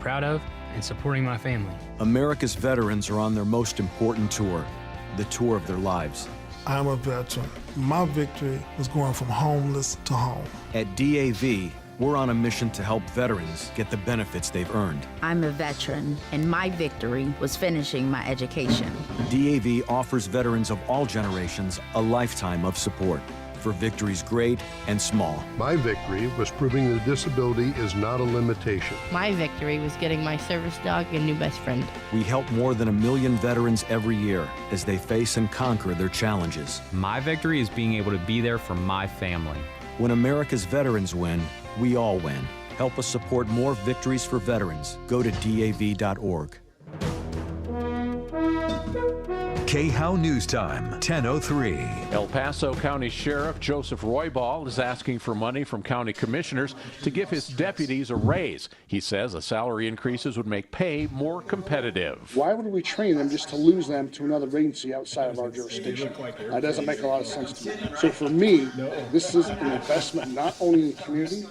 proud of and supporting my family. America's veterans are on their most important tour, the tour of their lives. I'm a veteran. My victory was going from homeless to home. At DAV, we're on a mission to help veterans get the benefits they've earned. I'm a veteran, and my victory was finishing my education. DAV offers veterans of all generations a lifetime of support for victories great and small. My victory was proving that disability is not a limitation. My victory was getting my service dog a new best friend. We help more than 1 million veterans every year as they face and conquer their challenges. My victory is being able to be there for my family. When America's veterans win, we all win. Help us support more victories for veterans. Go to DAV.org. KHOW News Time, 10:03. El Paso County Sheriff Joseph Roybal is asking for money from county commissioners to give his deputies a raise. He says the salary increases would make pay more competitive. Why would we train them just to lose them to another agency outside of our jurisdiction? That doesn't make a lot of sense to me. So for me, this is an investment not only in the community,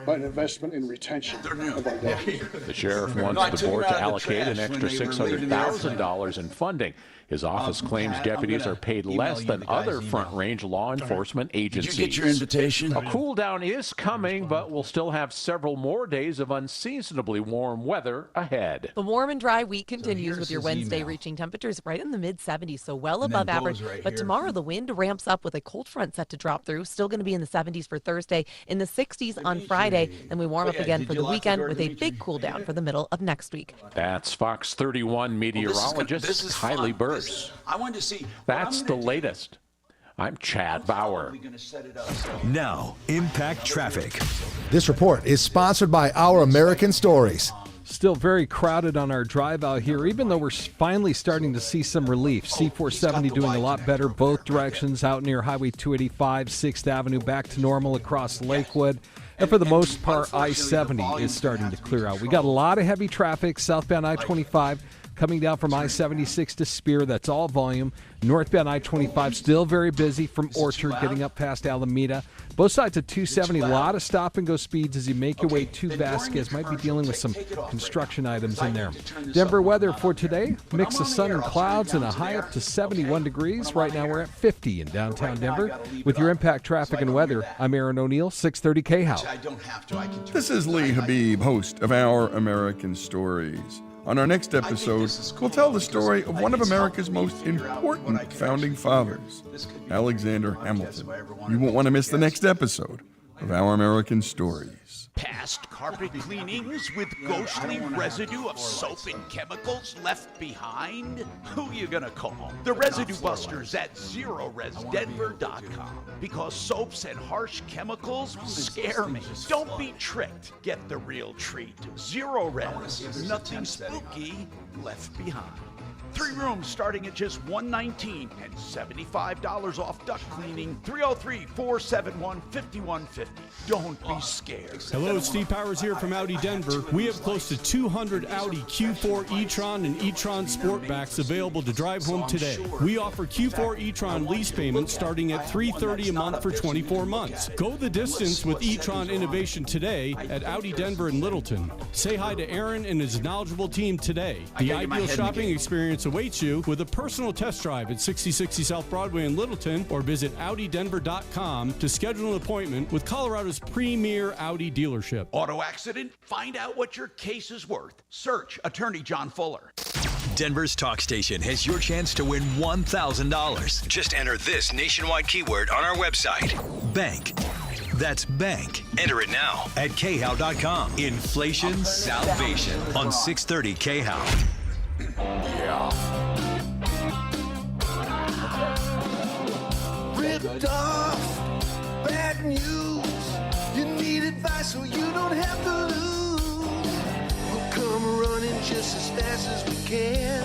but an investment in retention of our deputies. The sheriff wants the board to allocate an extra $600,000 in funding. His office claims deputies are paid less than other front-range law enforcement agencies. Did you get your invitation? A cool down is coming, but we'll still have several more days of unseasonably warm weather ahead. The warm and dry week continues with your Wednesday reaching temperatures right in the mid-70s, so well above average. But tomorrow the wind ramps up with a cold front set to drop through. Still going to be in the 70s for Thursday, in the 60s on Friday. Then we warm up again for the weekend with a big cool down for the middle of next week. That's Fox 31 meteorologist Kylie Burr. I wanted to see. That's the latest. I'm Chad Bauer. Now, Impact Traffic. This report is sponsored by Our American Stories. Still very crowded on our drive out here, even though we're finally starting to see some relief. C470 doing a lot better both directions out near Highway 285, 6th Avenue, back to normal across Lakewood. And for the most part, I-70 is starting to clear out. We got a lot of heavy traffic southbound I-25 coming down from I-76 to Spear. That's all volume. Northbound I-25 still very busy from Orchard getting up past Alameda. Both sides of 270, a lot of stop-and-go speeds as you make your way to Vasquez. Might be dealing with some construction items in there. Denver weather for today, mix of sun and clouds and a high up to 71 degrees. Right now we're at 50 in downtown Denver. With your Impact Traffic and Weather, I'm Aaron O'Neill, 630 KHOW. This is Lee Habib, host of Our American Stories. On our next episode, we'll tell the story of one of America's most important founding fathers, Alexander Hamilton. You won't want to miss the next episode of Our American Stories. Past carpet cleanings with ghostly residue of soap and chemicals left behind? Who you gonna call? The Residue Busters at ZeroResDenver.com. Because soaps and harsh chemicals scare me. Don't be tricked. Get the real treat. Zero Res. Nothing spooky left behind. 3 rooms starting at just $119 and $75 off duct cleaning. 303-471-5150. Don't be scared. Hello, Steve Powers here from Audi Denver. We have close to 200 Audi Q4 e-tron and e-tron Sportbacks available to drive home today. We offer Q4 e-tron lease payments starting at $330 a month for 24 months. Go the distance with e-tron innovation today at Audi Denver in Littleton. Say hi to Aaron and his knowledgeable team today. The ideal shopping experience awaits you with a personal test drive at 6060 South Broadway in Littleton, or visit AudiDenver.com to schedule an appointment with Colorado's premier Audi dealership. Auto accident? Find out what your case is worth. Search Attorney John Fuller. Denver's talk station has your chance to win $1,000. Just enter this nationwide keyword on our website. Bank. That's bank. Enter it now at KHOW.com. Inflation Salvation on 630 KHOW. Yeah. Ripped off, bad news. You need advice so you don't have to lose. We'll come running just as fast as we can.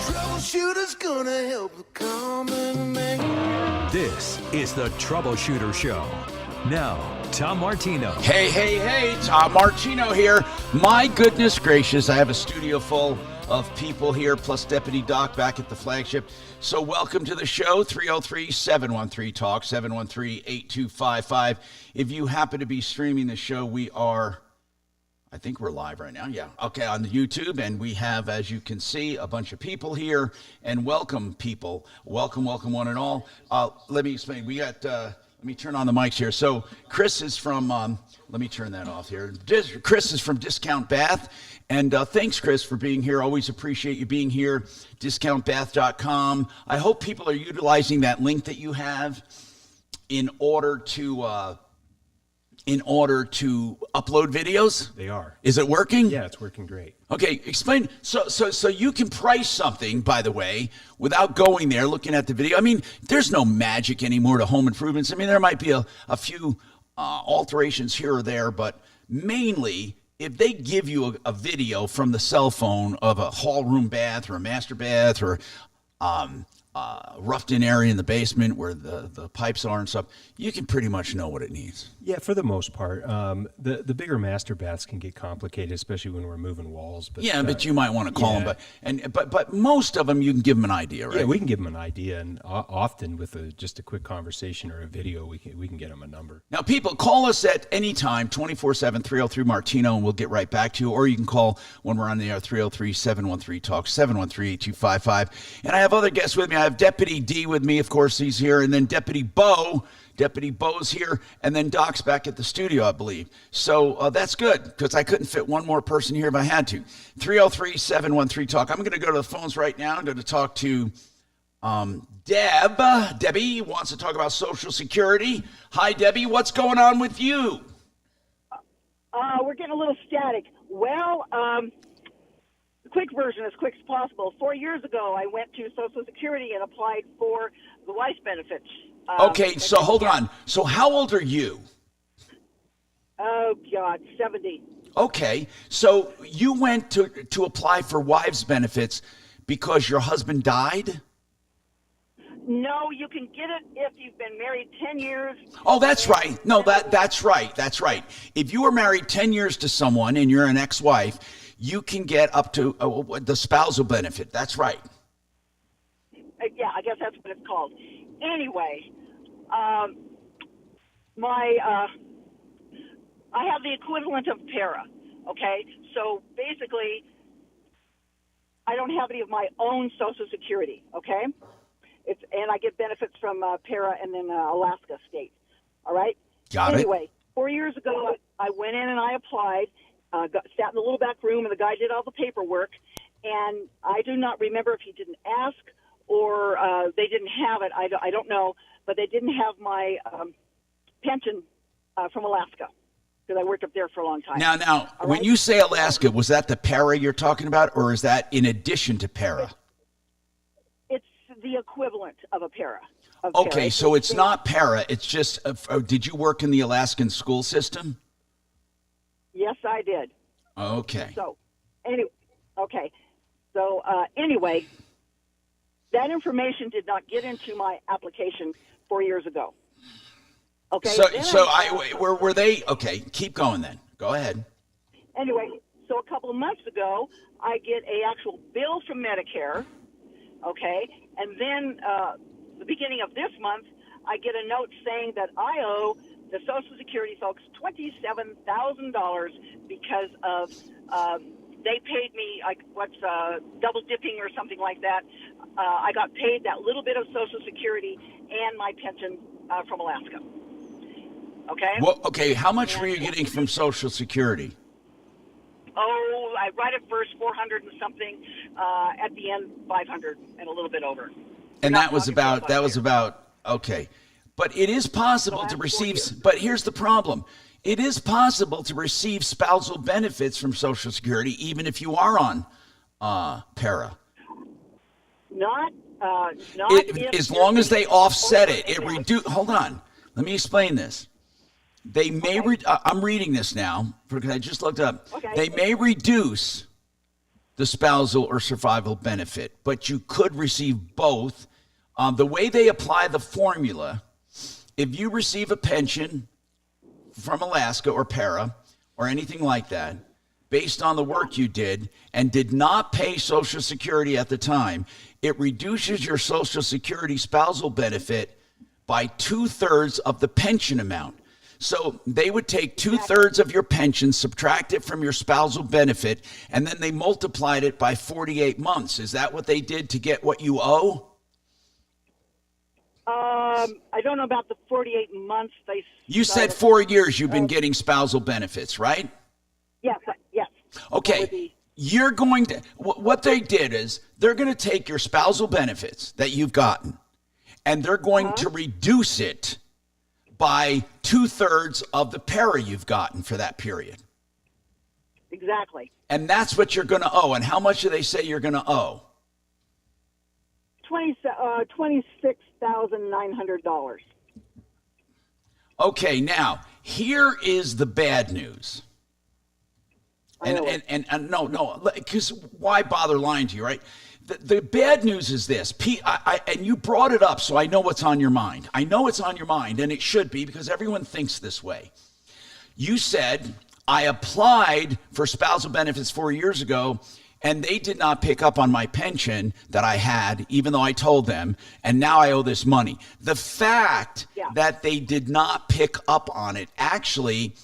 Troubleshooter's gonna help the common man. This is the Troubleshooter Show. Now, Tom Martino. Hey, Tom Martino here. My goodness gracious, I have a studio full of people here, plus Deputy Doc back at the flagship. So welcome to the show, 303-713-TALK, 713-8255. If you happen to be streaming the show, we are, I think we're live right now. Yeah. Okay, on the YouTube. And we have, as you can see, a bunch of people here. And welcome, people. Welcome, one and all. Let me explain. We got, let me turn on the mics here. So Chris is from, let me turn that off here. Chris is from Discount Bath. And thanks, Chris, for being here. Always appreciate you being here. DiscountBath.com. I hope people are utilizing that link that you have in order to upload videos. They are. Is it working? Yeah, it's working great. Okay, explain. So you can price something, by the way, without going there, looking at the video. I mean, there's no magic anymore to home improvements. I mean, there might be a few alterations here or there, but mainly, if they give you a video from the cell phone of a hall room bath or a master bath or roughed in area in the basement where the pipes are and stuff, you can pretty much know what it needs. Yeah, for the most part. The bigger master baths can get complicated, especially when we're moving walls. But, but you might want to call them. But most of them, you can give them an idea, right? Yeah, we can give them an idea, and often with just a quick conversation or a video, we can get them a number. Now, people, call us at any time, 24/7, 303-MARTINO, and we'll get right back to you. Or you can call when we're on the air, 303-713-TALK, 713-8255. And I have other guests with me. I have Deputy D with me, of course, he's here, and then Deputy Bo. Deputy Bo's here, and then Doc's back at the studio, I believe. So that's good, because I couldn't fit one more person here if I had to. 303-713-TALK. I'm going to go to the phones right now. I'm going to talk to Deb. Debbie wants to talk about Social Security. Hi, Debbie. What's going on with you? We're getting a little static. Well, the quick version, as quick as possible. 4 years ago, I went to Social Security and applied for the wife's benefits. Okay, so hold on. So how old are you? Oh, God, 70. Okay, so you went to apply for wives' benefits because your husband died? No, you can get it if you've been married 10 years. Oh, that's right. No, that's right. That's right. If you were married 10 years to someone and you're an ex-wife, you can get up to the spousal benefit. That's right. Yeah, I guess that's what it's called. Anyway, I have the equivalent of para, okay? So basically, I don't have any of my own Social Security, okay? And I get benefits from para and then Alaska State, all right? Got it. Anyway, 4 years ago, I went in and I applied, sat in the little back room, and the guy did all the paperwork, and I do not remember if he didn't ask or they didn't have it. I don't know, but they didn't have my pension from Alaska because I worked up there for a long time. Now, when you say Alaska, was that the para you're talking about, or is that in addition to para? It's the equivalent of a para. Okay, so it's not para. It's just, did you work in the Alaskan school system? Yes, I did. Okay. So, anyway, that information did not get into my application 4 years ago. Okay. Were they okay? Keep going then. Go ahead. Anyway, so a couple of months ago, I get a actual bill from Medicare. Okay, and then the beginning of this month, I get a note saying that I owe the Social Security folks $27,000 because of they paid me double dipping or something like that. I got paid that little bit of Social Security and my pension from Alaska. Okay. Well, okay. How much were you getting from Social Security? Oh, right at first 400 and something. At the end, 500 and a little bit over. And that was about okay. But it is possible to receive. But here's the problem: it is possible to receive spousal benefits from Social Security, even if you are on para. Not as long as they offset it. Hold on. Let me explain this. They may. I'm reading this now because I just looked up. Okay. They may reduce the spousal or survival benefit, but you could receive both. The way they apply the formula, if you receive a pension from Alaska or para or anything like that, based on the work you did and did not pay Social Security at the time, it reduces your Social Security spousal benefit by 2/3 of the pension amount. So they would take 2/3 of your pension, subtract it from your spousal benefit, and then they multiplied it by 48 months. Is that what they did to get what you owe? I don't know about the 48 months. You said 4 years you've been getting spousal benefits, right? Yes, yes. Okay. You're going to, what they did is they're going to take your spousal benefits that you've gotten, and they're going to reduce it by 2/3 of the para you've gotten for that period. Exactly. And that's what you're going to owe. And how much do they say you're going to owe? $26,900. Okay, now, here is the bad news. And no, because why bother lying to you, right? The bad news is this, and you brought it up, so I know what's on your mind. I know it's on your mind, and it should be, because everyone thinks this way. You said, I applied for spousal benefits 4 years ago, and they did not pick up on my pension that I had, even though I told them, and now I owe this money. The fact that they did not pick up on it, actually,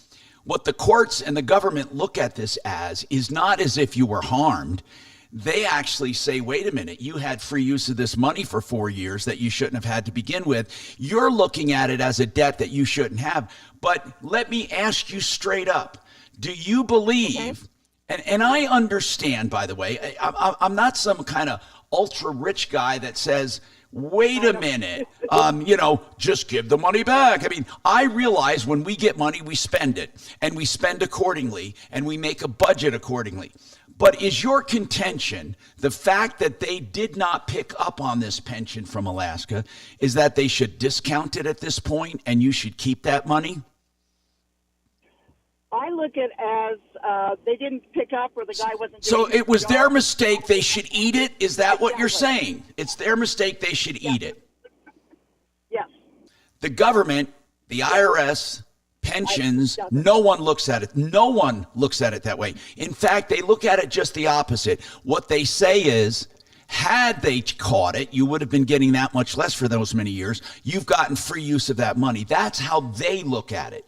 what the courts and the government look at this as is not as if you were harmed. They actually say, wait a minute, you had free use of this money for 4 years that you shouldn't have had to begin with. You're looking at it as a debt that you shouldn't have. But let me ask you straight up, do you believe, and I understand, by the way, I'm not some kind of ultra rich guy that says, wait a minute, just give the money back. I mean, I realize when we get money, we spend it, and we spend accordingly, and we make a budget accordingly. But is your contention the fact that they did not pick up on this pension from Alaska, is that they should discount it at this point and you should keep that money? I look at it as they didn't pick up, or the guy wasn't. So it was their mistake. They should eat it. Is that what you're saying? It's their mistake. They should eat it. Yes. The government, the IRS, pensions, no one looks at it. No one looks at it that way. In fact, they look at it just the opposite. What they say is, had they caught it, you would have been getting that much less for those many years. You've gotten free use of that money. That's how they look at it.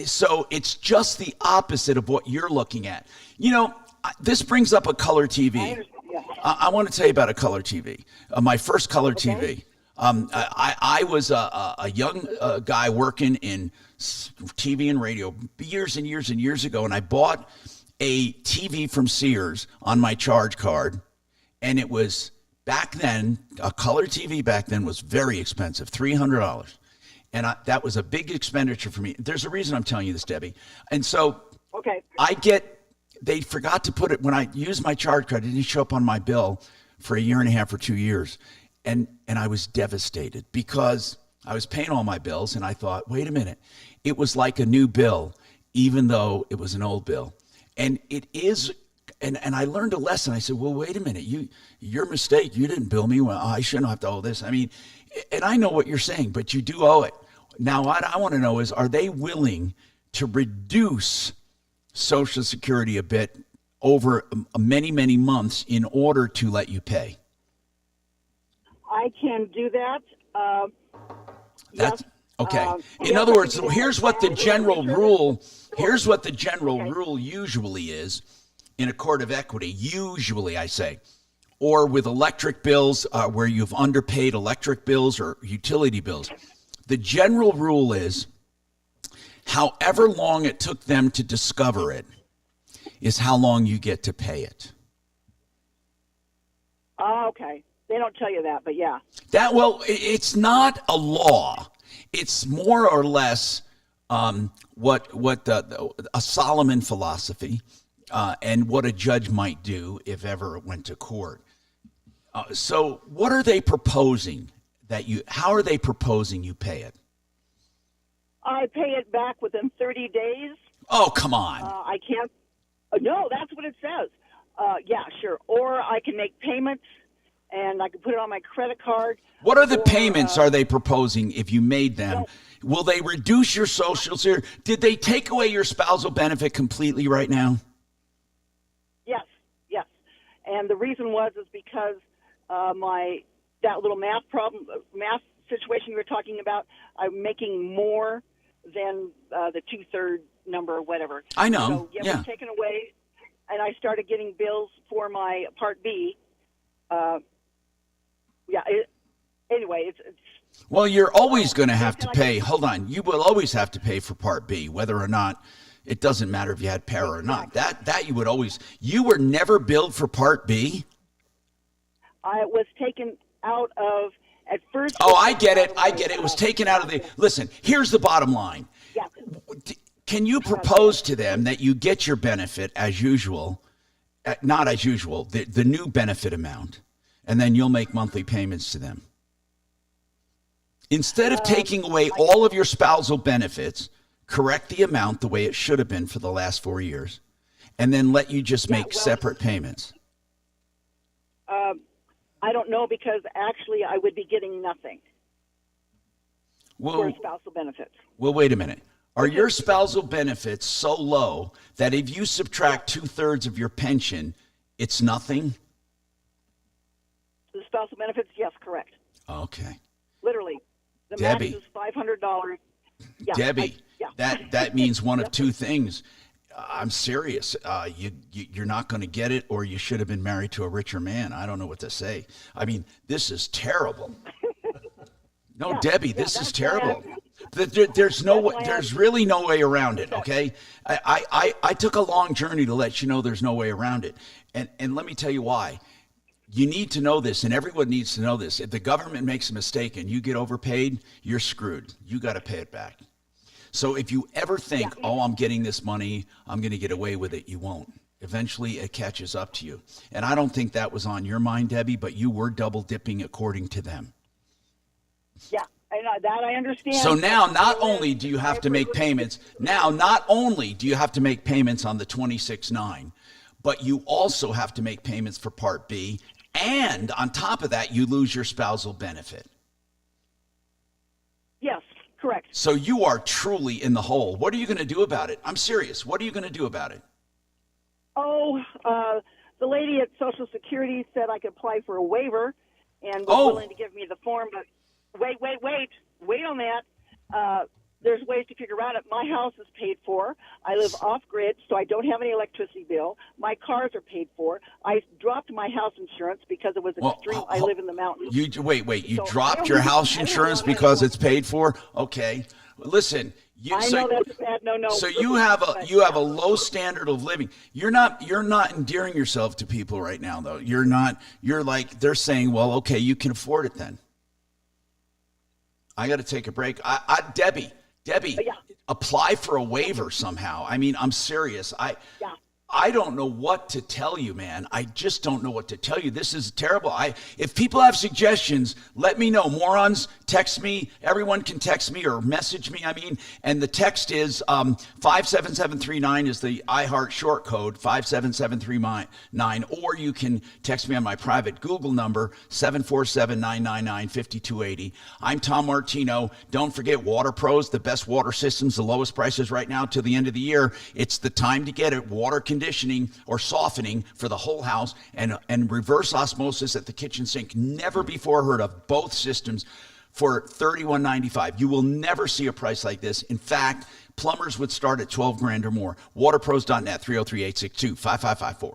So it's just the opposite of what you're looking at. You know, this brings up a color TV. I want to tell you about a color TV. My first color TV. I was a young guy working in TV and radio years and years and years ago, and I bought a TV from Sears on my charge card, and it was, back then, a color TV back then was very expensive, $300. And that was a big expenditure for me. There's a reason I'm telling you this, Debbie. And so they forgot to put it, when I used my charge card, it didn't show up on my bill for a year and a half or 2 years. And I was devastated because I was paying all my bills, and I thought, wait a minute, it was like a new bill, even though it was an old bill. And it is, and I learned a lesson. I said, well, wait a minute, your mistake, you didn't bill me. Well, I shouldn't have to owe this. I mean, and I know what you're saying, but you do owe it. Now, what I want to know is, are they willing to reduce Social Security a bit over many, many months in order to let you pay? I can do that. That's okay. In other words, here's what the general rule usually is in a court of equity. Usually, I say, or with electric bills, where you've underpaid electric bills or utility bills. The general rule is, however long it took them to discover it is how long you get to pay it. Oh, okay. They don't tell you that, but yeah. It's not a law. It's more or less what a Solomon philosophy and what a judge might do if ever it went to court. So what are they proposing how are they proposing you pay it? I pay it back within 30 days. Oh, come on. I can't. No, that's what it says. Yeah, sure. Or I can make payments, and I can put it on my credit card. What are the payments are they proposing if you made them? Will they reduce your Social Security? Did they take away your spousal benefit completely right now? Yes. And the reason is because that little math situation we were talking about, I'm making more than the 2/3 number or whatever. I know. So, yeah, it was taken away, and I started getting bills for my Part B. Anyway, it's well, you're always going to have to pay. Hold on. You will always have to pay for Part B, whether or not it doesn't matter if you had para or not. That you would always. You were never billed for Part B? I was taken out of at first. Oh, I get it. It was taken out of the. Listen, here's the bottom line. Yeah. Can you propose to them that you get your benefit as usual, not as usual, the new benefit amount, and then you'll make monthly payments to them? Instead of taking away all of your spousal benefits, correct the amount the way it should have been for the last 4 years, and then let you just make separate payments. I don't know, because actually I would be getting nothing for spousal benefits. Well, wait a minute. Are your spousal benefits so low that if you subtract 2/3 of your pension, it's nothing? The spousal benefits, yes, correct. Okay. Literally. The Debbie. max is $500. Yeah, Debbie, that means one of two things. I'm serious. You're not going to get it, or you should have been married to a richer man. I don't know what to say. I mean, this is terrible. No, Debbie, this is terrible. There's really no way around it. Okay, I took a long journey to let you know there's no way around it, and let me tell you why. You need to know this, and everyone needs to know this. If the government makes a mistake and you get overpaid, you're screwed. You got to pay it back. So if you ever think, oh, I'm getting this money, I'm going to get away with it, you won't. Eventually, it catches up to you. And I don't think that was on your mind, Debbie, but you were double dipping according to them. Yeah, that I understand. So now, not only do you have to make payments, on the 26/9, but you also have to make payments for Part B. And on top of that, you lose your spousal benefit. Yes, correct. So you are truly in the hole. What are you going to do about it? I'm serious. What are you going to do about it? Oh, the lady at Social Security said I could apply for a waiver and was willing to give me the form. But wait on that. There's ways to figure around it. My house is paid for. I live off-grid, so I don't have any electricity bill. My cars are paid for. I dropped my house insurance because it was extreme. I live in the mountains. You dropped your house insurance because it's paid for? Okay. Listen. I know that's a bad no. So you have a low standard of living. You're not endearing yourself to people right now, though. You're like, they're saying, well, okay, you can afford it then. I got to take a break. Debbie, apply for a waiver somehow. I mean, I'm serious. I don't know what to tell you, man. I just don't know what to tell you. This is terrible. If people have suggestions, let me know. Morons, text me. Everyone can text me or message me. And the text is 57739 is the iHeart short code, 57739, or you can text me on my private Google number, 747-999-5280. I'm Tom Martino. Don't forget Water Pros, the best water systems, the lowest prices right now till the end of the year. It's the time to get it. Water conditioning or softening for the whole house, and reverse osmosis at the kitchen sink. Never before heard of. Both systems for $31.95. You will never see a price like this. In fact, plumbers would start at $12,000 or more. Waterpros.net, 303-862-5554.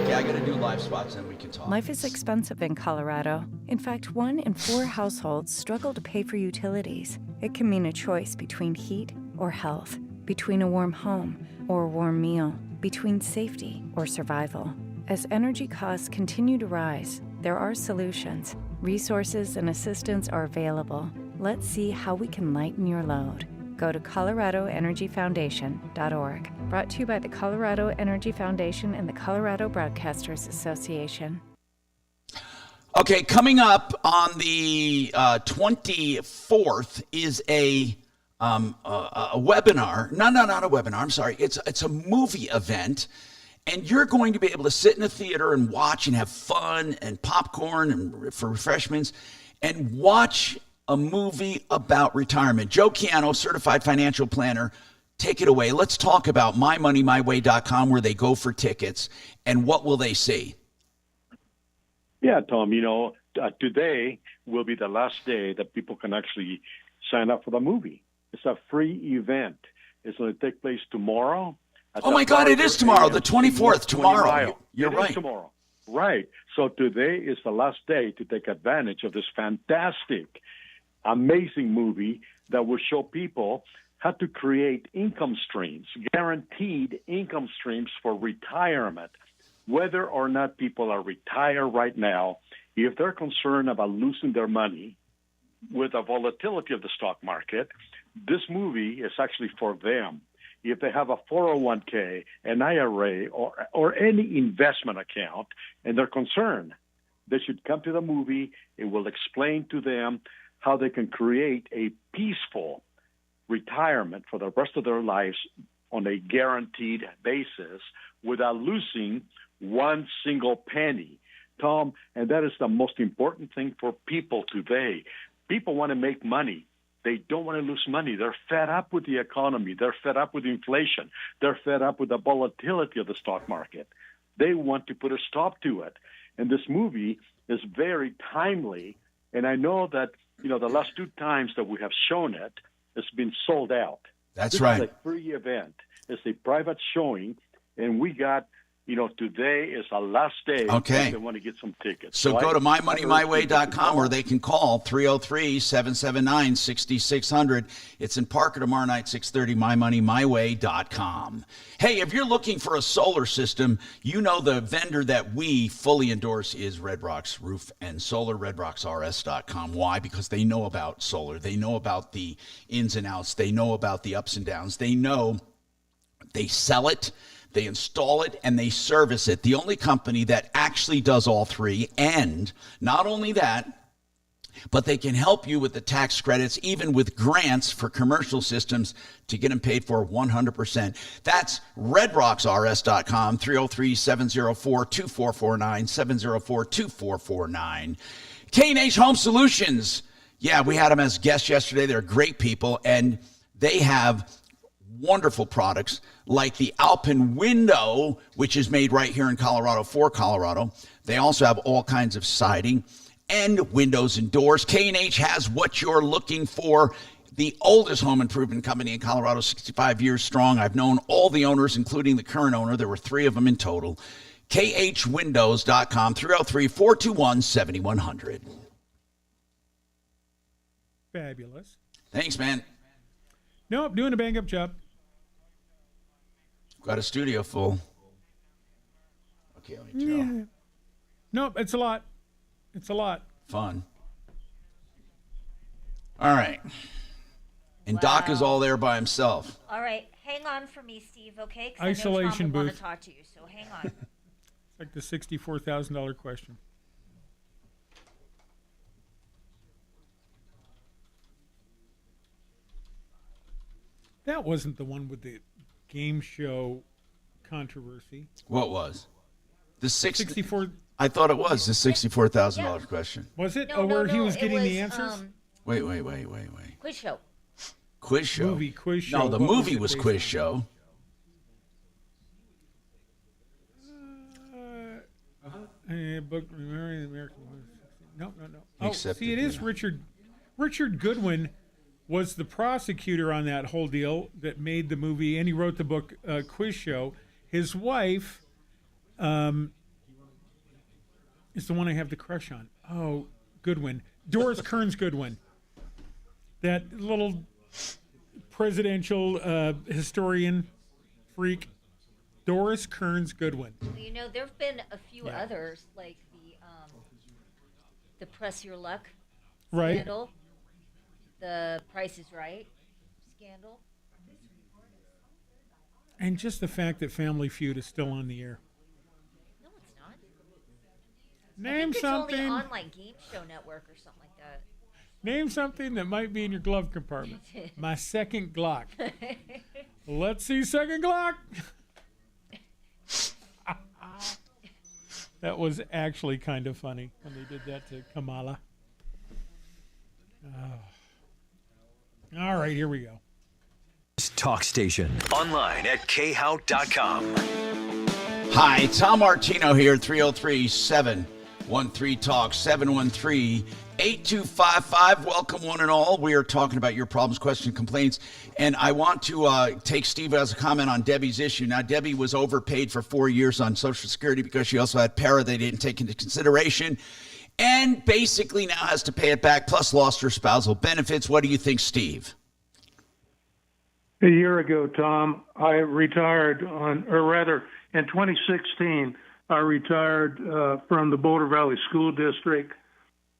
I got to do live spots, then we can talk. Life is expensive in Colorado. In fact, 1 in 4 households struggle to pay for utilities. It can mean a choice between heat or health, between a warm home or a warm meal, between safety or survival. As energy costs continue to rise, there are solutions. Resources and assistance are available. Let's see how we can lighten your load. Go to coloradoenergyfoundation.org. Brought to you by the Colorado Energy Foundation and the Colorado Broadcasters Association. Okay, coming up on the 24th is a webinar. No, not a webinar. I'm sorry. It's a movie event, and you're going to be able to sit in a theater and watch and have fun and popcorn and for refreshments and watch a movie about retirement. Joe Chiano, certified financial planner, take it away. Let's talk about mymoneymyway.com, where they go for tickets, and what will they see? Yeah, Tom, today will be the last day that people can actually sign up for the movie. It's a free event. It's going to take place tomorrow. Oh, my God, it is tomorrow, the 24th, tomorrow. You're right. Tomorrow. Right. So today is the last day to take advantage of this fantastic, amazing movie that will show people how to create income streams, guaranteed income streams for retirement. Whether or not people are retired right now, if they're concerned about losing their money with the volatility of the stock market, this movie is actually for them. If they have a 401k, an IRA, or any investment account, and they're concerned, they should come to the movie. It will explain to them how they can create a peaceful retirement for the rest of their lives on a guaranteed basis without losing one single penny. Tom, and that is the most important thing for people today. People want to make money. They don't want to lose money. They're fed up with the economy. They're fed up with inflation. They're fed up with the volatility of the stock market. They want to put a stop to it. And this movie is very timely. And I know that, the last 2 times that we have shown it, it's been sold out. That's right. It's a free event. It's a private showing. And we got, today is the last day. Okay. They want to get some tickets. So go to mymoneymyway.com, or they can call 303-779-6600. It's in Parker tomorrow night, 6:30, mymoneymyway.com. Hey, if you're looking for a solar system, the vendor that we fully endorse is Red Rocks Roof and Solar, redrocksrs.com. Why? Because they know about solar. They know about the ins and outs. They know about the ups and downs. They sell it, they install it, and they service it. The only company that actually does all three. And not only that, but they can help you with the tax credits, even with grants for commercial systems to get them paid for 100%. That's redrocksrs.com, 303-704-2449, 704-2449. K&H Home Solutions. Yeah, we had them as guests yesterday. They're great people, and they have wonderful products like the Alpine window, which is made right here in Colorado for Colorado. They also have all kinds of siding and windows and doors. K&H has what you're looking for. The oldest home improvement company in Colorado, 65 years strong. I've known all the owners, including the current owner. There were 3 of them in total. KHWindows.com, 303-421-7100. Fabulous. Thanks, man. Nope, doing a bang-up job. Got a studio full. Okay, let me tell. Yeah. Nope, it's a lot. It's a lot. Fun. All right. And Doc is all there by himself. All right, hang on for me, Steve, okay? 'Cause Isolation I know Tom will booth. want to talk to you, so hang on. It's like the $64,000 question. That wasn't the one with the game show controversy. What was? The 64. I thought it was the $64,000 question. Was it? No, where he no, was it getting the was, answers? Wait. Quiz show. Quiz show? Movie quiz show. No, the What movie it was based quiz on? show. Book American. No. Oh, Accepted, see, it is Richard. Richard Goodwin was the prosecutor on that whole deal that made the movie, and he wrote the book Quiz Show. His wife is the one I have the crush on. Oh, Goodwin. Doris Kearns Goodwin. That little presidential historian freak. Doris Kearns Goodwin. Well, there have been a few others, like the Press Your Luck scandal, the Price is Right scandal. And just the fact that Family Feud is still on the air. No, it's not. Name it's something. only on like Game Show Network or something like that. Name something that might be in your glove compartment. My second Glock. Let's see second Glock. That was actually kind of funny when they did that to Kamala. Oh. All right, here we go. Talk station. Online at khout.com. Hi, Tom Martino here, 303-714-6100, 713-Talk, 713-8255. Welcome, one and all. We are talking about your problems, questions, complaints. And I want to take Steve as a comment on Debbie's issue. Now, Debbie was overpaid for 4 years on Social Security because she also had para they didn't take into consideration. And basically now has to pay it back, plus lost her spousal benefits. What do you think, Steve? A year ago, Tom, I retired in 2016, I retired from the Boulder Valley School District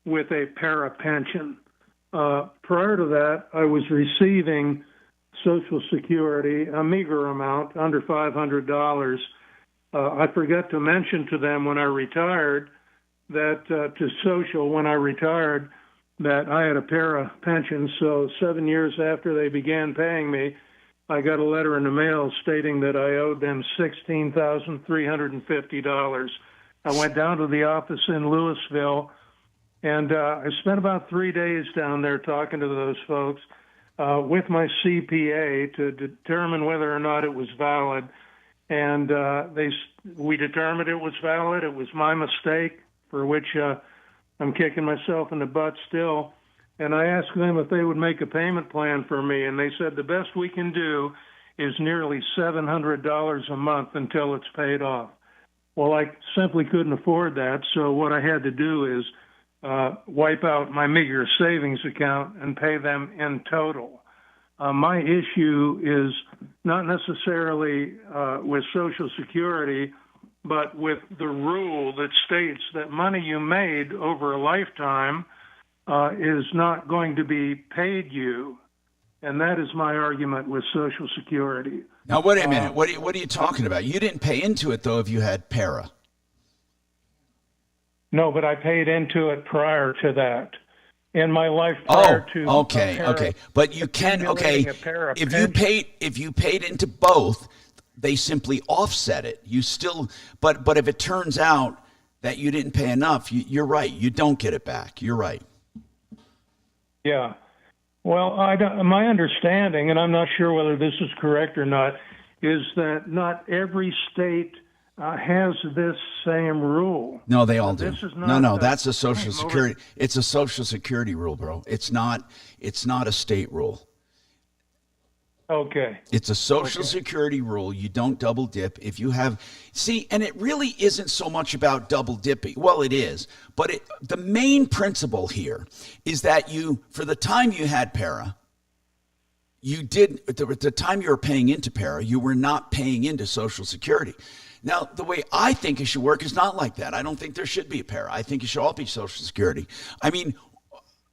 with a para pension. Prior to that, I was receiving Social Security, a meager amount, under $500. I forgot to mention to them when I retired that to Social, when I retired, that I had a para pension. So 7 years after they began paying me, I got a letter in the mail stating that I owed them $16,350. I went down to the office in Louisville, and I spent about 3 days down there talking to those folks with my CPA to determine whether or not it was valid. And we determined it was valid. It was my mistake, for which I'm kicking myself in the butt still. And I asked them if they would make a payment plan for me, and they said the best we can do is nearly $700 a month until it's paid off. Well, I simply couldn't afford that, so what I had to do is wipe out my meager savings account and pay them in total. My issue is not necessarily with Social Security, but with the rule that states that money you made over a lifetime is not going to be paid you, and that is my argument with Social Security. Now, wait a minute. What are you talking about? You didn't pay into it, though, if you had para. No, but I paid into it prior to that. In my life prior to okay. But you can if you paid into both, they simply offset it. You still, but if it turns out that you didn't pay enough, you're right. You don't get it back. You're right. Yeah. Well, my understanding, and I'm not sure whether this is correct or not, is that not every state has this same rule. No, they all do. No, that's a Social Security. It's a Social Security rule, bro. It's not a state rule. Okay. It's a Social Security rule. You don't double dip. If you have, and it really isn't so much about double dipping. Well, it is, but the main principle here is that for the time you had para, at the time you were paying into para, you were not paying into Social Security. Now, the way I think it should work is not like that. I don't think there should be a para. I think it should all be Social Security. I mean,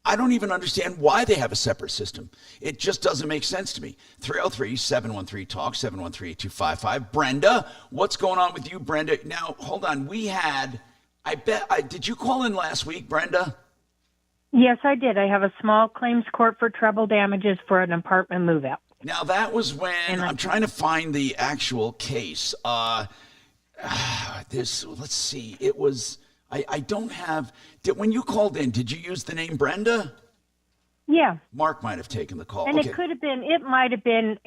I don't even understand why they have a separate system. It just doesn't make sense to me. 303-713-TALK, 713-8255. Brenda, what's going on with you, Brenda? Now, hold on. Did you call in last week, Brenda? Yes, I did. I have a small claims court for treble damages for an apartment move-out. Now, that was when, I'm trying to find the actual case. Let's see. It was... I don't have. When you called in, did you use the name Brenda? Yeah. Mark might have taken the call. And it could have been. It might have been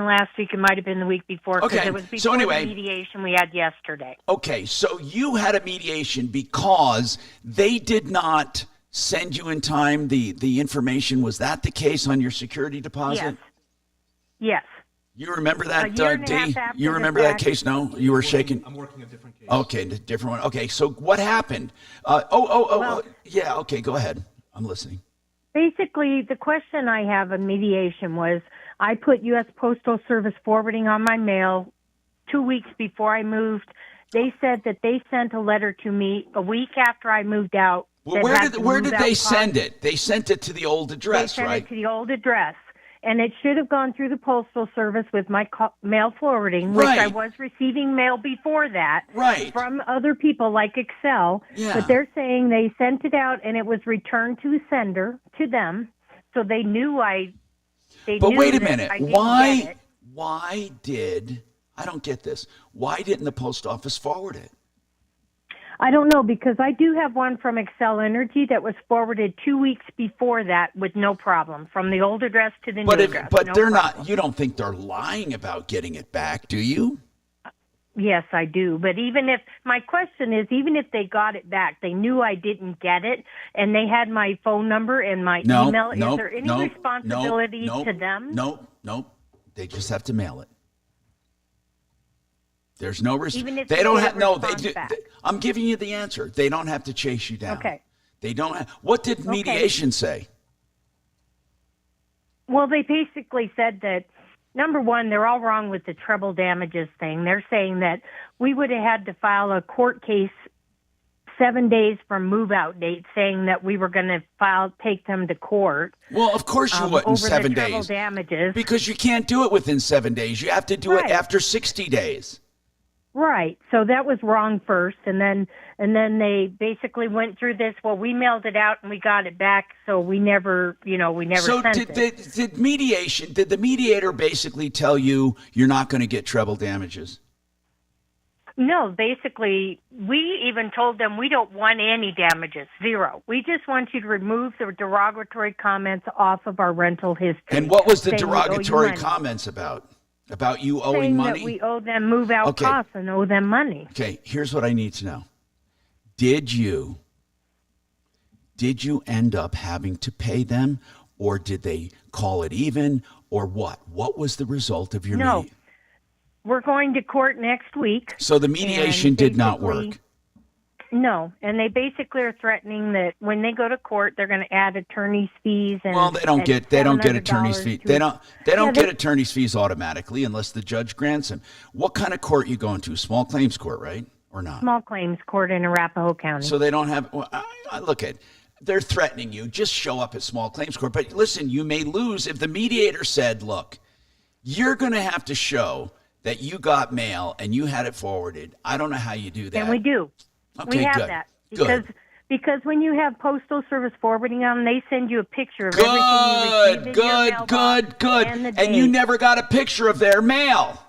last week. It might have been the week before. Okay. It was before the mediation we had yesterday. Okay. So you had a mediation because they did not send you in time the information. Was that the case on your security deposit? Yes. You remember that, Dee? You remember that case? No? You were shaking? I'm working a different case. Okay, a different one. Okay, so what happened? Yeah, okay, go ahead. I'm listening. Basically, the question I have in mediation was I put U.S. Postal Service forwarding on my mail 2 weeks before I moved. They said that they sent a letter to me a week after I moved out. Well, where did they send it? They sent it to the old address, right? They sent it to the old address. And it should have gone through the Postal Service with my mail forwarding, which I was receiving mail before that from other people like Excel. Yeah. But they're saying they sent it out and it was returned to the sender, to them, so they knew But wait a minute. Why did, I don't get this, why didn't the post office forward it? I don't know, because I do have one from Excel Energy that was forwarded 2 weeks before that with no problem, from the old address to the new address. But they're not, you don't think they're lying about getting it back, do you? Yes, I do. But my question is, even if they got it back, they knew I didn't get it, and they had my phone number and my email. Is there any responsibility to them? Nope. They just have to mail it. There's no Even if they don't have back. I'm giving you the answer. They don't have to chase you down. Okay. They don't. What did mediation say? Well, they basically said that, number one, they're all wrong with the treble damages thing. They're saying that we would have had to file a court case 7 days from move-out date, saying that we were going to take them to court. Well, of course you wouldn't in 7 days. Treble damages. Because you can't do it within 7 days. You have to do it after 60 days. Right. So that was wrong first, and then they basically went through this. Well, we mailed it out and we got it back, so we never So sent it. did the mediator basically tell you you're not going to get treble damages? No, basically, we even told them we don't want any damages, zero. We just want you to remove the derogatory comments off of our rental history. And what was the derogatory comments about? About you owing saying money? That we owe them move-out costs and owe them money. Okay, here's what I need to know. Did you end up having to pay them, or did they call it even, or what? What was the result of your No. We're going to court next week. So the mediation did not work? No, and they basically are threatening that when they go to court, they're going to add attorney's fees. And well, they don't get attorney's fees. They don't get attorney's fees automatically unless the judge grants them. What kind of court you going to? Small claims court, right, or not? Small claims court in Arapahoe County. So they don't have. Well, look at. They're threatening you. Just show up at small claims court. But listen, you may lose if the mediator said, "Look, you're going to have to show that you got mail and you had it forwarded." I don't know how you do that. And we do. Okay, we have good. that Good. because when you have Postal Service forwarding on, they send you a picture of everything you received in your mailbox and you never got a picture of their mail.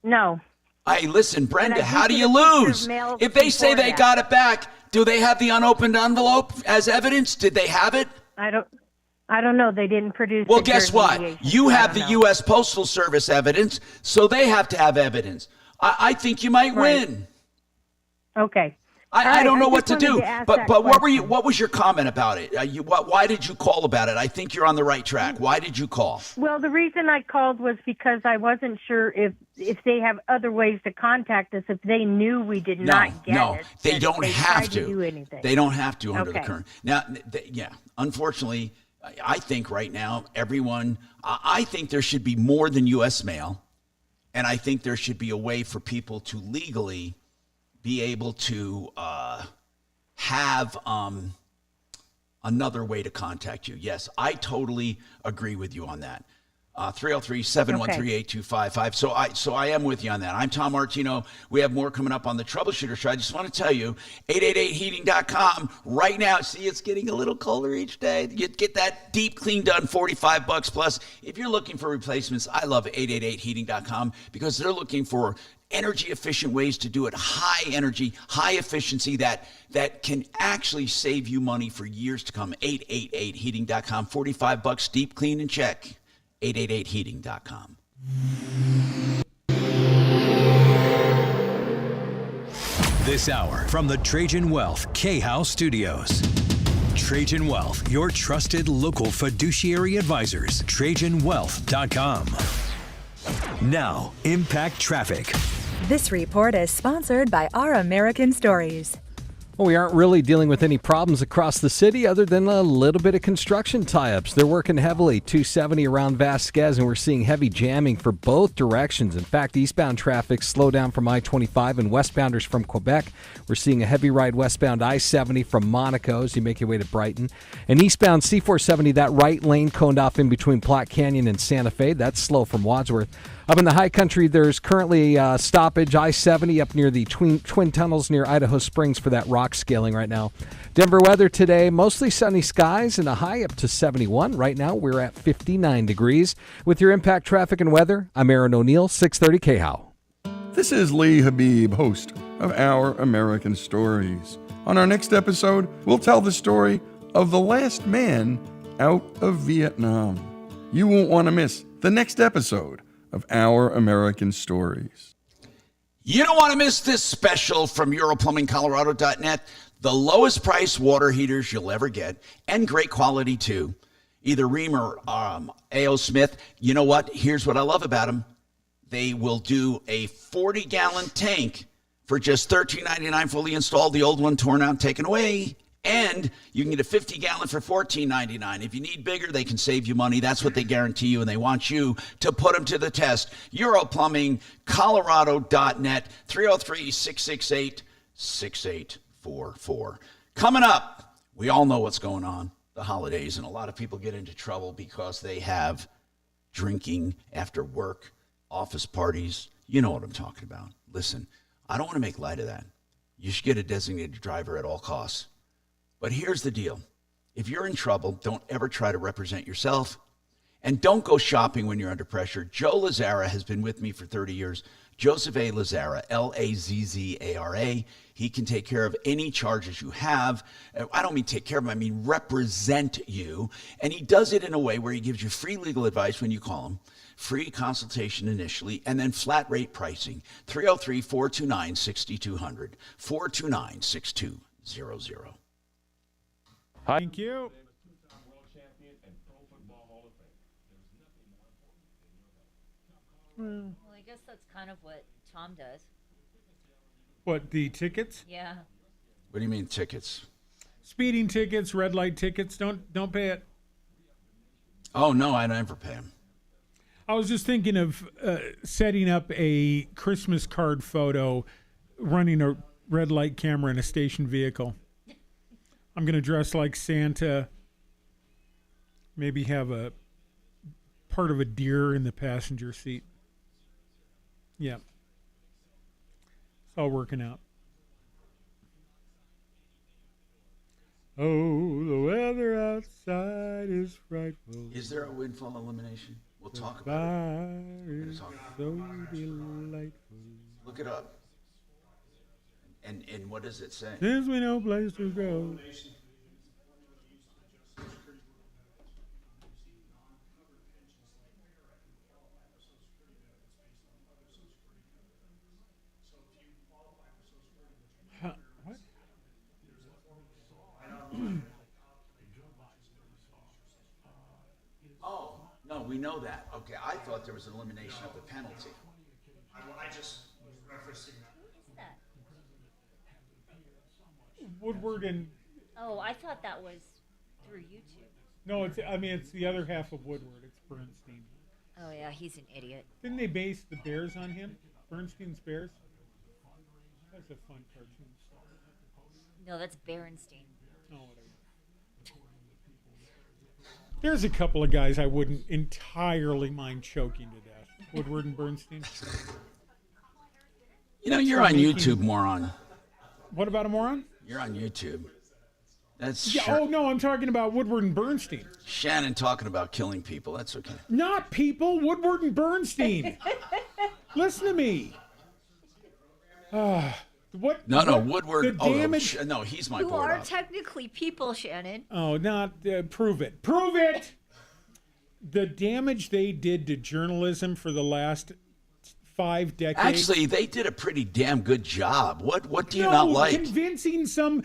No. Hey, listen, Brenda, how do you lose? If they say they got it back, do they have the unopened envelope as evidence? Did they have it? I don't know. They didn't produce. Well, guess what? You have the U.S. Postal Service evidence, so they have to have evidence. I think you might win. Okay. I don't know what to do. But what was your comment about it? Why did you call about it? I think you're on the right track. Why did you call? Well, the reason I called was because I wasn't sure if they have other ways to contact us if they knew we did not get it. No, they don't have to. Do anything. They don't have to under the current. Now, unfortunately, I think right now I think there should be more than U.S. mail, and I think there should be a way for people to legally be able to have another way to contact you. Yes, I totally agree with you on that. 303-713-8255. So I am with you on that. I'm Tom Martino. We have more coming up on the Troubleshooter show. I just want to tell you, 888heating.com right now. See, it's getting a little colder each day. You get that deep clean done, $45 plus. If you're looking for replacements, I love 888heating.com because they're looking for energy efficient ways to do it, high energy, high efficiency that can actually save you money for years to come. 888heating.com, $45 deep clean and check. 888heating.com. This hour from the Trajan Wealth K-House Studios. Trajan Wealth, your trusted local fiduciary advisors. TrajanWealth.com. Now, Impact Traffic. This report is sponsored by Our American Stories. Well, we aren't really dealing with any problems across the city other than a little bit of construction tie-ups. They're working heavily, 270 around Vasquez, and we're seeing heavy jamming for both directions. In fact, eastbound traffic slowed down from I-25 and westbounders from Quebec. We're seeing a heavy ride westbound I-70 from Monaco as you make your way to Brighton. And eastbound C-470, that right lane coned off in between Platte Canyon and Santa Fe. That's slow from Wadsworth. Up in the high country, there's currently stoppage, I-70 up near the Twin Tunnels near Idaho Springs for that rock scaling right now. Denver weather today, mostly sunny skies and a high up to 71. Right now, we're at 59 degrees. With your Impact Traffic and Weather, I'm Aaron O'Neill, 630 KHOW. This is Lee Habib, host of Our American Stories. On our next episode, we'll tell the story of the last man out of Vietnam. You won't want to miss the next episode of Our American Stories. You don't want to miss this special from EuroPlumbingColorado.net. The lowest price water heaters you'll ever get, and great quality too. Either Rheem or A.O. Smith. You know what? Here's what I love about them. They will do a 40-gallon tank for just $13.99 fully installed. The old one torn out, taken away. And you can get a 50-gallon for $14.99. If you need bigger, they can save you money. That's what they guarantee you, and they want you to put them to the test. EuroPlumbingColorado.net, 303-668-6844. Coming up, we all know what's going on, the holidays, and a lot of people get into trouble because they have drinking after work, office parties. You know what I'm talking about. Listen, I don't want to make light of that. You should get a designated driver at all costs. But here's the deal. If you're in trouble, don't ever try to represent yourself. And don't go shopping when you're under pressure. Joe Lazzara has been with me for 30 years. Joseph A. Lazzara, Lazzara. He can take care of any charges you have. I don't mean take care of them, I mean represent you. And he does it in a way where he gives you free legal advice when you call him, free consultation initially, and then flat rate pricing. 303-429-6200, 429-6200. Thank you. Well, I guess that's kind of what Tom does. What, the tickets? Yeah. What do you mean tickets? Speeding tickets, red light tickets. Don't pay it. Oh, no, I never pay them. I was just thinking of setting up a Christmas card photo, running a red light camera in a station vehicle. I'm going to dress like Santa, maybe have a part of a deer in the passenger seat. Yeah. It's all working out. Oh, the weather outside is frightful. Is there a windfall elimination? We'll talk about it. So delightful. Look it up. And what does it say? Since we no place to go. What? Oh, no, we know that. Okay, I thought there was an elimination of the penalty. I just was referencing that. Woodward and... Oh, I thought that was through YouTube. No, it's the other half of Woodward. It's Bernstein. Oh, yeah, he's an idiot. Didn't they base the Bears on him? Bernstein's Bears? That's a fun cartoon. No, that's Berenstein. Oh, whatever. There's a couple of guys I wouldn't entirely mind choking to death. Woodward and Bernstein. You know, you're on YouTube, moron. What about a moron? You're on YouTube. That's Oh, no, I'm talking about Woodward and Bernstein. Shannon talking about killing people. That's okay. Not people, Woodward and Bernstein. Listen to me. What? No, Woodward. The damage. No, he's my Who board are op. technically people, Shannon. Oh, not prove it. Prove it. The damage they did to journalism for the last 5 decades. Actually, they did a pretty damn good job. What do you not like? Convincing some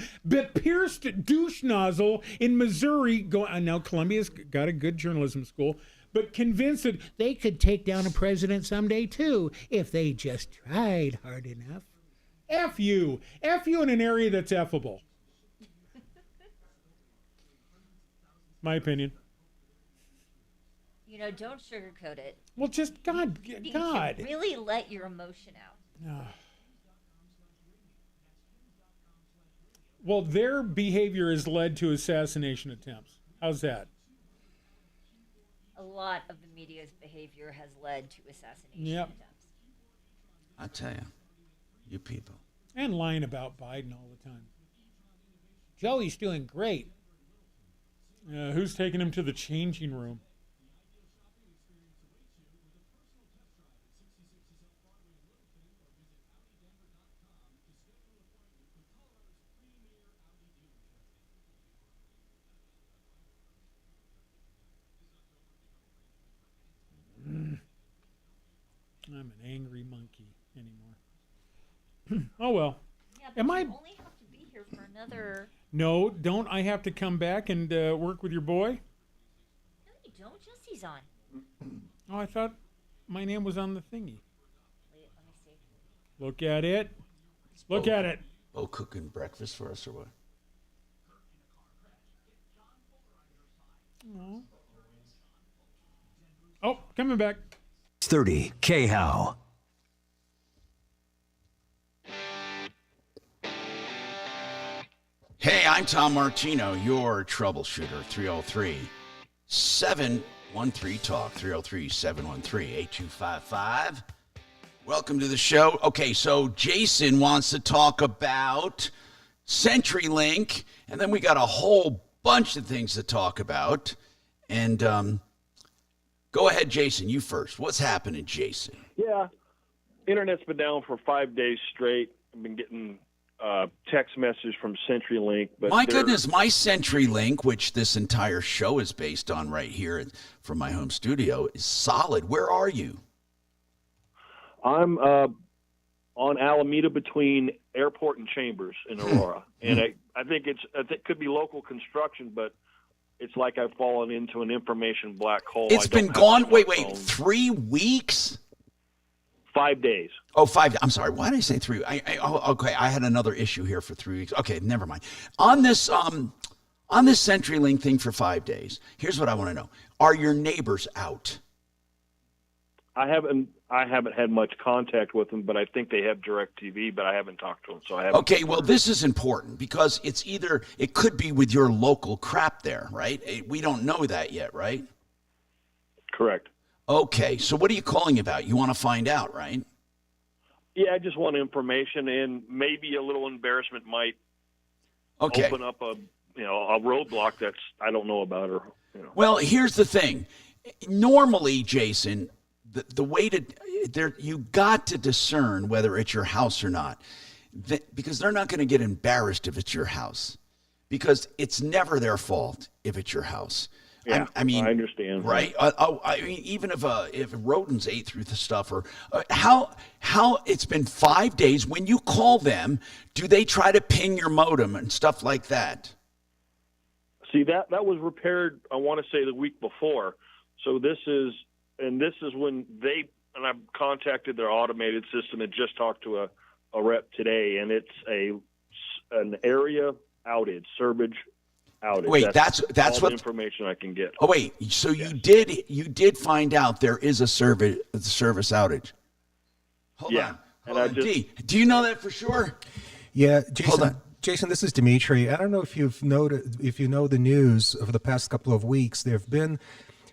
pierced douche nozzle in Missouri. Now Columbia's got a good journalism school, but convinced that they could take down a president someday too if they just tried hard enough. F you in an area that's effable. My opinion. You know, don't sugarcoat it. Well, just God. You can really let your emotion out. Well, their behavior has led to assassination attempts. How's that? A lot of the media's behavior has led to assassination Yep. attempts. I tell you, you people. And lying about Biden all the time. Joey's doing great. Who's taking him to the changing room? I'm an angry monkey anymore. Oh, well. Yeah, but Am you I? only have to be here for another. No, don't I have to come back and work with your boy? No, you don't. Jesse's on. Oh, I thought my name was on the thingy. Wait, let me see. Look at it. Look at it. Oh, cooking breakfast for us or what? Oh, coming back. 30 K-How. Hey, I'm Tom Martino, your troubleshooter. 303-713-TALK. 303-713-8255. Welcome to the show. Okay, so Jason wants to talk about CenturyLink, and then we got a whole bunch of things to talk about. And go ahead, Jason, you first. What's happening, Jason? Yeah, internet's been down for 5 days straight. I've been getting text message from CenturyLink. But my goodness, my CenturyLink, which this entire show is based on right here from my home studio, is solid. Where are you? I'm on Alameda between Airport and Chambers in Aurora. And I think it could be local construction, but it's like I've fallen into an information black hole. It's been gone, wait, 3 weeks? 5 days. Oh, 5. I'm sorry. Why did I say 3? Okay, I had another issue here for 3 weeks. Okay, never mind. On this CenturyLink thing for 5 days, here's what I want to know. Are your neighbors out? I haven't had much contact with them, but I think they have DirecTV, but I haven't talked to them, so I haven't. Okay, well, this is important because it could be with your local crap there, right? We don't know that yet, right? Correct. Okay, so what are you calling about? You want to find out, right? Yeah, I just want information, and maybe a little embarrassment might open up a roadblock that's I don't know about. Or Well, here's the thing. Normally, Jason, the way you got to discern whether it's your house or not, because they're not going to get embarrassed if it's your house, because it's never their fault if it's your house. Yeah, I mean, I understand. Right? I mean, even if rodents ate through the stuff, or how it's been 5 days. When you call them, do they try to ping your modem and stuff like that? See, that was repaired, I want to say, the week before. So this is when I've contacted their automated system and just talked to a rep today, and it's an area outage, service outage. Wait, that's all what the information I can get. Oh wait, so you did find out there is a service outage. Hold on. And do you know that for sure? Yeah, Jason. Hold on. Jason, this is Dimitri. I don't know if you know the news over the past couple of weeks. There have been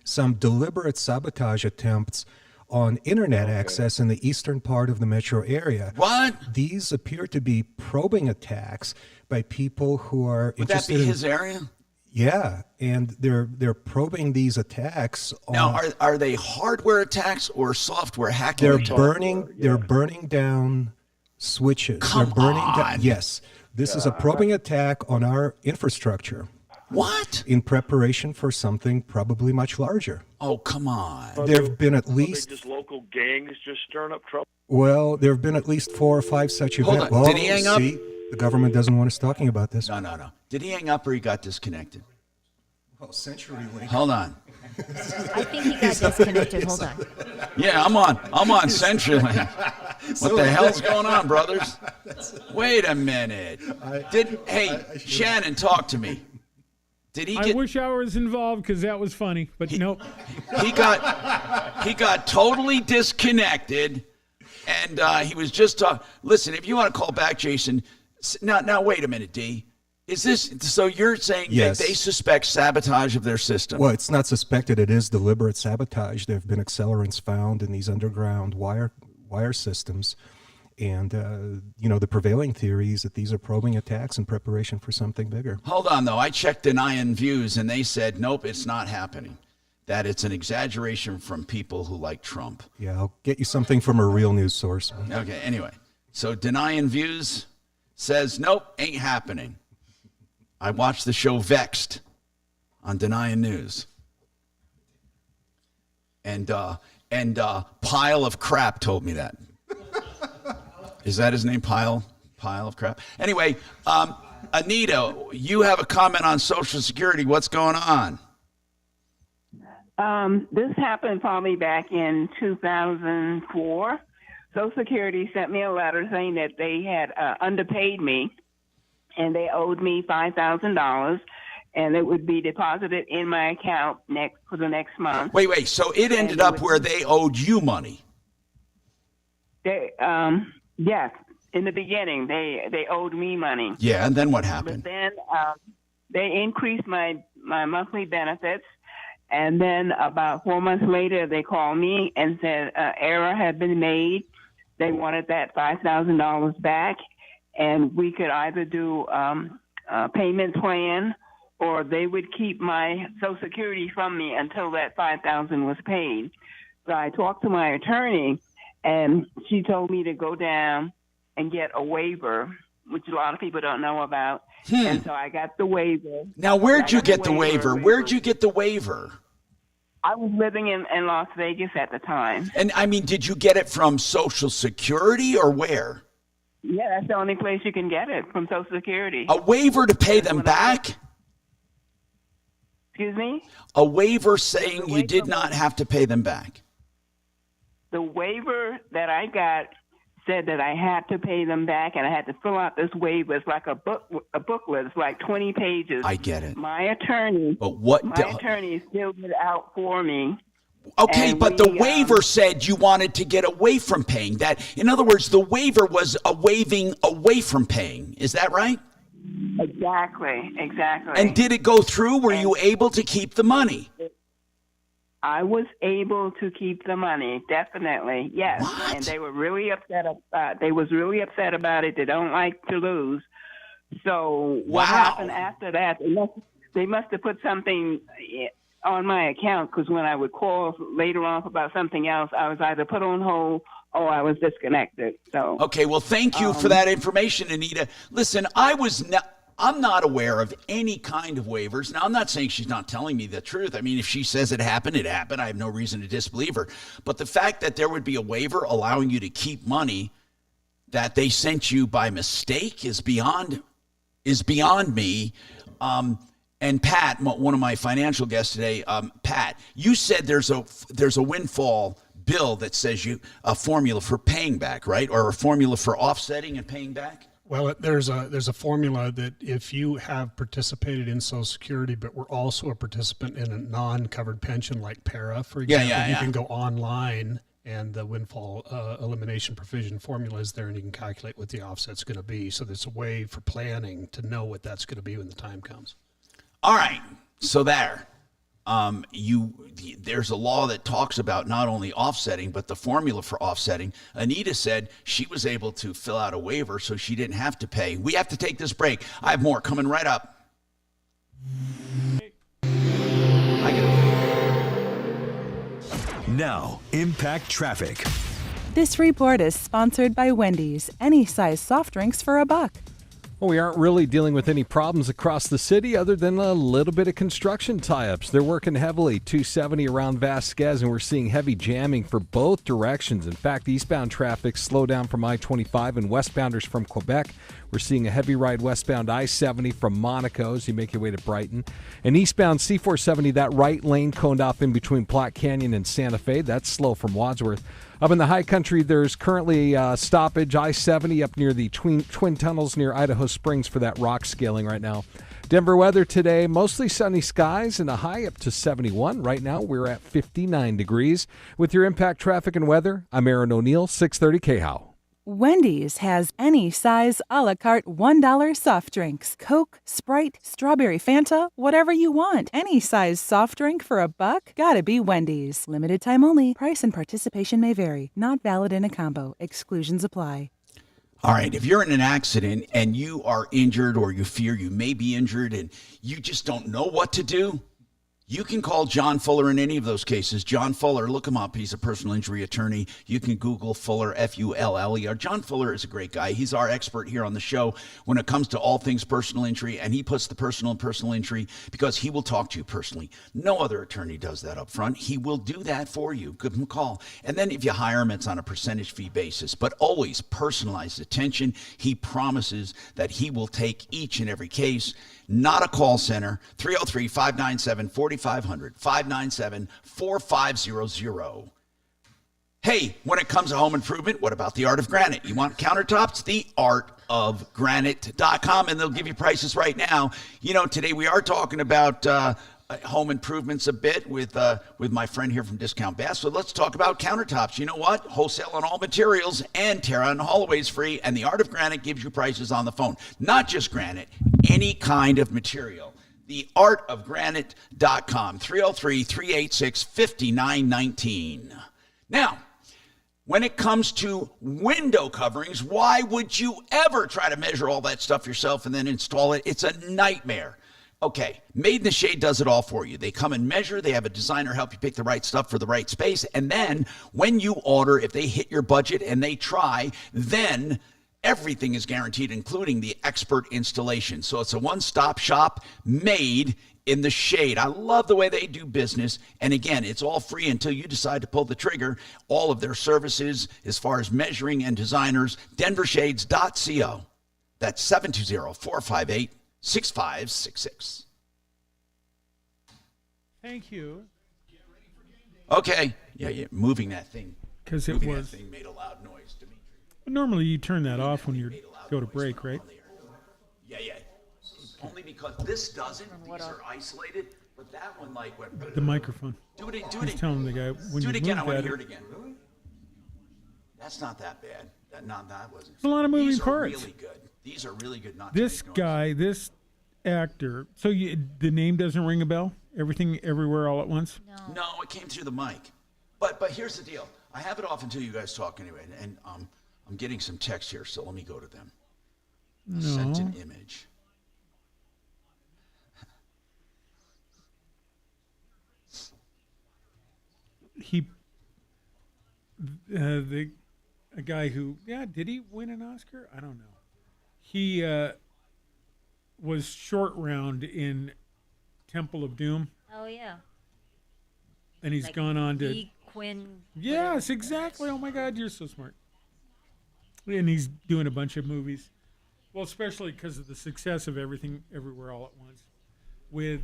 some deliberate sabotage attempts on internet access in the eastern part of the metro area. What? These appear to be probing attacks by people who are interested. Would that be his area? Yeah, and they're probing these attacks. Now, are they hardware attacks or software hacking? They're burning down switches. Come on. Yes, this is a probing attack on our infrastructure. What? In preparation for something probably much larger. Oh, come on. There have been at least just local gangs just stirring up trouble. Well, there have been at least 4 or 5 such events. Hold on. Did he hang up? The government doesn't want us talking about this. No. Did he hang up or he got disconnected? Oh, CenturyLink. Hold on. I think he got disconnected. Hold on. Yeah, I'm on CenturyLink. What the hell's going on, brothers? Wait a minute. Shannon, talk to me. I wish I was involved because that was funny, but nope. He got totally disconnected, and he was just listen. If you want to call back, Jason. Now wait a minute, D. Is this so? You're saying yes. that they suspect sabotage of their system? Well, it's not suspected. It is deliberate sabotage. There have been accelerants found in these underground wire systems. And, the prevailing theory is that these are probing attacks in preparation for something bigger. Hold on, though. I checked Denying Views, and they said, nope, it's not happening. That it's an exaggeration from people who like Trump. Yeah, I'll get you something from a real news source. Okay, anyway. So Denying Views says, nope, ain't happening. I watched the show Vexed on Denying News. And Pile of Crap told me that. Is that his name? Pile of crap. Anyway, Anita, you have a comment on Social Security. What's going on? This happened probably back in 2004. Social Security sent me a letter saying that they had underpaid me, and they owed me $5,000, and it would be deposited in my account for the next month. Wait. So it ended up where they owed you money? Yes. In the beginning, they owed me money. Yeah, and then what happened? But then they increased my monthly benefits, and then about 4 months later, they called me and said error had been made. They wanted that $5,000 back, and we could either do a payment plan, or they would keep my Social Security from me until that $5,000 was paid. So I talked to my attorney, and she told me to go down and get a waiver, which a lot of people don't know about. And so I got the waiver. Now, where'd you get the waiver? Where'd you get the waiver? I was living in Las Vegas at the time. And, I mean, did you get it from Social Security or where? Yeah, that's the only place you can get it, from Social Security. A waiver to pay them back? Excuse me? A waiver saying you did not have to pay them back. The waiver that I got said that I had to pay them back, and I had to fill out this waiver. It's like a booklet. It's like 20 pages. I get it. My attorney filled it out for me. Okay, but the waiver said you wanted to get away from paying that. In other words, the waiver was a waiving away from paying. Is that right? Exactly. And did it go through? Were you able to keep the money? I was able to keep the money, definitely, yes. What? And they were really upset. They was really upset about it. They don't like to lose. So what happened after that? They must have put something on my account, because when I would call later on about something else, I was either put on hold or I was disconnected. So okay, well, thank you for that information, Anita. Listen, I'm not aware of any kind of waivers. Now, I'm not saying she's not telling me the truth. I mean, if she says it happened, it happened. I have no reason to disbelieve her. But the fact that there would be a waiver allowing you to keep money that they sent you by mistake is beyond me. And Pat, one of my financial guests today, Pat, you said there's a windfall bill that says a formula for paying back, right? Or a formula for offsetting and paying back? Well, there's a formula that if you have participated in Social Security, but were also a participant in a non-covered pension like PARA, for example, you can go online and the windfall elimination provision formula is there, and you can calculate what the offset's going to be. So there's a way for planning to know what that's going to be when the time comes. All right. So there's a law that talks about not only offsetting, but the formula for offsetting. Anita said she was able to fill out a waiver so she didn't have to pay. We have to take this break. I have more coming right up. Now, Impact Traffic. This report is sponsored by Wendy's. Any size soft drinks for $1. Well, we aren't really dealing with any problems across the city other than a little bit of construction tie-ups. They're working heavily, 270 around Vasquez, and we're seeing heavy jamming for both directions. In fact, eastbound traffic slowed down from I-25 and westbounders from Quebec. We're seeing a heavy ride westbound I-70 from Monaco as you make your way to Brighton. And eastbound C-470, that right lane coned off in between Platte Canyon and Santa Fe. That's slow from Wadsworth. Up in the high country, there's currently stoppage, I-70 up near the Twin Tunnels near Idaho Springs for that rock scaling right now. Denver weather today, mostly sunny skies and a high up to 71. Right now, we're at 59 degrees. With your Impact Traffic and Weather, I'm Aaron O'Neill, 630 KHOW. Wendy's has any size a la carte $1 soft drinks. Coke, Sprite, strawberry Fanta, whatever you want. Any size soft drink for $1? Gotta be Wendy's. Limited time only. Price and participation may vary. Not valid in a combo. Exclusions apply. All right, if you're in an accident and you are injured or you fear you may be injured and you just don't know what to do, You can call John Fuller in any of those cases. John Fuller, look him up. He's a personal injury attorney. You can Google Fuller, F-U-L-L-E-R. John Fuller is a great guy. He's our expert here on the show when it comes to all things personal injury, and he puts the personal in personal injury because he will talk to you personally. No other attorney does that up front. He will do that for you. Give him a call. And then if you hire him, it's on a percentage fee basis, but always personalized attention. He promises that he will take each and every case. Not a call center. 303-597-4500, 597-4500. Hey, when it comes to home improvement, what about the Art of Granite? You want countertops? theartofgranite.com, and they'll give you prices right now. You know, today we are talking about home improvements a bit with my friend here from Discount Bass. So let's talk about countertops. You know what? Wholesale on all materials and tear and haul-away's free. And the Art of Granite gives you prices on the phone. Not just granite, any kind of material. theartofgranite.com, 303-386-5919. Now, when it comes to window coverings, why would you ever try to measure all that stuff yourself and then install it? It's a nightmare. Okay, Made in the Shade does it all for you. They come and measure. They have a designer help you pick the right stuff for the right space. And then when you order, if they hit your budget and they try, then everything is guaranteed, including the expert installation. So it's a one-stop shop, Made in the Shade. I love the way they do business. And again, it's all free until you decide to pull the trigger. All of their services as far as measuring and designers, denvershades.co. That's 720-458-6566. Thank you. Okay. Yeah, moving that thing. Because that thing made a loud noise to me. Normally you turn that off when you go to break, right? Yeah. Only because this doesn't. These are isolated, but that one went. The microphone. Do it. He's telling the guy when do you it again. move I want to that, hear it again. That's not that bad. That wasn't. There's a lot of moving These parts. Are really good. These are really good. Not This guy, this actor. So the name doesn't ring a bell? Everything, Everywhere, All at Once? No, it came through the mic. But here's the deal. I have it off until you guys talk anyway, and I'm getting some text here, so let me go to them. I sent an image. A guy who, did he win an Oscar? I don't know. He was short round in Temple of Doom. Oh, yeah. And he's gone on to... E. Quinn. Yes, exactly. Oh, my God, you're so smart. And he's doing a bunch of movies. Well, especially because of the success of Everything, Everywhere, All at Once. With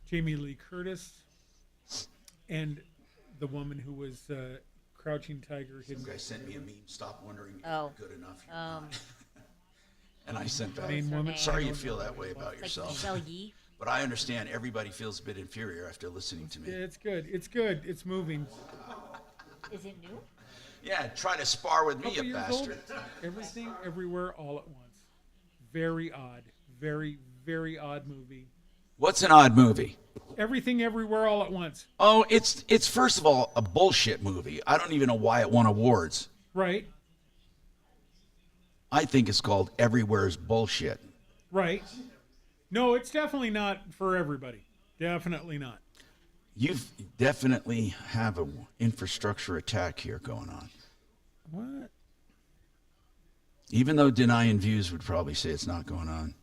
Jamie Lee Curtis and the woman who was Crouching Tiger, Hidden. Some guy sent me a meme. Stop wondering if Oh. you're good enough. You're not. And I sent back. Main woman? Sorry you feel that way about yourself. Michelle Yee. But I understand everybody feels a bit inferior after listening to me. Yeah, it's good. It's good. It's moving. Is it new? Yeah, try to spar with me, Couple you years bastard. old. Everything, Everywhere, All at Once. Very odd. Very, very odd movie. What's an odd movie? Everything, Everywhere, All at Once. Oh, it's first of all a bullshit movie. I don't even know why it won awards. Right. I think it's called Everywhere's Bullshit. Right. No, it's definitely not for everybody. Definitely not. You definitely have an infrastructure attack here going on. What? Even though Denying Views would probably say it's not going on.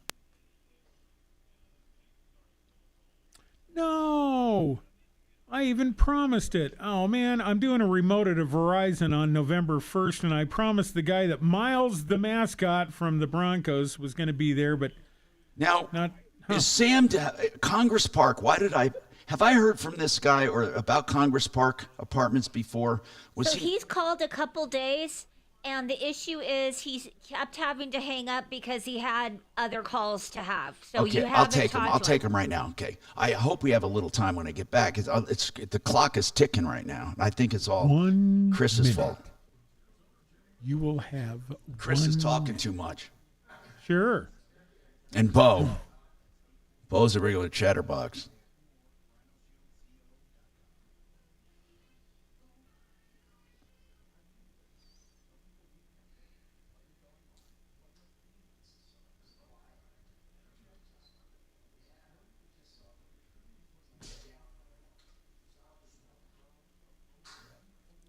No. I even promised it. Oh, man, I'm doing a remote at a Verizon on November 1st, and I promised the guy that Miles, the mascot from the Broncos, was going to be there, but now, not. Is Sam Congress Park? Have I heard from this guy or about Congress Park Apartments before? He's called a couple days, and the issue is he's kept having to hang up because he had other calls to have. So okay, I'll take him. I'll take him right now. Okay. I hope we have a little time when I get back. It's the clock is ticking right now. I think it's all Chris's fault. You will have. Chris is talking too much. Sure. And Bo's a regular chatterbox.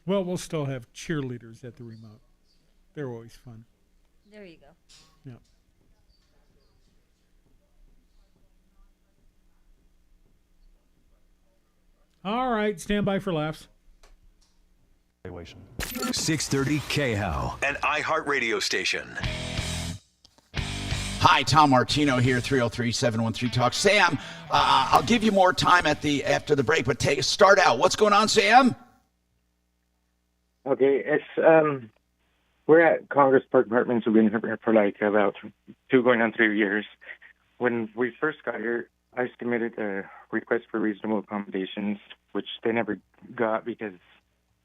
Well, we'll still have cheerleaders at the remote. They're always fun. There you go. Yeah. All right, stand by for laughs. 630 KHOW, an iHeartRadio station. Hi, Tom Martino here, 303-713-TALK. Sam, I'll give you more time after the break, but start out. What's going on, Sam? Okay, it's we're at Congress Park Apartments. We've been here for like about 2 going on 3 years. When we first got here, I submitted a request for reasonable accommodations, which they never got because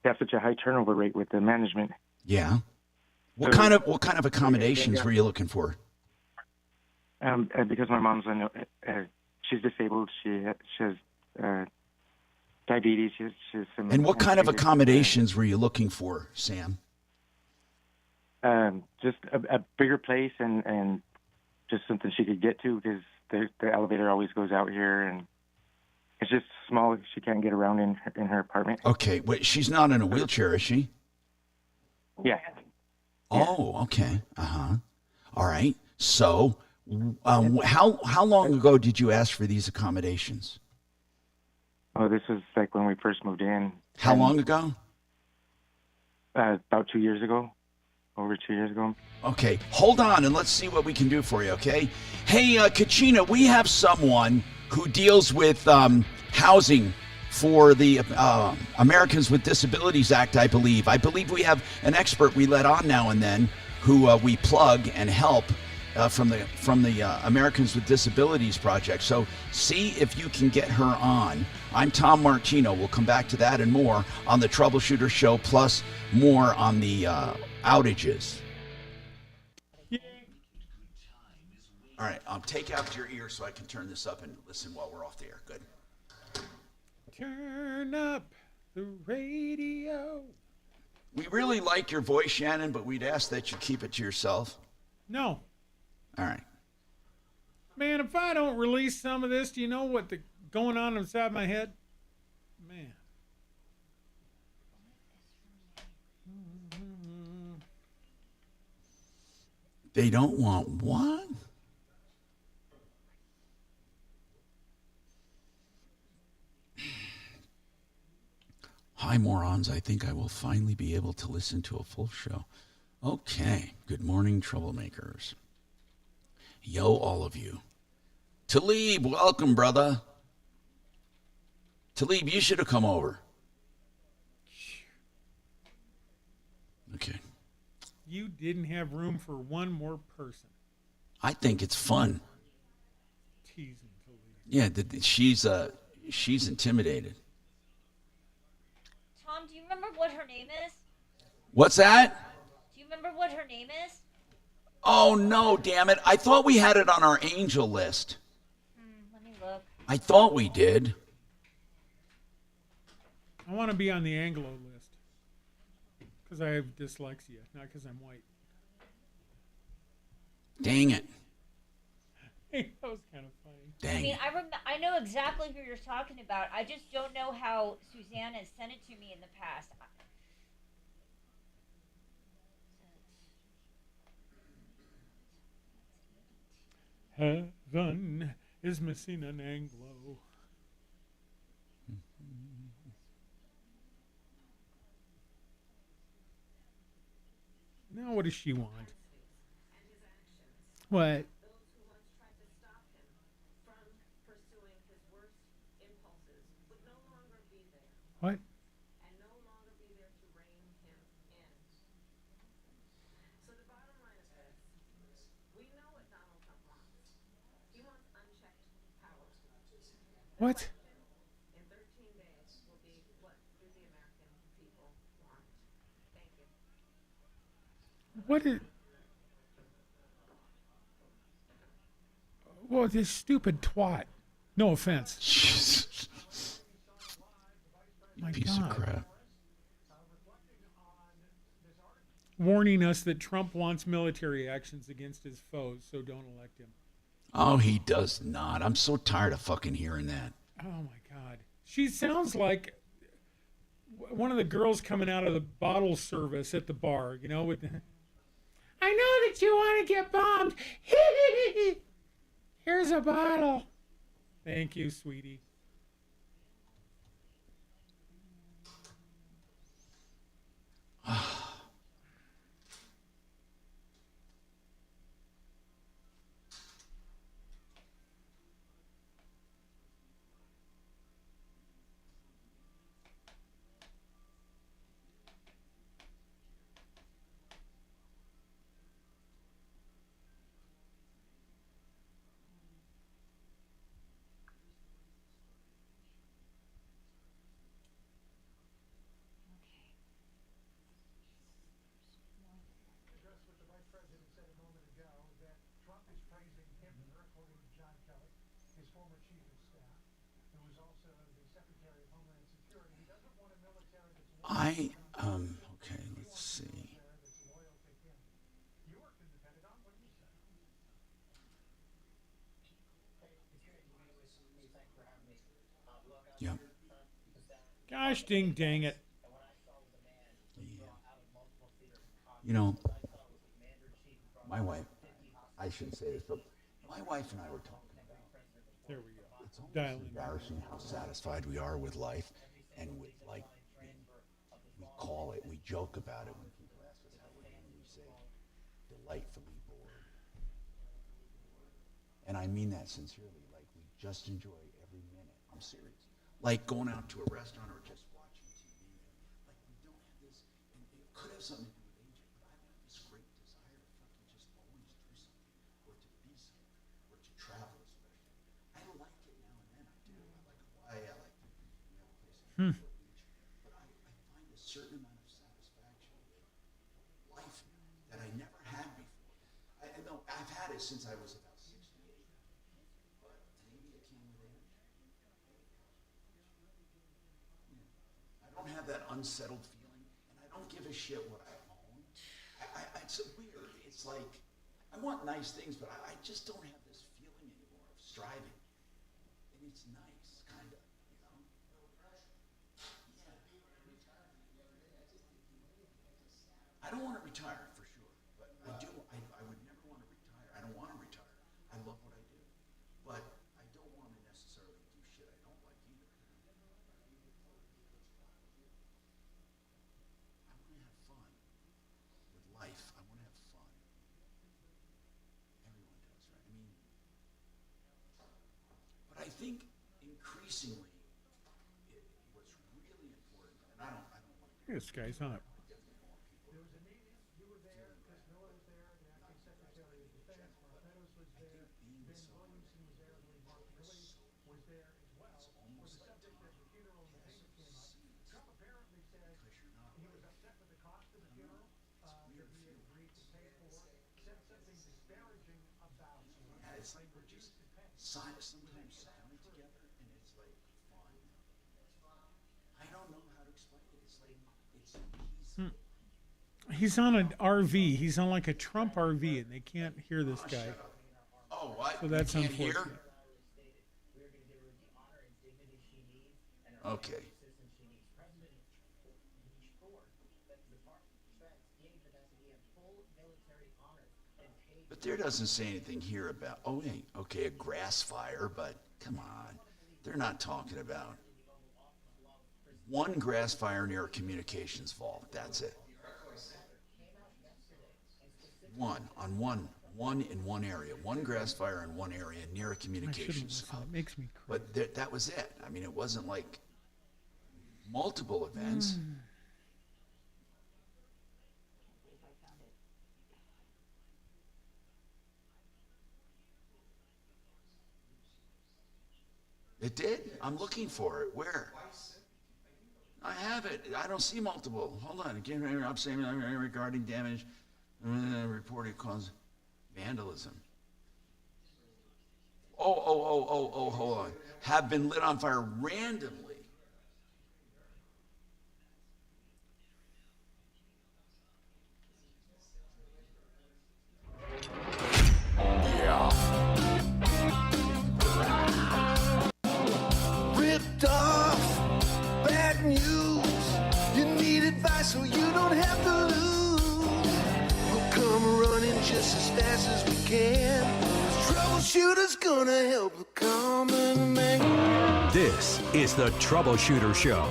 they have such a high turnover rate with the management. Yeah. What kind of accommodations were you looking for? Because my mom's she's disabled. She has diabetes. She's some. And what kind of accommodations were you looking for, Sam? Just a bigger place and just something she could get to because the elevator always goes out here and it's just small. She can't get around in her apartment. Okay, wait, she's not in a wheelchair, is she? Yeah. Oh, okay. All right. So, how long ago did you ask for these accommodations? Oh, this was like when we first moved in. How long ago? About 2 years ago. Over 2 years ago. Okay, hold on and let's see what we can do for you, okay? Hey, Kachina, we have someone who deals with housing for the Americans with Disabilities Act, I believe. I believe we have an expert we let on now and then who we plug and help from the Americans with Disabilities Project. So see if you can get her on. I'm Tom Martino. We'll come back to that and more on the Troubleshooter Show, plus more on the outages. All right, take out your ear so I can turn this up and listen while we're off the air. Good. Turn up the radio. We really like your voice, Shannon, but we'd ask that you keep it to yourself. No. All right. Man, if I don't release some of this, do you know what's going on inside my head? Man. They don't want what? Hi, morons. I think I will finally be able to listen to a full show. Okay. Good morning, troublemakers. Yo, all of you. Talib, welcome, brother. Talib, you should have come over. Okay. You didn't have room for one more person. I think it's fun. Teasing Talib. Yeah, she's intimidated. Tom, do you remember what her name is? What's that? Do you remember what her name is? Oh, no, damn it. I thought we had it on our angel list. Let me look. I thought we did. I want to be on the Anglo list. Because I have dyslexia, not because I'm white. Dang it. Hey, that was kind of funny. Dang. I mean, I know exactly who you're talking about. I just don't know how Suzanne has sent it to me in the past. Heaven is missing an Anglo. Now, what does she want? What? What? What? What is... Well, this stupid twat. No offense. My Piece God. of crap. Warning us that Trump wants military actions against his foes, so don't elect him. Oh, he does not. I'm so tired of fucking hearing that. Oh, my God. She sounds like one of the girls coming out of the bottle service at the bar, you know, with the, I know that you want to get bombed. Here's a bottle. Thank you, sweetie. Okay, let's see. Yep. Gosh dang it. You know, my wife, I shouldn't say this, but my wife and I were talking about, there we go. It's almost embarrassing how satisfied we are with life and with, like, we call it, we joke about it when people ask us how we're doing, we say, delightfully bored. And I mean that sincerely, like, we just enjoy every minute. I'm serious. Like going out to a restaurant or just watching TV. Like, we don't have this, and it could have something to do with aging, but I have this great desire to fucking just always do something, or to be something, or to travel especially. I like it now and then, I do. I like Hawaii, I like to have a place in the beach, but I find a certain amount of satisfaction with life now that I never had before. I know I've had it since I was about 68, but maybe it came with age. I don't have that unsettled feeling, and I don't give a shit what I own. It's weird. It's like, I want nice things, but I just don't have this feeling anymore of striving. And it's nice, kind of, you know? Yeah. I don't want to retire, for sure, but I do. I would never want to retire. I don't want to retire. I love what I do. But I don't want to necessarily do shit I don't like either. I want to have fun with life. I want to have fun. Everyone does, right? I mean, but I think increasingly, what's really important, and I don't want to. This guy's hot. There was a meeting. You were there. Chris Miller was there. The acting secretary of defense, Mark Meadows, was there. Ben Williamson was there. Mark Milley was there as well. For the subject that the funeral and the payment came up, Trump apparently said he was upset with the cost of the funeral that he had agreed to pay for. Said something disparaging about you. Yeah, it's like we're just sometimes silent together, and it's like fun. I don't know how to explain it. It's like He's on an RV. He's on like a Trump RV, and they can't hear this guy. Oh, what? So that's You can't hear? unfortunate. Okay. But there doesn't say anything here about, oh, wait, okay, a grass fire, but come on. They're not talking about one grass fire near a communications vault. That's it. One in one area. One grass fire in one area near a communications vault. It makes me crazy. But that was it. I mean, it wasn't like multiple events. It did? I'm looking for it. Where? I have it. I don't see multiple. Hold on. Again, I'm saying regarding damage reported cause vandalism. Oh, hold on. Have been lit on fire randomly. Ripped off, bad news. just as fast as we can. Troubleshooter's gonna help the common man. This is the Troubleshooter Show.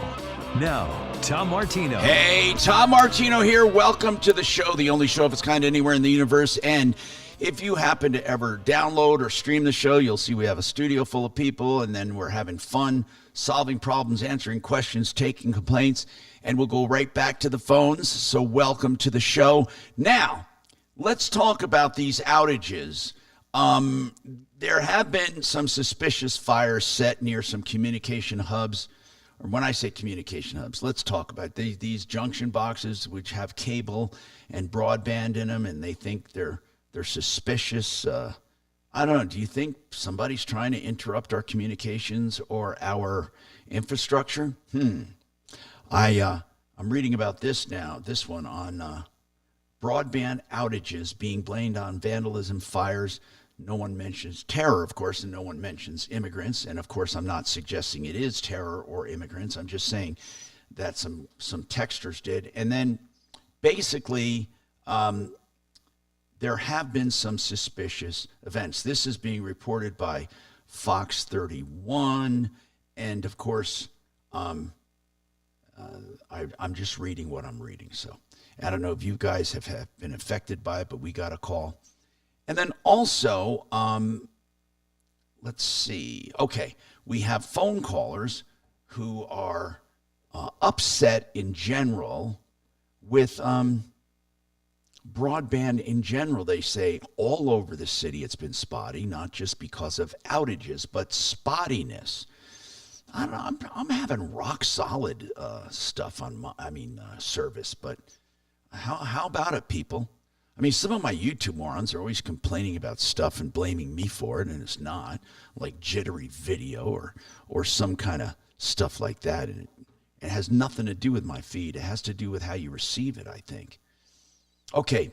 Now, Tom Martino. Hey, Tom Martino here. Welcome to the show, the only show of its kind anywhere in the universe. And if you happen to ever download or stream the show, you'll see we have a studio full of people, and then we're having fun solving problems, answering questions, taking complaints, and we'll go right back to the phones. So welcome to the show. Now, let's talk about these outages. There have been some suspicious fires set near some communication hubs. Or when I say communication hubs, let's talk about these junction boxes which have cable and broadband in them, and they think they're suspicious. I don't know. Do you think somebody's trying to interrupt our communications or our infrastructure? I'm reading about this now. This one on broadband outages being blamed on vandalism, fires. No one mentions terror, of course, and no one mentions immigrants. And, of course, I'm not suggesting it is terror or immigrants. I'm just saying that some texters did. And then, basically, there have been some suspicious events. This is being reported by Fox 31. And, of course, I'm just reading what I'm reading. So I don't know if you guys have been affected by it, but we got a call. And then also, let's see. Okay, we have phone callers who are upset in general with broadband in general. They say all over the city it's been spotty, not just because of outages, but spottiness. I don't know, I'm having rock solid stuff on my, service, but how about it, people? I mean, some of my YouTube morons are always complaining about stuff and blaming me for it, and it's not, like jittery video or some kind of stuff like that. And it has nothing to do with my feed. It has to do with how you receive it, I think. Okay,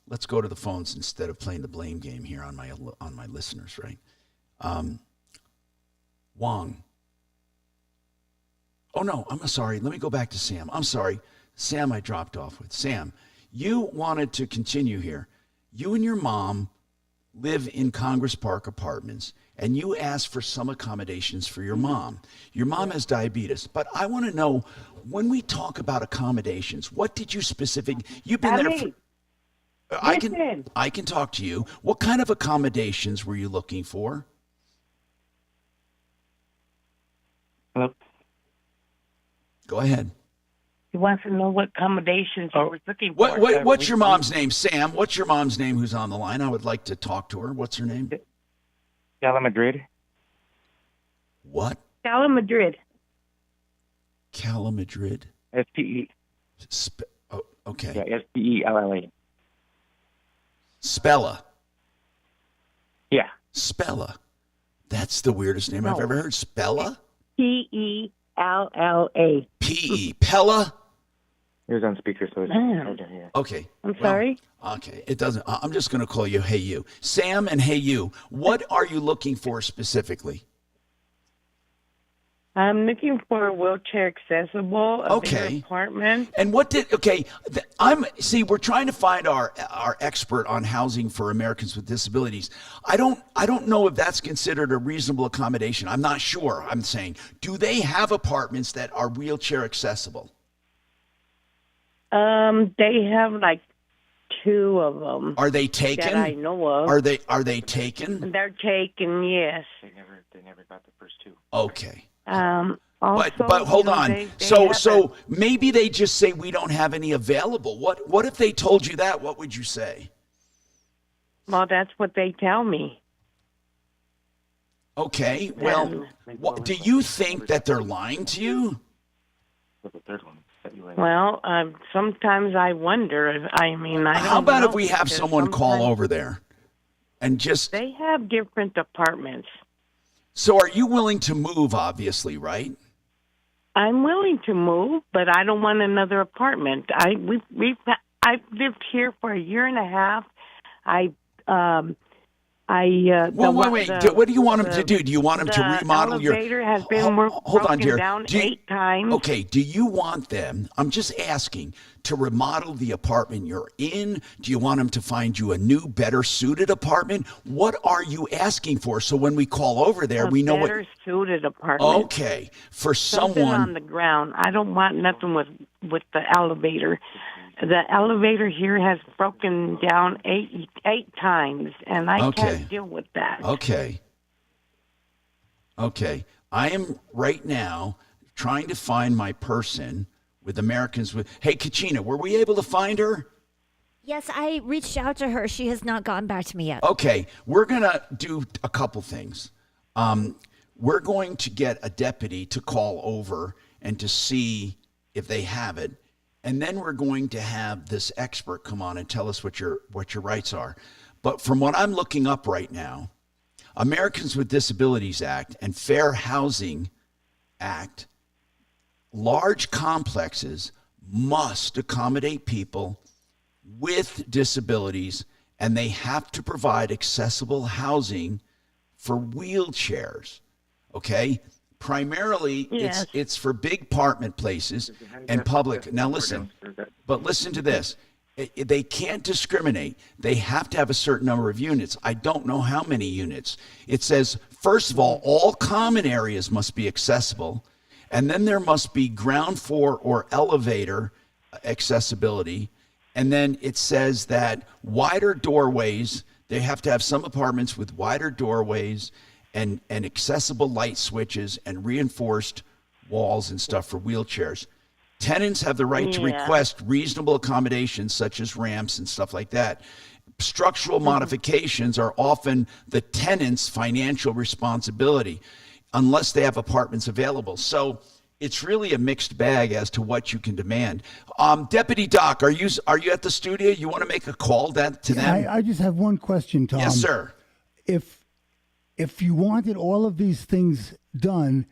let's go to the phones instead of playing the blame game here on my listeners, right? Wong. Oh, no, I'm sorry. Let me go back to Sam. I'm sorry. Sam I dropped off with. Sam, you wanted to continue here. You and your mom live in Congress Park Apartments, and you asked for some accommodations for your mom. Your mom has diabetes, but I want to know, when we talk about accommodations, what did you specifically, you've been there for, I can talk to you. What kind of accommodations were you looking for? Hello? Go ahead. He wants to know what accommodations you were looking for. What's your mom's name, Sam? What's your mom's name who's on the line? I would like to talk to her. What's her name? Cala Madrid. What? Cala Madrid. Cala Madrid. S-P-E. Okay. Yeah, S-P-E-L-L-A. Spella. Yeah. Spella. That's the weirdest name I've ever heard. Spella? P-E-L-L-A. P-E. Pella? He was on speaker, so it's hard to hear. Okay. I'm sorry? Okay. It doesn't. I'm just going to call you Hey You. Sam and Hey You, what are you looking for specifically? I'm looking for a wheelchair accessible apartment. And we're trying to find our expert on housing for Americans with disabilities. I don't know if that's considered a reasonable accommodation. I'm not sure. I'm saying, do they have apartments that are wheelchair accessible? They have like 2 of them. Are they taken? That I know of. Are they taken? They're taken, yes. They never got the first 2. Okay. Also, but hold on. They so maybe they just say we don't have any available. What if they told you that? What would you say? Well, that's what they tell me. Okay. Well, do you think that they're lying to you? Well, sometimes I wonder. How about if we have someone call over there and just... They have different apartments. So are you willing to move, obviously, right? I'm willing to move, but I don't want another apartment. I've lived here for a year and a half. I Wait. What do you want him to do? Do you want him to remodel your? The elevator has been broken down 8 times. Okay. Do you want them? I'm just asking to remodel the apartment you're in. Do you want him to find you a new, better suited apartment? What are you asking for? So when we call over there, we know better suited apartment. Okay, for Something someone on the ground. I don't want nothing with the elevator. The elevator here has broken down eight times, and I can't deal with that. Okay. I am right now trying to find my person with Americans with. Hey, Kachina, were we able to find her? Yes, I reached out to her. She has not gotten back to me yet. Okay, we're going to do a couple things. We're going to get a deputy to call over and to see if they have it. And then we're going to have this expert come on and tell us what your rights are. But from what I'm looking up right now, Americans with Disabilities Act and Fair Housing Act, large complexes must accommodate people with disabilities, and they have to provide accessible housing for wheelchairs. Okay? Primarily, it's for big apartment places and public. Now listen to this. They can't discriminate. They have to have a certain number of units. I don't know how many units. It says, first of all common areas must be accessible, and then there must be ground floor or elevator accessibility. And then it says that wider doorways, they have to have some apartments with wider doorways and accessible light switches and reinforced walls and stuff for wheelchairs. Tenants have the right to request reasonable accommodations such as ramps and stuff like that. Structural modifications are often the tenant's financial responsibility unless they have apartments available. So it's really a mixed bag as to what you can demand. Deputy Doc, are you at the studio? You want to make a call to them? I just have one question, Tom. Yes, sir. If you wanted all of these things done,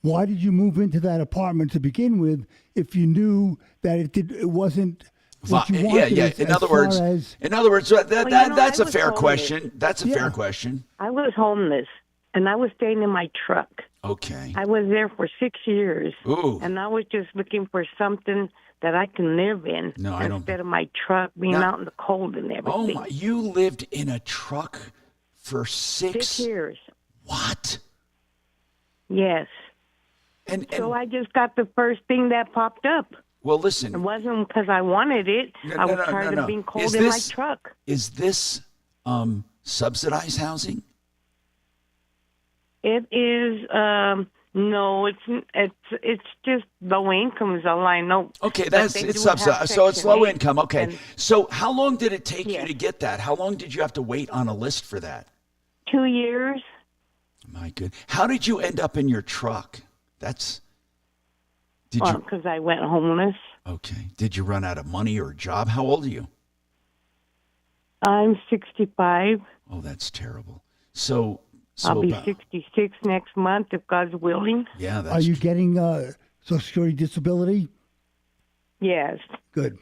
why did you move into that apartment to begin with if you knew that it wasn't what you wanted? Yeah. In other words, that's a fair question. That's a fair question. I was homeless, and I was staying in my truck. Okay. I was there for 6 years. Ooh. And I was just looking for something that I can live in instead of my truck being out in the cold and everything. Oh, my. You lived in a truck for 6 years. What? Yes. And so I just got the first thing that popped up. Well, listen. It wasn't because I wanted it. I was tired of being cold in my truck. Is this subsidized housing? It is. No, it's just low income is all I know. Okay, it's subsidized. So it's low income. Okay. So how long did it take you to get that? How long did you have to wait on a list for that? 2 years. My good. How did you end up in your truck? Because I went homeless. Okay. Did you run out of money or a job? How old are you? I'm 65. Oh, that's terrible. So I'll be 66 next month if God's willing. Yeah, that's Are you getting Social Security disability? Yes. Good.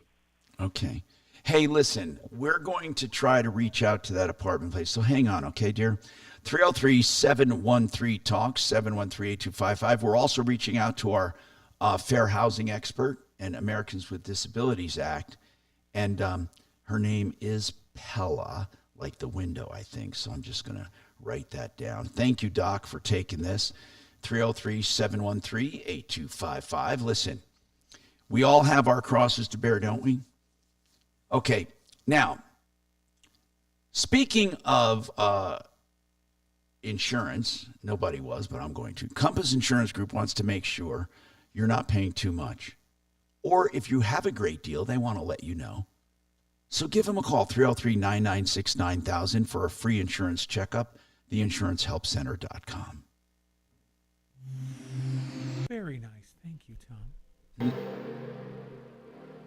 Okay. Hey, listen, we're going to try to reach out to that apartment place. So hang on, okay, dear? 303-713-TALK, 713-8255. We're also reaching out to our Fair Housing expert and Americans with Disabilities Act. And her name is Pella, like the window, I think. So I'm just going to write that down. Thank you, Doc, for taking this. 303-713-8255. Listen, we all have our crosses to bear, don't we? Okay, now, speaking of insurance, nobody was, but I'm going to. Compass Insurance Group wants to make sure you're not paying too much. Or if you have a great deal, they want to let you know. So give them a call, 303-996-9000 for a free insurance checkup, theinsurancehelpcenter.com. Very nice. Thank you, Tom.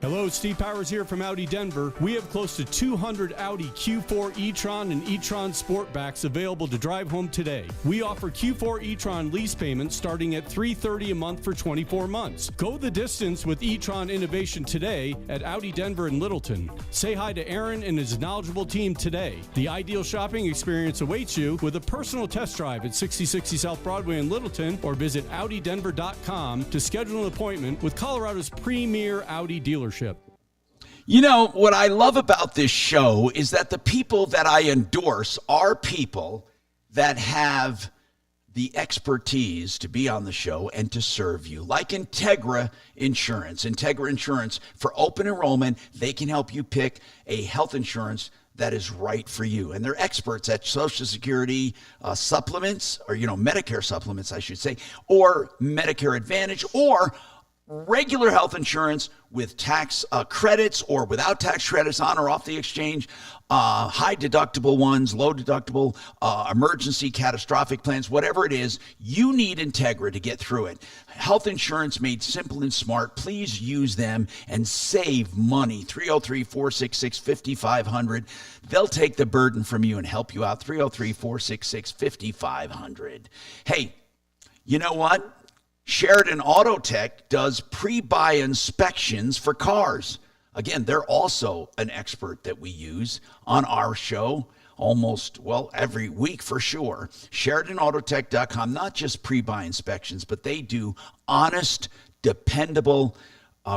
Hello, Steve Powers here from Audi Denver. We have close to 200 Audi Q4 e-tron and e-tron Sportbacks available to drive home today. We offer Q4 e-tron lease payments starting at $330 a month for 24 months. Go the distance with e-tron innovation today at Audi Denver and Littleton. Say hi to Aaron and his knowledgeable team today. The ideal shopping experience awaits you with a personal test drive at 6060 South Broadway in Littleton, or visit AudiDenver.com to schedule an appointment with Colorado's premier Audi dealership. You know, what I love about this show is that the people that I endorse are people that have the expertise to be on the show and to serve you, like Integra Insurance. Integra Insurance, for open enrollment, they can help you pick a health insurance that is right for you. And they're experts at Social Security supplements, or, Medicare supplements, I should say, or Medicare Advantage, or regular health insurance with tax credits or without tax credits, on or off the exchange, high deductible ones, low deductible, emergency catastrophic plans, whatever it is, you need Integra to get through it. Health insurance made simple and smart. Please use them and save money. 303-466-5500. They'll take the burden from you and help you out. 303-466-5500. Hey, you know what? Sheridan Auto Tech does pre-buy inspections for cars. Again, they're also an expert that we use on our show every week for sure. SheridanAutotech.com, not just pre-buy inspections, but they do honest, dependable,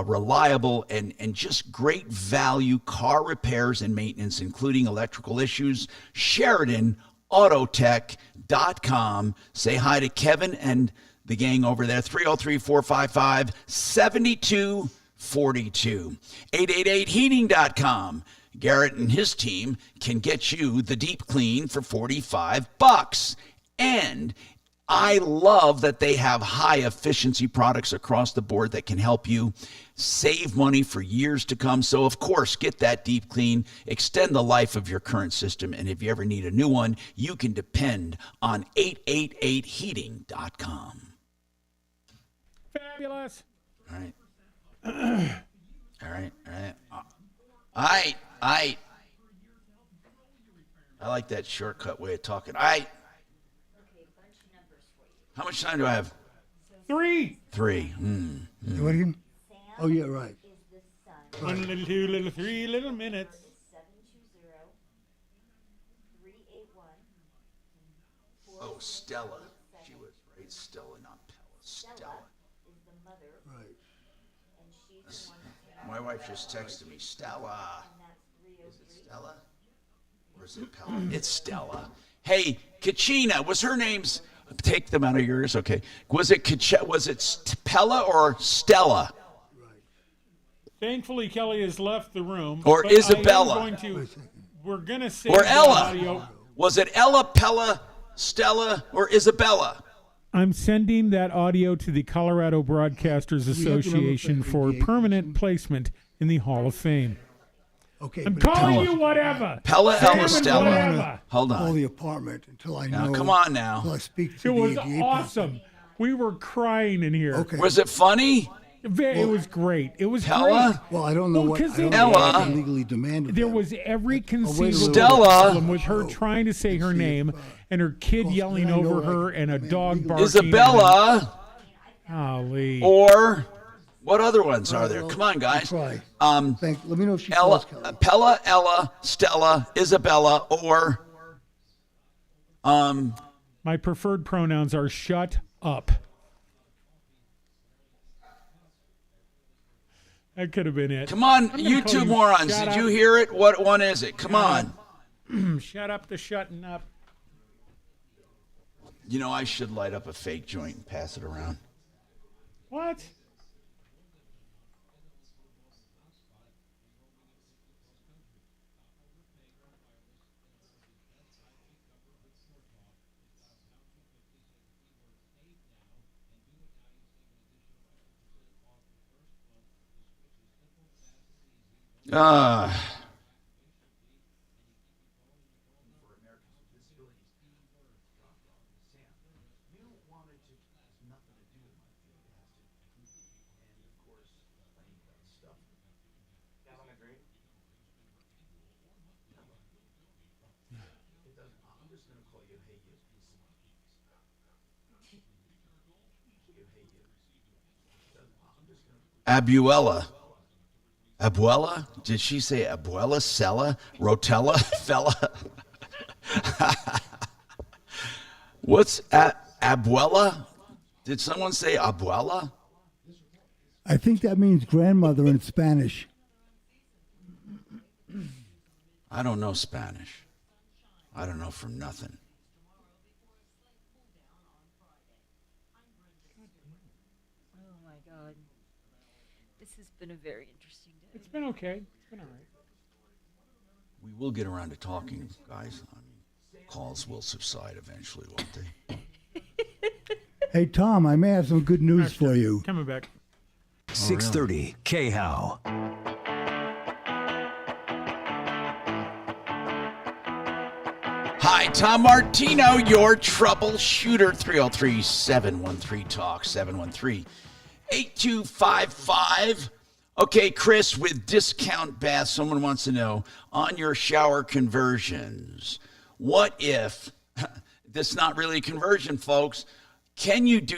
reliable, and just great value car repairs and maintenance, including electrical issues. SheridanAutotech.com. Say hi to Kevin and the gang over there. 303-455-7242. 888heating.com. Garrett and his team can get you the deep clean for $45. And I love that they have high efficiency products across the board that can help you save money for years to come. So, of course, get that deep clean, extend the life of your current system. And if you ever need a new one, you can depend on 888heating.com. Fabulous. All right. All right. I like that shortcut way of talking. How much time do I have? 3. What again? Oh, yeah, right. 1 little, 2 little, 3 little minutes. Oh, Stella. She was right. Stella, not Pella. Stella. Right. My wife just texted me, Stella. Is it Stella? Or is it Pella? It's Stella. Hey, Kachina, was her name's... Take them out of yours. Okay. Was it Pella or Stella? Thankfully, Kelly has left the room. Or Isabella. We're going to say... Or Ella. Was it Ella, Pella, Stella, or Isabella? I'm sending that audio to the Colorado Broadcasters Association for permanent placement in the Hall of Fame. Okay, I'm calling you whatever. Pella, Ella, Stella. Whatever. Hold on. Call the apartment until I know. Now, come on now. Until I speak to It was the awesome. We were crying in here. Okay. Was it funny? It was great. It was Pella? great. Well, I don't know what Ella. legally demanded. There was every conceivable Stella. problem with her trying to say her name and her kid yelling over her and a dog barking. Isabella. Golly. Or what other ones are there? Come on, guys. Try. Let me know if she Ella, calls Kelly. Pella, Ella, Stella, Isabella, or My preferred pronouns are shut up. That could have been it. Come on, you two morons. Did you hear it? What one is it? Come on. Shut up the shutting up. You know, I should light up a fake joint and pass it around. What? Abuela. Abuela? Did she say Abuela, Sella, Rotella, Fella? What's Abuela? Did someone say Abuela? I think that means grandmother in Spanish. I don't know Spanish. I don't know from nothing. Oh my God. This has been a very interesting day. It's been okay. It's been all right. We will get around to talking, guys. I mean, calls will subside eventually, won't they? Hey, Tom, I may have some good news for you. Coming back. 630 K-How. Hi, Tom Martino, your troubleshooter. 303-713-TALK, 713-8255. Okay, Chris, with Discount Bath, someone wants to know, on your shower conversions, what if, this is not really a conversion, folks, can you do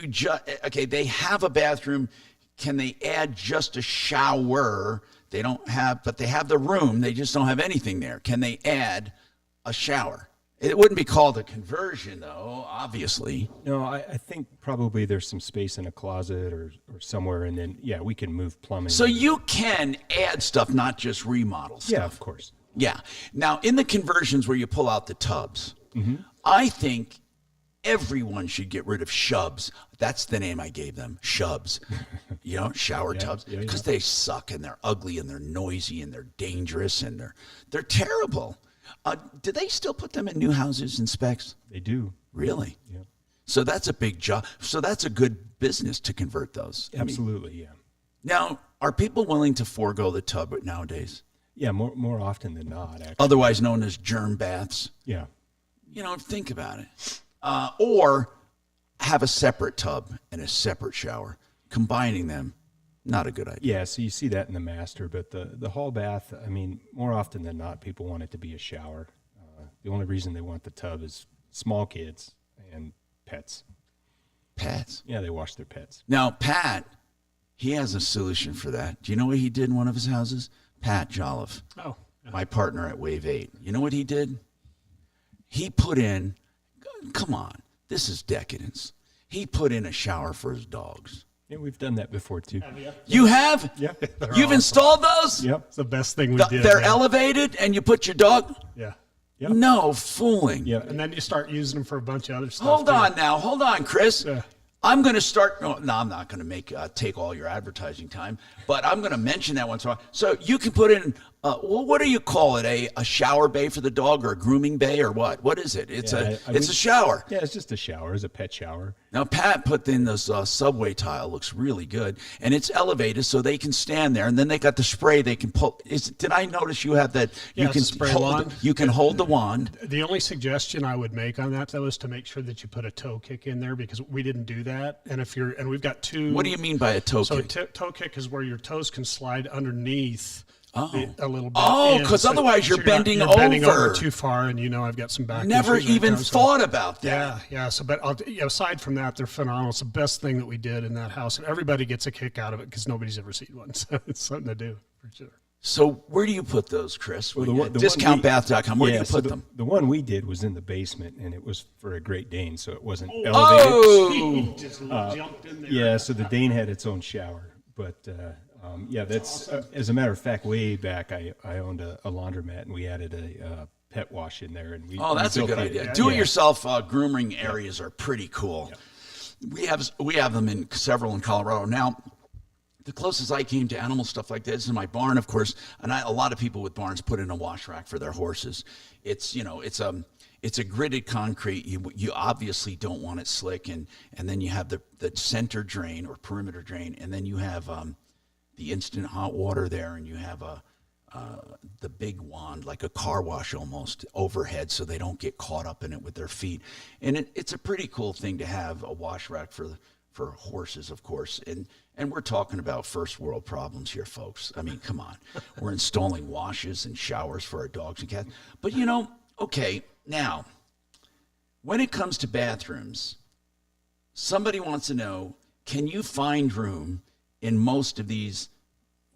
okay, they have a bathroom, can they add just a shower? They don't have, but they have the room, they just don't have anything there. Can they add a shower? It wouldn't be called a conversion, though, obviously. No, I think probably there's some space in a closet or somewhere, and then, yeah, we can move plumbing. So you can add stuff, not just remodel stuff. Yeah, of course. Yeah. Now, in the conversions where you pull out the tubs, I think everyone should get rid of shubs. That's the name I gave them, shubs. You know, shower tubs, because they suck, and they're ugly, and they're noisy, and they're dangerous, and they're terrible. Do they still put them in new houses and specs? They do. Really? Yeah. So that's a big job. So that's a good business to convert those. Absolutely, yeah. Now, are people willing to forego the tub nowadays? Yeah, more often than not, actually. Otherwise known as germ baths? Yeah. You know, think about it. Or have a separate tub and a separate shower. Combining them, not a good idea. Yeah, so you see that in the master, but the hall bath, I mean, more often than not, people want it to be a shower. The only reason they want the tub is small kids and pets. Pets? Yeah, they wash their pets. Now, Pat, he has a solution for that. Do you know what he did in one of his houses? Pat Jolliffe, my partner at Wave 8. You know what he did? He put in, come on, this is decadence. He put in a shower for his dogs. Yeah, we've done that before, too. You have? Yeah. You've installed those? Yep. It's the best thing we did. They're elevated, and you put your dog? Yeah. Yep. No fooling. Yeah. And then you start using them for a bunch of other stuff. Hold on, Chris. Yeah. I'm going to start. No, I'm not going to take all your advertising time, but I'm going to mention that once in a while. So you can put in, what do you call it? A shower bay for the dog, or a grooming bay, or what? What is it? It's a shower. Yeah, it's just a shower. It's a pet shower. Now, Pat put in this subway tile. Looks really good, and it's elevated so they can stand there. And then they got the spray. They can pull. Did I notice you have that? Yeah, you can spray wand. You can hold the wand. The only suggestion I would make on that, though, is to make sure that you put a toe kick in there, because we didn't do that. And we've got two. What do you mean by a toe kick? So toe kick is where your toes can slide underneath. A little bit. Oh, because otherwise you're bending over. Bending over too far, and I've got some back. Never issues even right now, thought about that. Yeah. So, but aside from that, they're phenomenal. It's the best thing that we did in that house, and everybody gets a kick out of it because nobody's ever seen one. So it's something to do for sure. So where do you put those, Chris? Well, discountbath.com. Where do you put them? The one we did was in the basement, and it was for a Great Dane, so it wasn't elevated. Oh! Just jumped in there. Yeah, so the Dane had its own shower, but. That's as a matter of fact, way back, I owned a laundromat, and we added a pet wash in there. And that's a good idea. Do-it-yourself grooming areas are pretty cool. Yeah. We have them in several in Colorado. Now, the closest I came to animal stuff like this is in my barn, of course, and a lot of people with barns put in a wash rack for their horses. It's a gridded concrete. You obviously don't want it slick, and then you have the center drain or perimeter drain, and then you have the instant hot water there, and you have the big wand, like a car wash almost, overhead, so they don't get caught up in it with their feet. And it's a pretty cool thing to have a wash rack for horses, of course. And we're talking about first world problems here, folks. I mean, come on. We're installing washes and showers for our dogs and cats. But okay, now, when it comes to bathrooms, somebody wants to know, can you find room in most of these?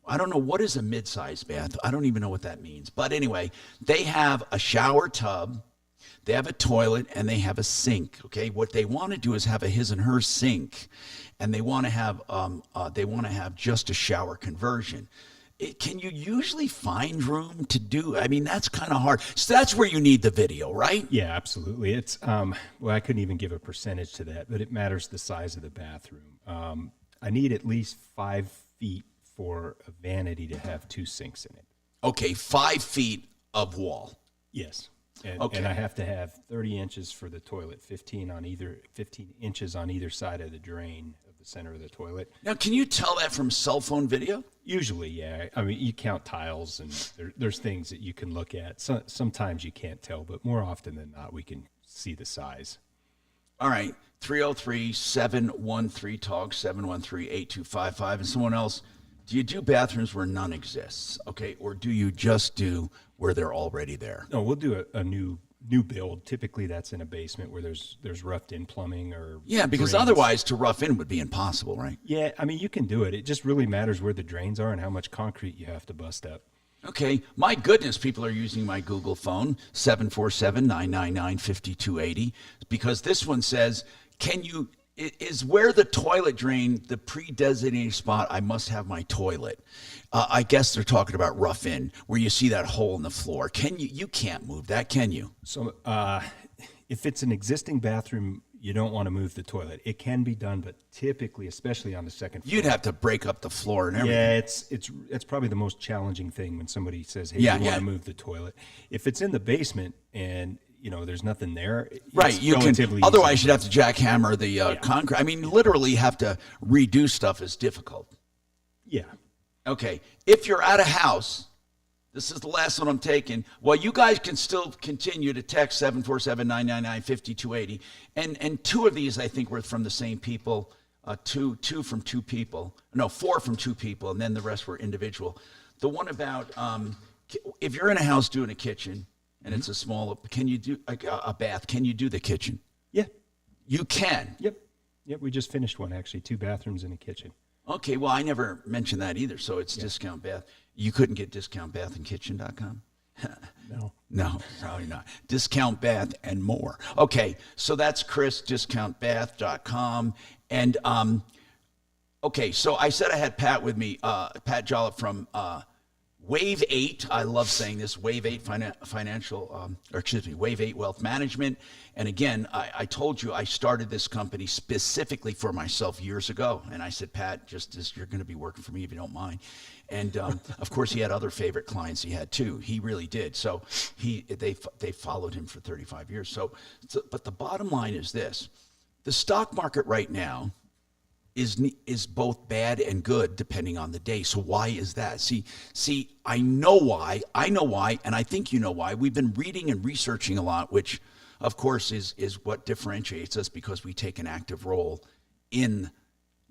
I don't know, what is a mid-sized bath? I don't even know what that means. But anyway, they have a shower tub, they have a toilet, and they have a sink. Okay, what they want to do is have a his and her sink, and they want to have just a shower conversion. Can you usually find room to do? I mean, that's kind of hard. So that's where you need the video, right? Yeah, absolutely. It's well, I couldn't even give a percentage to that, but it matters the size of the bathroom. I need at least 5 feet for a vanity to have 2 sinks in it. Okay, 5 feet of wall. Yes. And I have to have 30 inches for the toilet, 15 inches on either side of the drain of the center of the toilet. Now, can you tell that from cell phone video? Usually, yeah. I mean, you count tiles, and there's things that you can look at. Sometimes you can't tell, but more often than not, we can see the size. All right, 303-713-TALK, 713-8255. And someone else, do you do bathrooms where none exists, okay? Or do you just do where they're already there? No, we'll do a new build. Typically, that's in a basement where there's roughed-in plumbing or because drains. otherwise to rough in would be impossible, right? Yeah, I mean, you can do it. It just really matters where the drains are and how much concrete you have to bust up. Okay, my goodness, people are using my Google phone, 747-999-5280, because this one says, is where the toilet drain the pre-designated spot I must have my toilet? I guess they're talking about rough in, where you see that hole in the floor. You can't move that, can you? So if it's an existing bathroom, you don't want to move the toilet. It can be done, but typically, especially on the second floor, you'd have to break up the floor and everything. Yeah, it's probably the most challenging thing when somebody says, "Hey, you want to move the toilet." If it's in the basement and there's nothing there, right? You can. Otherwise, you'd have to jackhammer the concrete. I mean, literally have to redo stuff is difficult. Yeah. Okay. If you're at a house, this is the last one I'm taking. Well, you guys can still continue to text 747-999-5280. And 2 of these, I think, were from the same people. 4 from 2 people, and then the rest were individual. The one about if you're in a house doing a kitchen and it's a small, can you do a bath? Can you do the kitchen? Yeah. You can? Yep, we just finished one, actually, 2 bathrooms and a kitchen. Okay, well, I never mentioned that either, so it's discount bath. You couldn't get discountbathandkitchen.com? No, probably not. Discount Bath and more. Okay, so that's Chris, discountbath.com. And, okay, so I said I had Pat with me, Pat Jollop from Wave 8. I love saying this, Wave 8 Wave 8 Wealth Management. And again, I told you I started this company specifically for myself years ago. And I said, Pat, you're going to be working for me if you don't mind. And of course, he had other favorite clients he had too. He really did. So they followed him for 35 years. So, but the bottom line is this: the stock market right now is both bad and good depending on the day. So why is that? See, I know why, and I think you know why. We've been reading and researching a lot, which of course is what differentiates us, because we take an active role in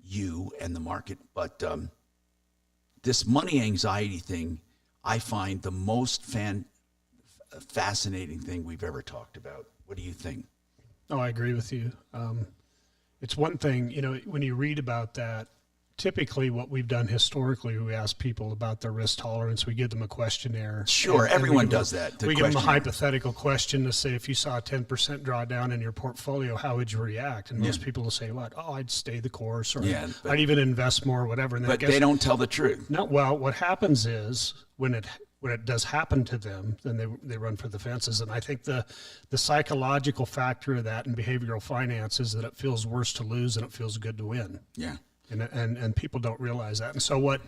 you and the market. But this money anxiety thing, I find the most fascinating thing we've ever talked about. What do you think? Oh, I agree with you. It's one thing, when you read about that, typically what we've done historically, we ask people about their risk tolerance. We give them a questionnaire. Sure, everyone does that. We give them a hypothetical question to say, if you saw a 10% drawdown in your portfolio, how would you react? And most people will say, what? Oh, I'd stay the course, or I'd even invest more, or whatever. And but they don't tell the truth. No, well, what happens is when it does happen to them, then they run for the fences. And I think the psychological factor of that in behavioral finance is that it feels worse to lose than it feels good to win. Yeah. And people don't realize that. And so what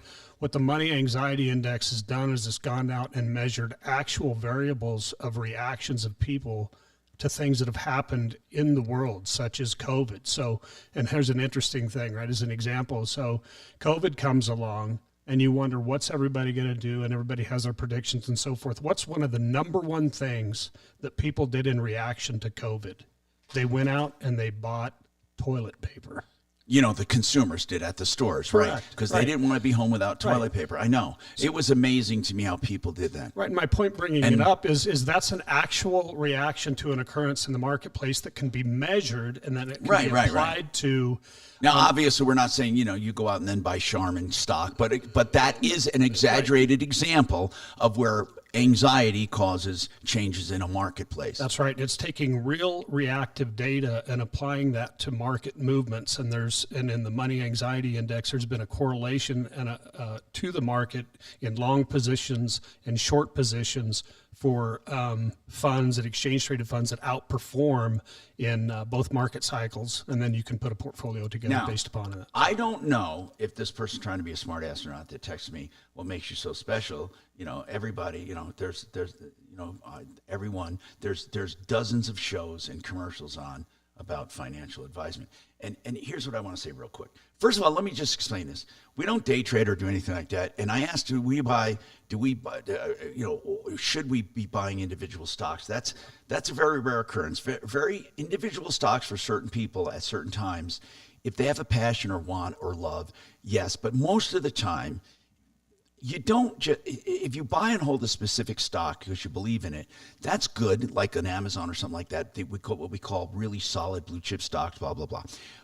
the money anxiety index has done is it's gone out and measured actual variables of reactions of people to things that have happened in the world, such as COVID. So, and here's an interesting thing, right, as an example. So COVID comes along, and you wonder, what's everybody going to do? And everybody has their predictions and so forth. What's one of the number one things that people did in reaction to COVID? They went out and they bought toilet paper. the consumers did at the stores, right? Because they didn't want to be home without toilet paper. I know. It was amazing to me how people did that. Right, and my point bringing it up is that's an actual reaction to an occurrence in the marketplace that can be measured, and then it can be applied to... Now, obviously, we're not saying, you go out and then buy Charmin stock, but that is an exaggerated example of where anxiety causes changes in a marketplace. That's right. It's taking real reactive data and applying that to market movements. And in the money anxiety index, there's been a correlation to the market in long positions and short positions for funds and exchange traded funds that outperform in both market cycles, and then you can put a portfolio together based upon it. I don't know if this person trying to be a smart ass or not that texts me, what makes you so special? Everybody, there's everyone, there's dozens of shows and commercials on about financial advisement. And here's what I want to say real quick. First of all, let me just explain this. We don't day trade or do anything like that. And I asked, should we buy, individual stocks? That's a very rare occurrence. Very individual stocks for certain people at certain times. If they have a passion or want or love, yes. But most of the time, you don't if you buy and hold a specific stock because you believe in it, that's good, like an Amazon or something like that. What we call really solid blue chip stocks, blah, blah, blah.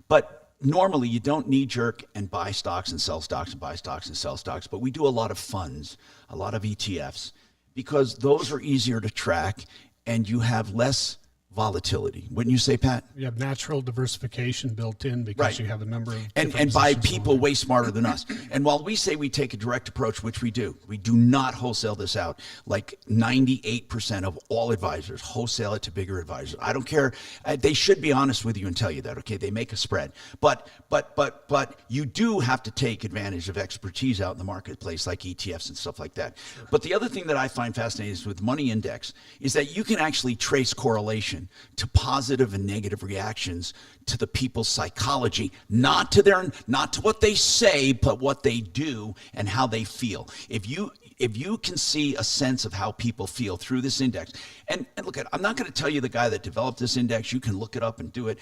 But normally you don't knee jerk and buy stocks and sell stocks and buy stocks and sell stocks. But we do a lot of funds, a lot of ETFs, because those are easier to track and you have less volatility. Wouldn't you say, Pat? You have natural diversification built in because you have a number of and by people way smarter than us. And while we say we take a direct approach, which we do not wholesale this out. Like 98% of all advisors wholesale it to bigger advisors. I don't care. They should be honest with you and tell you that. Okay, they make a spread, but you do have to take advantage of expertise out in the marketplace, like ETFs and stuff like that. Sure. But the other thing that I find fascinating is with Money Index is that you can actually trace correlation to positive and negative reactions to the people's psychology, not to what they say, but what they do and how they feel. If you can see a sense of how people feel through this index, and look I'm not going to tell you the guy that developed this index. You can look it up and do it,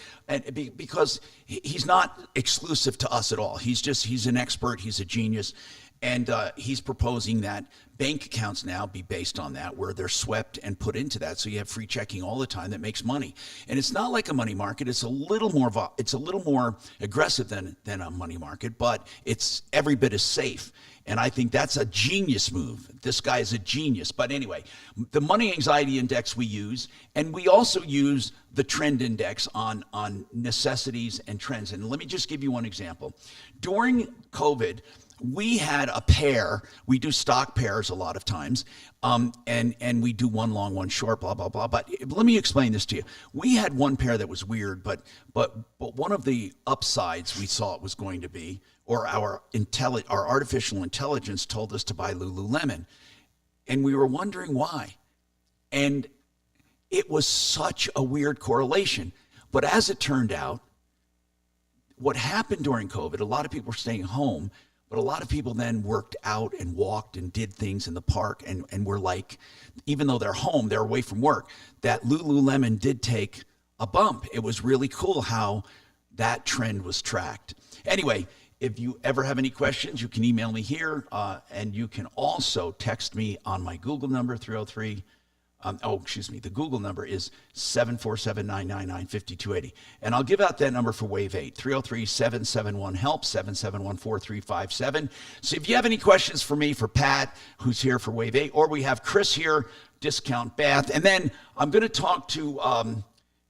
because he's not exclusive to us at all. He's an expert. He's a genius. And he's proposing that bank accounts now be based on that, where they're swept and put into that. So you have free checking all the time that makes money. And it's not like a money market. It's a little more aggressive than a money market, but it's every bit as safe. And I think that's a genius move. This guy is a genius. But anyway, the money anxiety index we use, and we also use the trend index on necessities and trends. And let me just give you one example. During COVID, we had a pair. We do stock pairs a lot of times, and we do one long, one short, blah, blah, blah. But let me explain this to you. We had one pair that was weird, but one of the upsides we saw it was going to be, or our artificial intelligence told us to buy Lululemon, and we were wondering why. And it was such a weird correlation. But as it turned out, what happened during COVID, a lot of people were staying home, but a lot of people then worked out and walked and did things in the park and were like, even though they're home, they're away from work, that Lululemon did take a bump. It was really cool how that trend was tracked. Anyway, if you ever have any questions, you can email me here, and you can also text me on my Google number, 303. The Google number is 747-999-5280. And I'll give out that number for Wave 8, 303-771-HELP, 771-4357. So if you have any questions for me, for Pat, who's here for Wave 8, or we have Chris here, Discount Bath. And then I'm going to talk to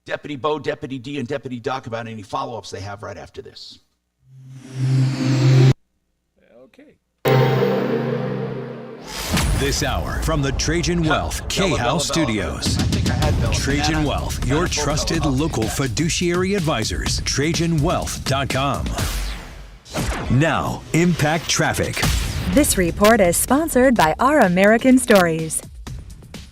Deputy Bo, Deputy D, and Deputy Doc about any follow-ups they have right after this. Okay. This hour from the Trajan Wealth K-House Studios. Trajan Wealth, your trusted local fiduciary advisors. TrajanWealth.com. Now, Impact Traffic. This report is sponsored by Our American Stories.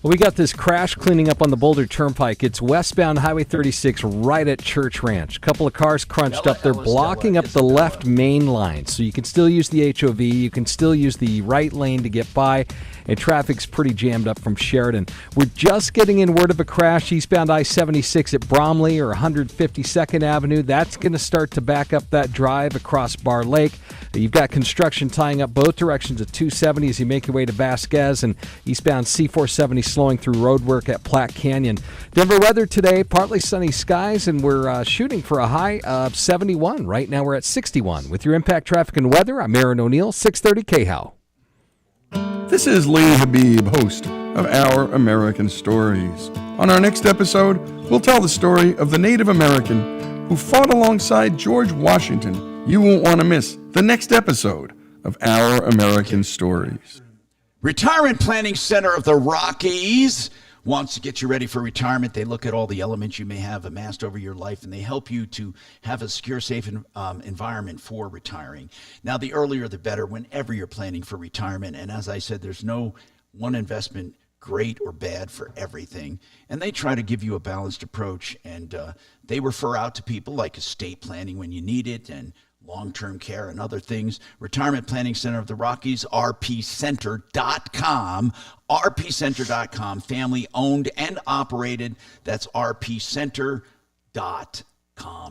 Well, we got this crash cleaning up on the Boulder Turnpike. It's westbound Highway 36 right at Church Ranch. A couple of cars crunched up. They're blocking up the left main line. So you can still use the HOV. You can still use the right lane to get by. and traffic's pretty jammed up from Sheridan. We're just getting in word of a crash eastbound I-76 at Bromley or 152nd Avenue. That's going to start to back up that drive across Bar Lake. You've got construction tying up both directions at 270 as you make your way to Vasquez, and eastbound C470 slowing through roadwork at Platte Canyon. Denver weather today, partly sunny skies, and we're shooting for a high of 71. Right now we're at 61. With your impact traffic and weather, I'm Aaron O'Neill, 630 KHOW. This is Lee Habib, host of Our American Stories. On our next episode, we'll tell the story of the Native American who fought alongside George Washington. You won't want to miss the next episode of Our American Stories. Retirement Planning Center of the Rockies wants to get you ready for retirement. They look at all the elements you may have amassed over your life, and they help you to have a secure, safe environment for retiring. Now, the earlier the better whenever you're planning for retirement. And as I said, there's no one investment great or bad for everything. And they try to give you a balanced approach, and they refer out to people like estate planning when you need it, and long-term care and other things. Retirement Planning Center of the Rockies, rpcenter.com, rpcenter.com, family owned and operated. That's rpcenter.com.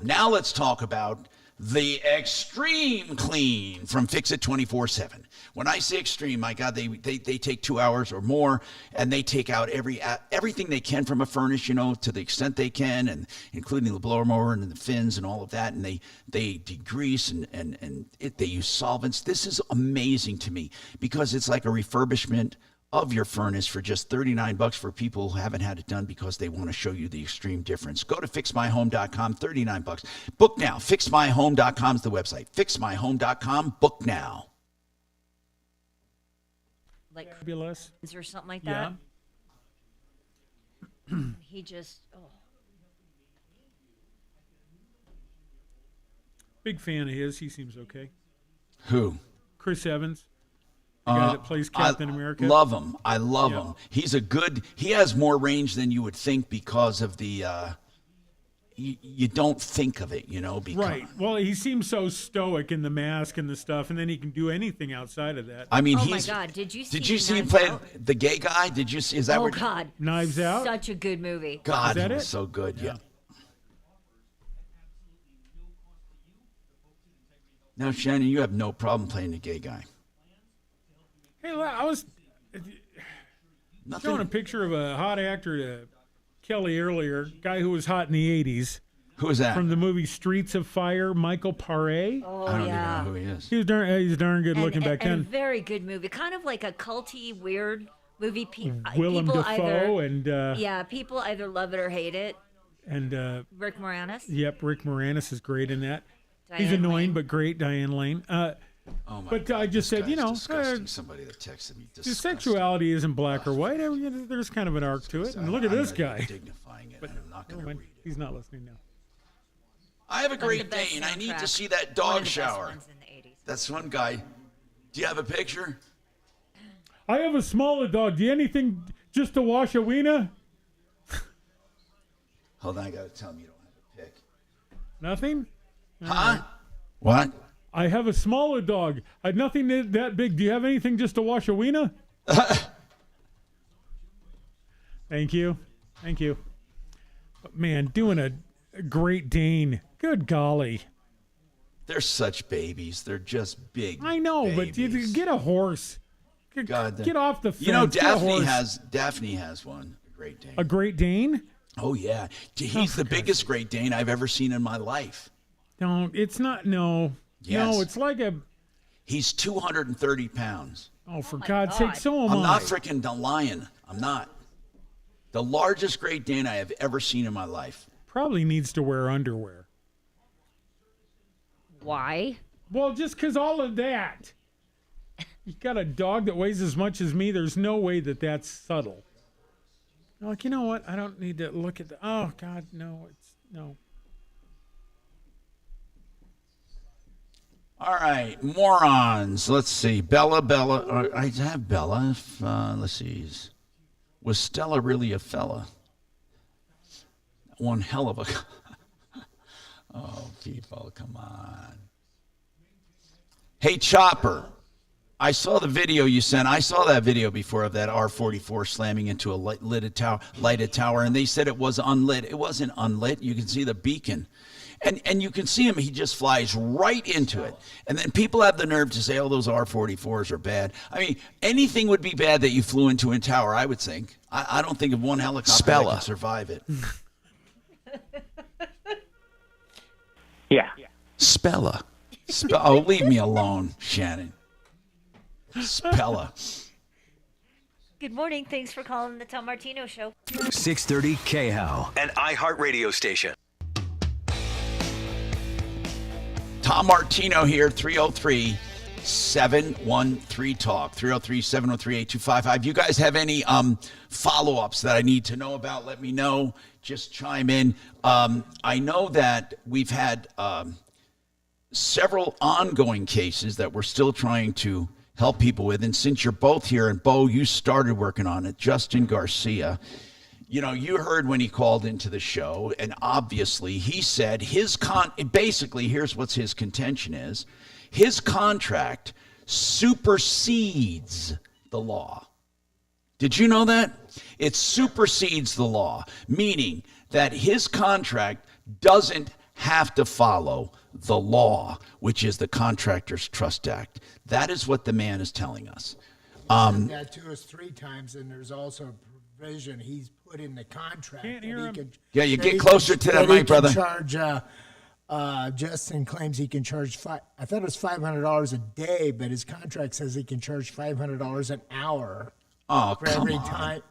Now let's talk about the Extreme Clean from Fix It 24/7. When I say extreme, my God, they take 2 hours or more, and they take out everything they can from a furnace, to the extent they can, and including the blower mower and the fins and all of that, and they degrease and they use solvents. This is amazing to me because it's like a refurbishment of your furnace for just $39 for people who haven't had it done because they want to show you the extreme difference. Go to fixmyhome.com, $39. Book now. Fixmyhome.com is the website. Fixmyhome.com. Book now. Like Fabulous. Is there something like that? Yeah. He just Big fan of his. He seems okay. Who? Chris Evans. The guy that plays Captain America. Love him. I love him. He has more range than you would think because of the, you don't think of it, because. Right. Well, he seems so stoic in the mask and the stuff, and then he can do anything outside of that. I mean, oh my God! Did you see him Knives play Out? the gay guy? Did you see? Is that Oh where? God! Knives Out. Such a good movie. God, Is that he was it? so good. Yeah. Now, Shannon, you have no problem playing the gay guy. Hey, I was showing a picture of a hot actor to Kelly earlier, guy who was hot in the 80s. Who is that? From the movie Streets of Fire, Michael Paré. Oh, I don't yeah. even know who he is. He's darn good looking back and then. a very good movie. Kind of like a culty, weird movie. Willem people Dafoe either, and people either love it or hate it. and Rick Moranis. Yep, Rick Moranis is great in that. Diane He's annoying Lane. but great, Diane Lane. Oh my but God, I just said, disgusting. Somebody that texted me. the sexuality isn't black or white. There's kind of an arc to it. And look at this guy. Dignifying it. But I'm not going to read it. he's not listening now. I have a One of Great the best Dane. I need to soundtracks. see that One dog of the best shower. ones in the 80s. That's one guy. Do you have a picture? I have a smaller dog. Do you anything just to wash a wiener? Hold on, I got to tell him you don't have a pic. Nothing? Huh? What? I have a smaller dog. I had nothing that big. Do you have anything just to wash a wiener? Thank you. Thank you. But man, doing a Great Dane. Good golly. They're such babies. They're just big. I know, but you get a horse. God, Get off the fence. You know, Get a horse. Daphne has one. A Great Dane. A Great Dane? Oh yeah, he's the biggest Great Dane I've ever seen in my life. No, it's not. No. Yes. No, it's like a. He's 230 pounds. Oh, for God's sake, so am I'm I. not freaking lying. I'm not. The largest Great Dane I have ever seen in my life. Probably needs to wear underwear. Why? Well, just because all of that. You got a dog that weighs as much as me. There's no way that that's subtle. Like, you know what? I don't need to look at the. Oh God, no! No. All right, morons. Let's see. Bella. I have Bella. Let's see. Was Stella really a fella? One hell of a. Oh, people, come on. Hey, Chopper. I saw the video you sent. I saw that video before of that R-44 slamming into a lighted tower, and they said it was unlit. It wasn't unlit. You can see the beacon. And you can see him, he just flies right into it. And then people have the nerve to say, oh, those R-44s are bad. I mean, anything would be bad that you flew into a tower, I would think. I don't think of one helicopter that can survive it. Yeah. Spella. Oh, leave me alone, Shannon. Spella. Good morning. Thanks for calling the Tom Martino Show. 630 KHOW, an iHeartRadio station. Tom Martino here, 303-713-TALK, 303-713-8255. You guys have any follow-ups that I need to know about? Let me know. Just chime in. I know that we've had several ongoing cases that we're still trying to help people with. And since you're both here, and Bo, you started working on it, Justin Garcia, you know, you heard when he called into the show, and obviously he said basically, here's what his contention is. His contract supersedes the law. Did you know that? It supersedes the law, meaning that his contract doesn't have to follow the law, which is the Contractors Trust Act. That is what the man is telling us. That to us 3 times, and there's also a provision he's put in the contract. Can't hear him. Yeah, you get closer to that mic, brother. Justin claims he can charge I thought it was $500 a day, but his contract says he can charge $500 an hour. Oh, for come every on. time,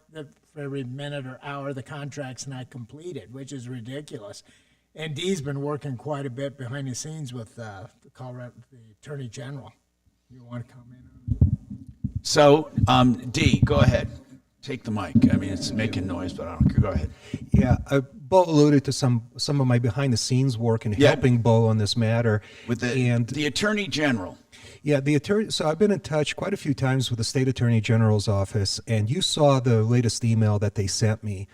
for every minute or hour the contract's not completed, which is ridiculous. And Dee's been working quite a bit behind the scenes with the Attorney General. You want to comment on it? So, Dee, go ahead. Take the mic. I mean, it's making noise, but I don't care. Go ahead. Yeah, Bo alluded to some of my behind-the-scenes work and helping Bo on this matter. With the Attorney General. Yeah, the attorney. So I've been in touch quite a few times with the State Attorney General's office, and you saw the latest email that they sent me,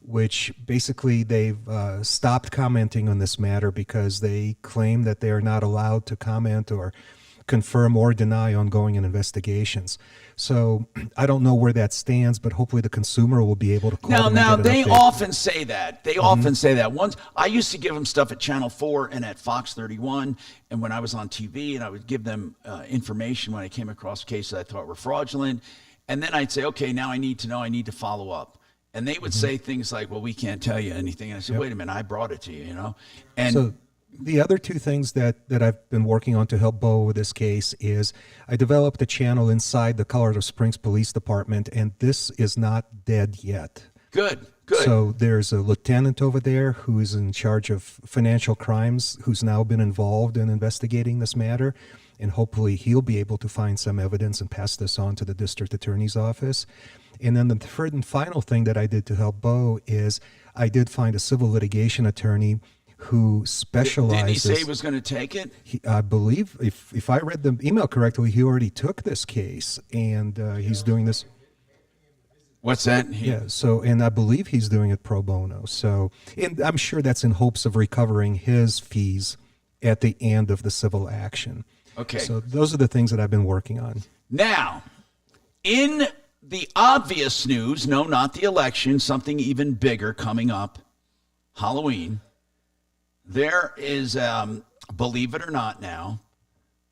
which basically they've stopped commenting on this matter because they claim that they are not allowed to comment or confirm or deny ongoing investigations. So I don't know where that stands, but hopefully the consumer will be able to call them. Now and get an they update. often say that. They often say that. Once I used to give them stuff at Channel 4 and at Fox 31, and when I was on TV, and I would give them information when I came across cases I thought were fraudulent, and then I'd say, okay, now I need to know, I need to follow up. And they would say things like, well, we can't tell you anything. And I said, wait a minute, I brought it to you, you know? And so the other 2 things that I've been working on to help Bo with this case is I developed a channel inside the Colorado Springs Police Department, and this is not dead yet. Good. So there's a lieutenant over there who is in charge of financial crimes who's now been involved in investigating this matter, and hopefully he'll be able to find some evidence and pass this on to the district attorney's office. And then the third and final thing that I did to help Bo is I did find a civil litigation attorney who specializes. Didn't he say he was going to take it? I believe, if I read the email correctly, he already took this case, and he's doing this. What's that? And I believe he's doing it pro bono. So, and I'm sure that's in hopes of recovering his fees at the end of the civil action. Okay. So those are the things that I've been working on. Now, in the obvious news, no, not the election, something even bigger coming up, Halloween, there is, believe it or not now,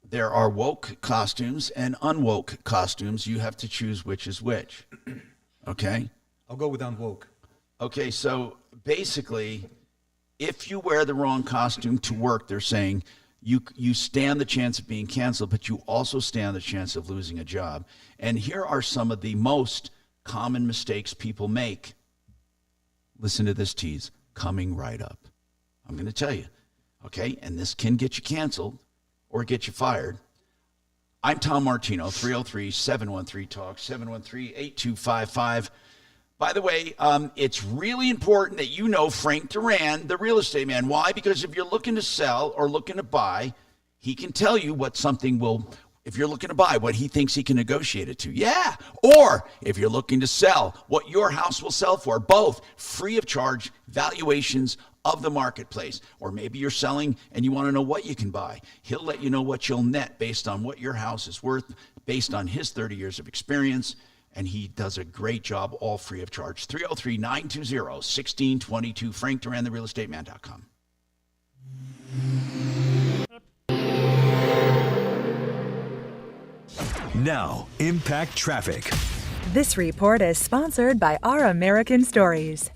there are woke costumes and unwoke costumes. You have to choose which is which. Okay? I'll go with unwoke. Okay, so basically, if you wear the wrong costume to work, they're saying you stand the chance of being canceled, but you also stand the chance of losing a job. And here are some of the most common mistakes people make. Listen to this tease coming right up. I'm going to tell you, okay? And this can get you canceled or get you fired. I'm Tom Martino, 303-713-TALK, 713-8255. By the way, it's really important that you know Frank Duran, the real estate man. Why? Because if you're looking to sell or looking to buy, he can tell you what something will, if you're looking to buy, what he thinks he can negotiate it to. Yeah. Or if you're looking to sell, what your house will sell for. Both free of charge valuations of the marketplace. Or maybe you're selling and you want to know what you can buy. He'll let you know what you'll net based on what your house is worth, based on his 30 years of experience, and he does a great job, all free of charge. 303-920-1622. Frank Duran, therealestateman.com. Now, Impact Traffic. This report is sponsored by Our American Stories.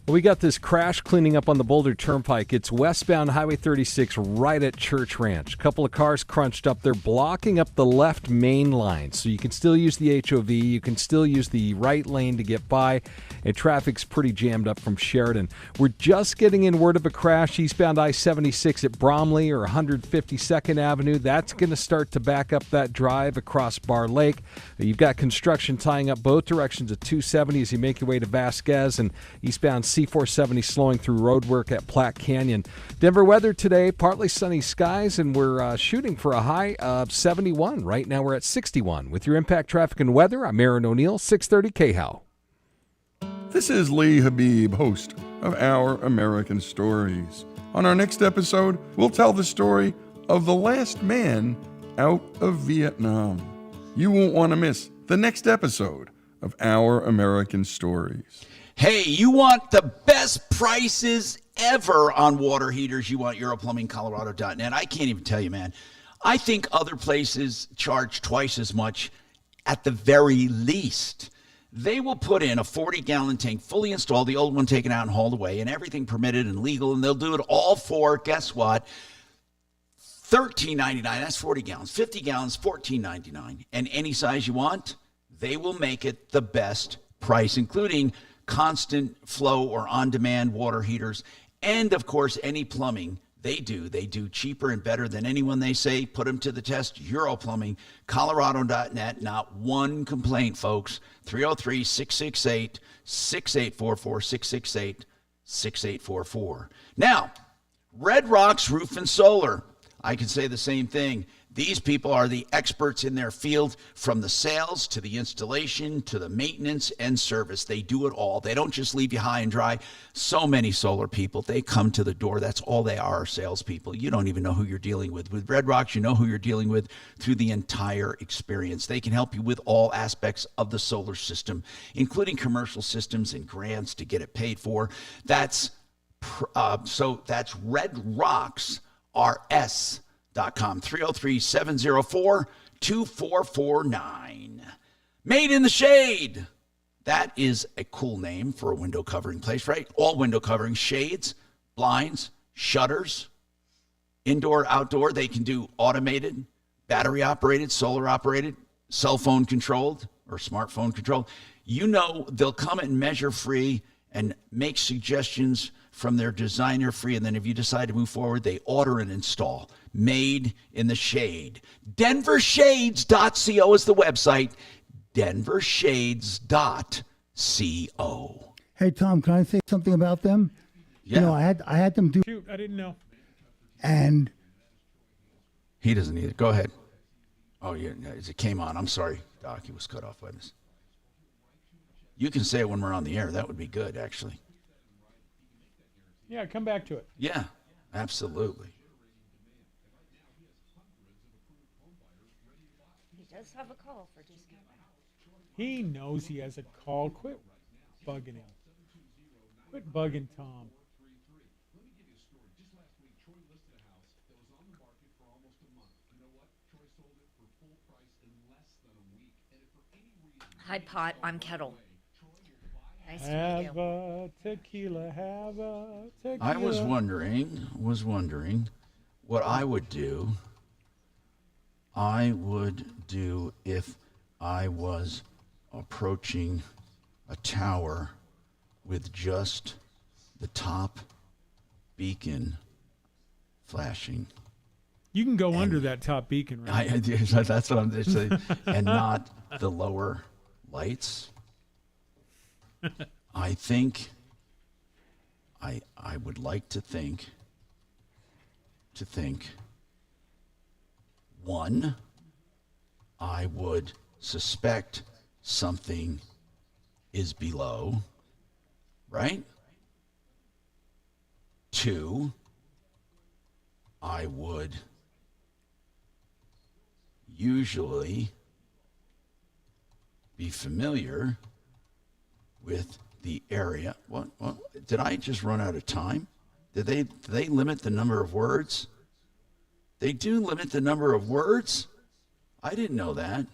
We got this crash cleaning up on the Boulder Turnpike. It's westbound Highway 36 right at Church Ranch. A couple of cars crunched up. They're blocking up the left main line. So you can still use the HOV. You can still use the right lane to get by. And traffic's pretty jammed up from Sheridan. We're just getting in word of a crash eastbound I-76 at Bromley or 152nd Avenue. That's going to start to back up that drive across Bar Lake. You've got construction tying up both directions at 270 as you make your way to Vasquez, and eastbound C470 slowing through road work at Platte Canyon. Denver weather today, partly sunny skies, and we're shooting for a high of 71. Right now we're at 61. With your Impact Traffic and Weather, I'm Aaron O'Neill, 630 KHOW. This is Lee Habib, host of Our American Stories. On our next episode, we'll tell the story of the last man out of Vietnam. You won't want to miss the next episode of Our American Stories. Hey, you want the best prices ever on water heaters? You want EuroPlumbingColorado.net. I can't even tell you, man. I think other places charge twice as much at the very least. They will put in a 40-gallon tank, fully installed, the old one taken out and hauled away, and everything permitted and legal, and they'll do it all for, guess what, $13.99. That's 40 gallons. 50 gallons, $14.99. And any size you want, they will make it the best price, including constant flow or on-demand water heaters, and, of course, any plumbing. They do cheaper and better than anyone, they say. Put them to the test. EuroPlumbingColorado.net. Not one complaint, folks. 303-668-6844, 668-6844. Now, Red Rocks Roof and Solar. I can say the same thing. These people are the experts in their field, from the sales to the installation to the maintenance and service. They do it all. They don't just leave you high and dry. So many solar people, they come to the door. That's all they are, salespeople. You don't even know who you're dealing with. With Red Rocks, you know who you're dealing with through the entire experience. They can help you with all aspects of the solar system, including commercial systems and grants to get it paid for. That's Red Rocks RS.com, 303-704-2449. Made in the Shade. That is a cool name for a window covering place, right? All window covering, shades, blinds, shutters, indoor, outdoor. They can do automated, battery operated, solar operated, cell phone controlled, or smartphone controlled. You know, they'll come and measure free and make suggestions from their designer free, and then if you decide to move forward, they order and install. Made in the Shade. DenverShades.co is the website. DenverShades.co. Hey, Tom, can I say something about them? Yeah. You know, I had them do. Shoot, I didn't know. And he doesn't either. Go ahead. Oh, yeah, it came on. I'm sorry, Doc. He was cut off by this. You can say it when we're on the air. That would be good, actually. Yeah, come back to it. Yeah, absolutely. He does have a call for discount. He knows he has a call. Quit bugging him. Quit bugging Tom. Hi, Pot. I'm Kettle. Nice to meet Have you. a tequila, have a tequila. I was wondering what I would do. I would do if I was approaching a tower with just the top beacon flashing. You can go under that top beacon, right? That's what I'm saying. And not the lower lights. I think I would like to think one, I would suspect something is below, right? Two, I would usually be familiar with the area. What? Did I just run out of time? Did they limit the number of words? They do limit the number of words? I didn't know that.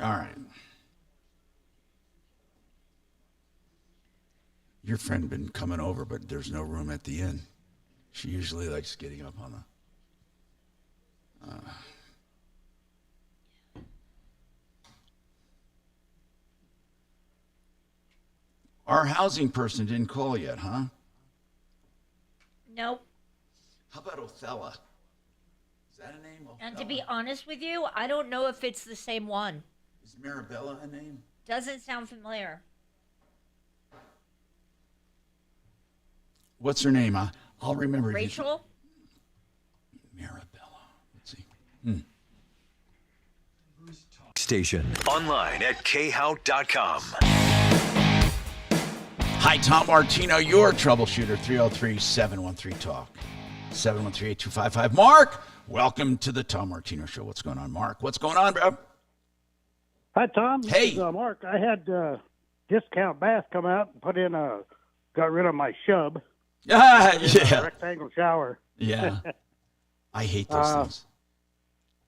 All right. Your friend been coming over, but there's no room at the inn. She usually likes getting up on the... Our housing person didn't call yet, huh? Nope. How about Othello? Is that a name? And to be honest with you, I don't know if it's the same one. Is Marabella a name? Doesn't sound familiar. What's her name? I'll remember. Rachel? Marabella. Let's see. Station. Online at khout.com. Hi, Tom Martino, your troubleshooter, 303-713-TALK, 713-8255. Mark, welcome to the Tom Martino Show. What's going on, Mark? What's going on, bro? Hi, Tom. Hey. This is, Mark. I had Discount Bath come out and got rid of my shub. Yeah. Rectangle shower. Yeah. I hate those things.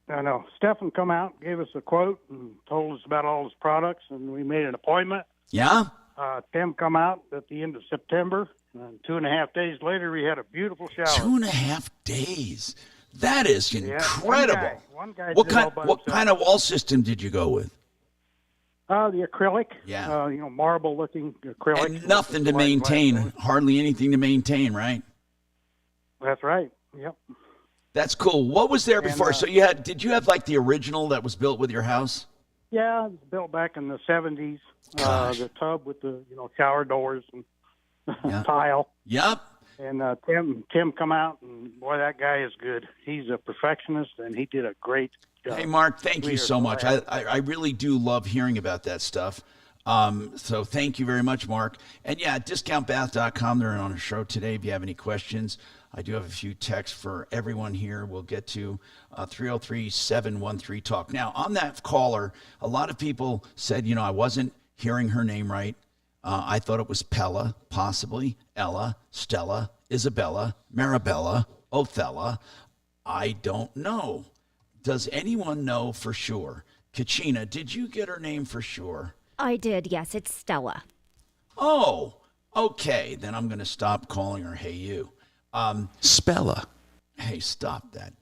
I know. Stefan come out, gave us a quote, and told us about all his products, and we made an appointment. Yeah? Tim come out at the end of September, and 2.5 days later, we had a beautiful shower. 2.5 days. That is incredible. One guy What did all by himself. kind of wall system did you go with? The acrylic. Yeah. Marble-looking acrylic. And nothing to maintain, hardly anything to maintain, right? That's right. Yep. That's cool. What was there before? So did you have like the original that was built with your house? Yeah, it was built back in the 70s. The tub with the shower doors and tile. Yep. And Tim come out, and boy, that guy is good. He's a perfectionist, and he did a great job. Hey, Mark, thank you so much. I really do love hearing about that stuff. So thank you very much, Mark. And yeah, discountbath.com. They're on a show today. If you have any questions, I do have a few texts for everyone here. We'll get to 303-713-TALK. Now, on that caller, a lot of people said, I wasn't hearing her name right. I thought it was Pella, possibly Ella, Stella, Isabella, Marabella, Othello. I don't know. Does anyone know for sure? Kachina, did you get her name for sure? I did, yes. It's Stella. Oh, okay. Then I'm going to stop calling her Hey You. Spella. Hey, stop that.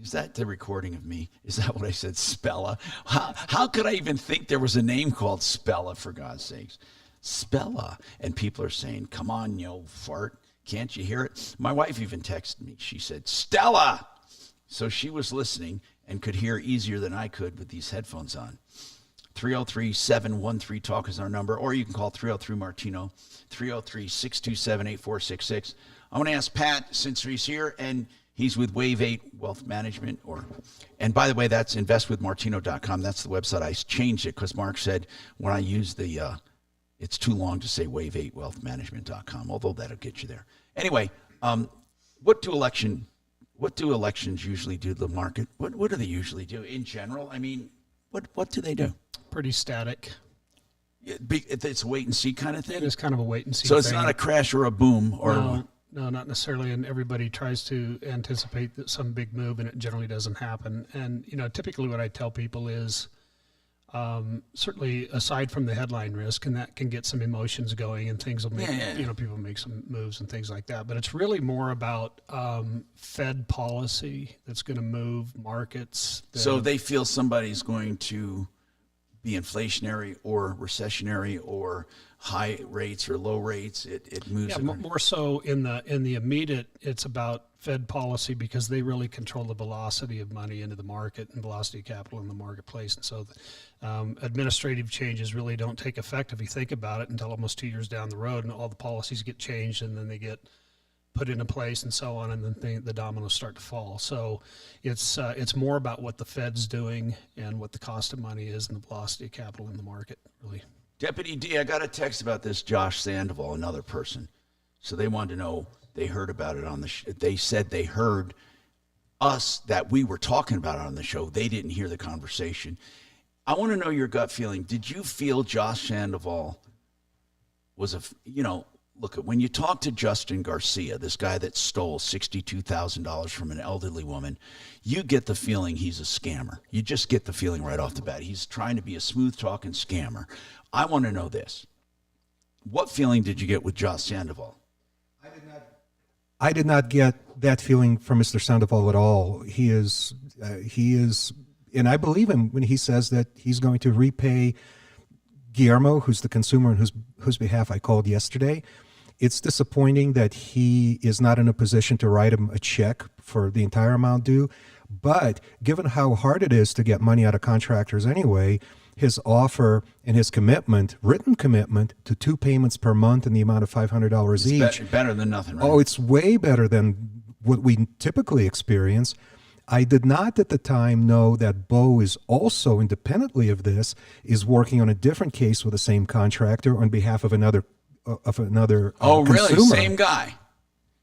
Is that the recording of me? Is that what I said, Spella? How could I even think there was a name called Spella, for God's sakes? Spella. And people are saying, come on, you old fart. Can't you hear it? My wife even texted me. She said, Stella. So she was listening and could hear easier than I could with these headphones on. 303-713-TALK is our number, or you can call 303-MARTINO, 303-627-8466. I want to ask Pat, since he's here, and he's with Wave 8 Wealth Management. And by the way, that's investwithmartino.com. That's the website. I changed it because Mark said when I use it's too long to say Wave 8 wealthmanagement.com, although that'll get you there. Anyway, what do elections usually do to the market? What do they usually do in general? I mean, what do they do? Pretty static. It's a wait and see kind of thing? It is kind of a wait and see So thing. it's not a crash or a boom? No, not necessarily. And everybody tries to anticipate some big move, and it generally doesn't happen. And, typically what I tell people is certainly aside from the headline risk, and that can get some emotions going and things will make, people make some moves and things like that. But it's really more about Fed policy that's going to move markets. So they feel somebody's going to be inflationary or recessionary or high rates or low rates. It moves. Yeah, more so in the immediate, it's about Fed policy because they really control the velocity of money into the market and velocity of capital in the marketplace. And so administrative changes really don't take effect, if you think about it, until almost 2 years down the road, and all the policies get changed and then they get put into place and so on, and then the dominoes start to fall. So it's more about what the Fed's doing and what the cost of money is and the velocity of capital in the market, really. Deputy D, I got a text about this Josh Sandoval, another person. So they wanted to know, they heard about it on the they said they heard us, that we were talking about it on the show. They didn't hear the conversation. I want to know your gut feeling. Did you feel Josh Sandoval was look, when you talk to Justin Garcia, this guy that stole $62,000 from an elderly woman, you get the feeling he's a scammer. You just get the feeling right off the bat. He's trying to be a smooth-talking scammer. I want to know this. What feeling did you get with Josh Sandoval? I did not get that feeling from Mr. Sandoval at all. He is, and I believe him when he says that he's going to repay Guillermo, who's the consumer on whose behalf I called yesterday. It's disappointing that he is not in a position to write him a check for the entire amount due. But given how hard it is to get money out of contractors anyway, his offer and his commitment, written commitment to 2 payments per month in the amount of $500 each. Better than nothing, right? Oh, it's way better than what we typically experience. I did not at the time know that Bo is also, independently of this, is working on a different case with the same contractor on behalf of another Oh, really? consumer. Same guy.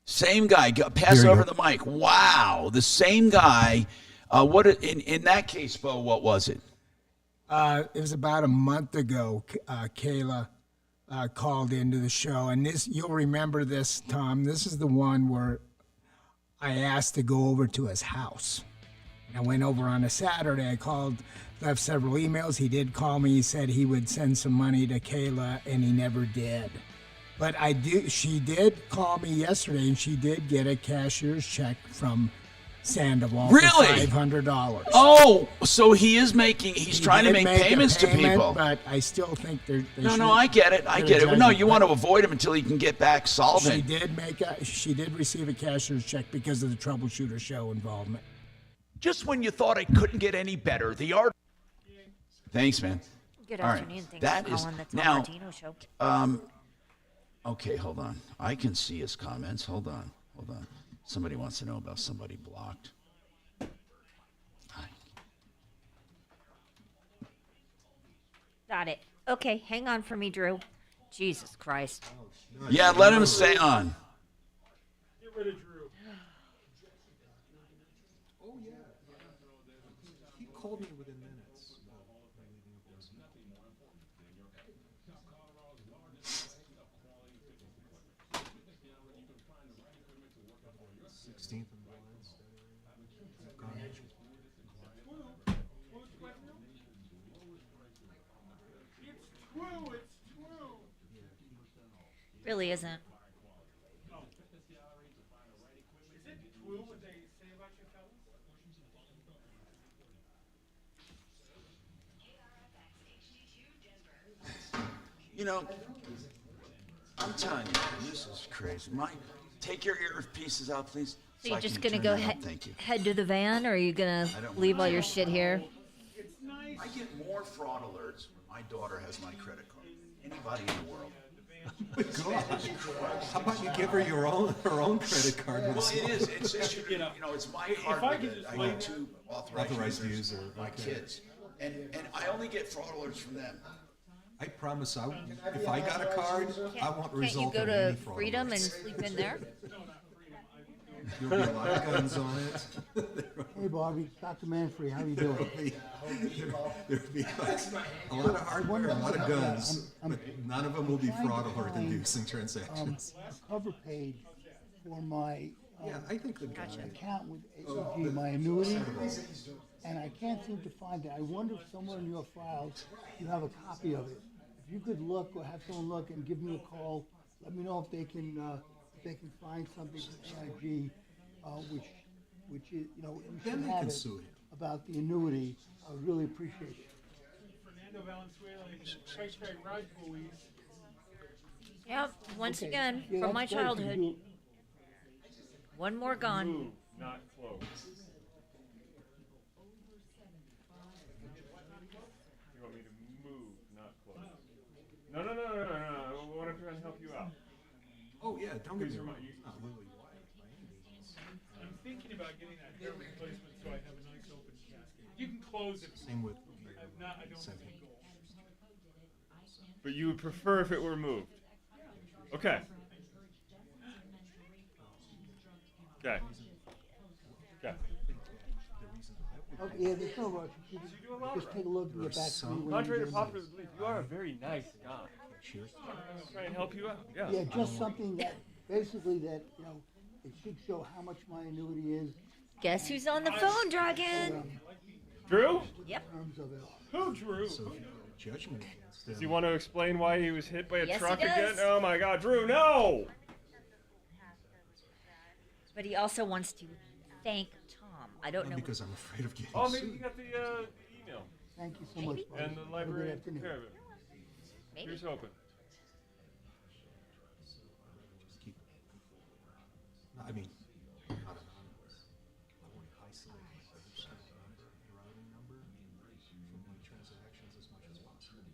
Same guy. Pass over the mic. Wow, the same guy. What in that case, Bo? What was it? It was about a month ago. Kayla called into the show, and this, you'll remember this, Tom. This is the one where I asked to go over to his house. I went over on a Saturday. I called, left several emails. He did call me. He said he would send some money to Kayla, and he never did. But she did call me yesterday, and she did get a cashier's check from Sandoval for $500. Oh, so he's trying to make payments to people. But I still think they No, I get it. I get it. Well, no, you want to avoid him until he can get back solvent. She did receive a cashier's check because of the Troubleshooter show involvement. Just when you thought it couldn't get any better, the art. Thanks, man. Good All afternoon. right. Thanks for calling. That's the Martino show. Okay, hold on. I can see his comments. Hold on. Somebody wants to know about somebody blocked. Got it. Okay, hang on for me, Drew. Jesus Christ. Yeah, let him stay on. Get rid of Drew. Oh, yeah. He called me within minutes. 16th and Lawrence. Really isn't. Is it true what they say about you fellas? You know, I'm telling you, this is crazy. Take your earpieces out, please. So you're I just can gonna turn go that up. Thank you. head to the van, or are you gonna leave all your shit here? I get more fraud alerts when my daughter has my credit card. Anybody in the world. Gosh. How about you give her her own credit card? Well, it is. It's just, it's my hardware that I get 2 authorized users, my kids. And I only get fraud alerts from them. I promise if I got a card, I won't result in Can't you any go to fraud Freedom alerts. and sleep in there? There'll be a lot of guns on it. Hey, Bobby, Dr. Manfrey, how you doing? There'll be a lot of hardware, a lot of guns, but none of them will be fraud alert inducing transactions. A cover page for my Yeah, I think the guy. account with AEG, my annuity, and I can't seem to find it. I wonder if somewhere in your files you have a copy of it. If you could look or have someone look and give me a call, let me know if they can find something from AIG, which is, you know, you should Then they have can it sue him. about the annuity. I would really appreciate it. Fernando Valenzuela and Price Right Rod Boys. Yep, once Okay. again, Yeah, from my that's great. childhood. You- One more gone. Move, not close. You want me to move, not close? No. I want to try and help you out. Oh yeah, don't get me These are wrong. my- It's not Lily White by any means. I'm thinking about getting that hair replacement so I have a nice open casket. You can close it. Same with I don't second. think goal. But you would prefer if it were moved. Okay. Okay. Okay. Okay, yeah, there's no rush. You can do a lot just take a look and get back to me when Contrary you to get popular belief, you are a very nice guy. I'm trying to help you out. Yeah. Yeah, just something that, basically that, you know, it should show how much my annuity is. Guess who's on the phone, Dragon? Drew? Yep. In terms of it. Who, Drew? So if you go to judgment against them. Does he want to explain why he was hit by a Yes, he truck does. again? Oh my God, Drew, no! But he also wants to thank Tom. I don't know. Because I'm afraid of getting Oh, maybe sued. you got the email. Thank you so much. buddy. And the Have a good library took afternoon. care of it. Maybe. Here's hoping. Just keep. No, I mean, not anonymous. I want to isolate my website routing number from my transactions as much as possible.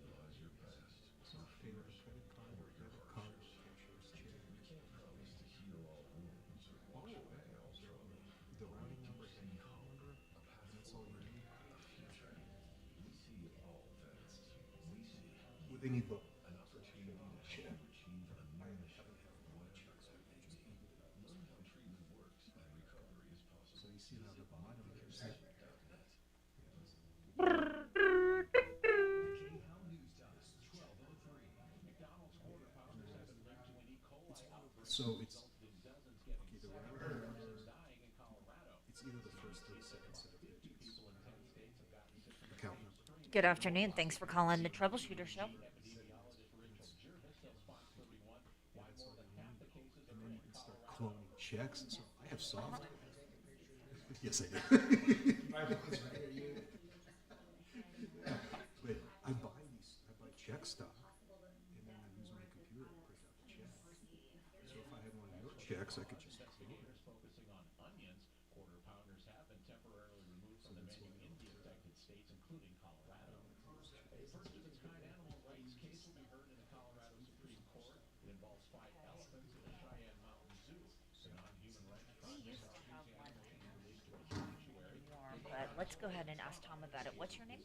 So pay with a credit card or debit card, cashier's check. The routing number and the call number, that's all you need. Well, they need both. Check. So you see now the bottom there's that. So it's okay, the routing number, it's either the first or the second set of digits. Account number. Good afternoon. Thanks for calling the Troubleshooter Show. And then you can start cloning checks. So I have software. Yes, I do. But I buy check stock, and then I use my computer to print out the check. So if I had one of your checks, I could just clone it. So that's why But let's go ahead and ask Tom about it. What's your name?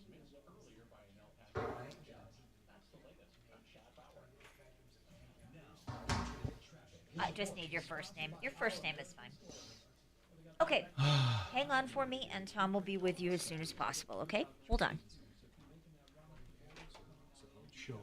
I just need your first name. Your first name is fine. Okay. Hang on for me, and Tom will be with you as soon as possible, okay? Hold on. show up.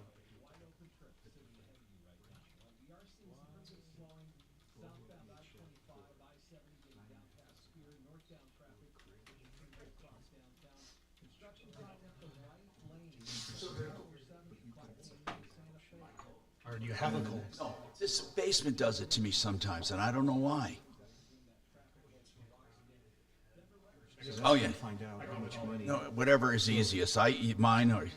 Or do you have a cold? No, this basement does it to me sometimes, and I don't know why. Oh yeah. Find out how much money. No, whatever is easiest. I eat mine or.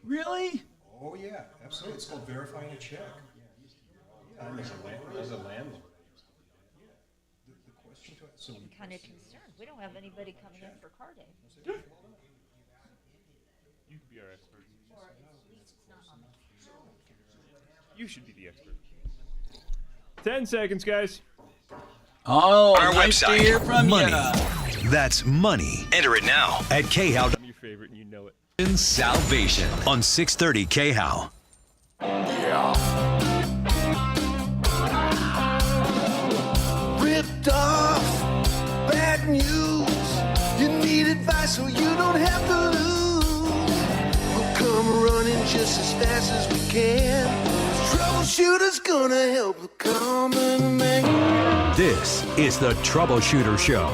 Really? Oh yeah, absolutely. It's called verifying a check. As a landlord. The question to so I'm kind of concerned. We don't have anybody coming in for car day. You could be our expert. Or at least it's not on the You should be the expert. 10 seconds, guys. Oh, our nice website, to hear from money. you. That's money. Enter it now at KHOW. I'm your favorite, and you know it. Salvation on 630 KHOW. Ripped off, bad news. You need advice so you don't have to lose. We'll come running just as fast as we can. Troubleshooter's gonna help the common man. This is the Troubleshooter Show.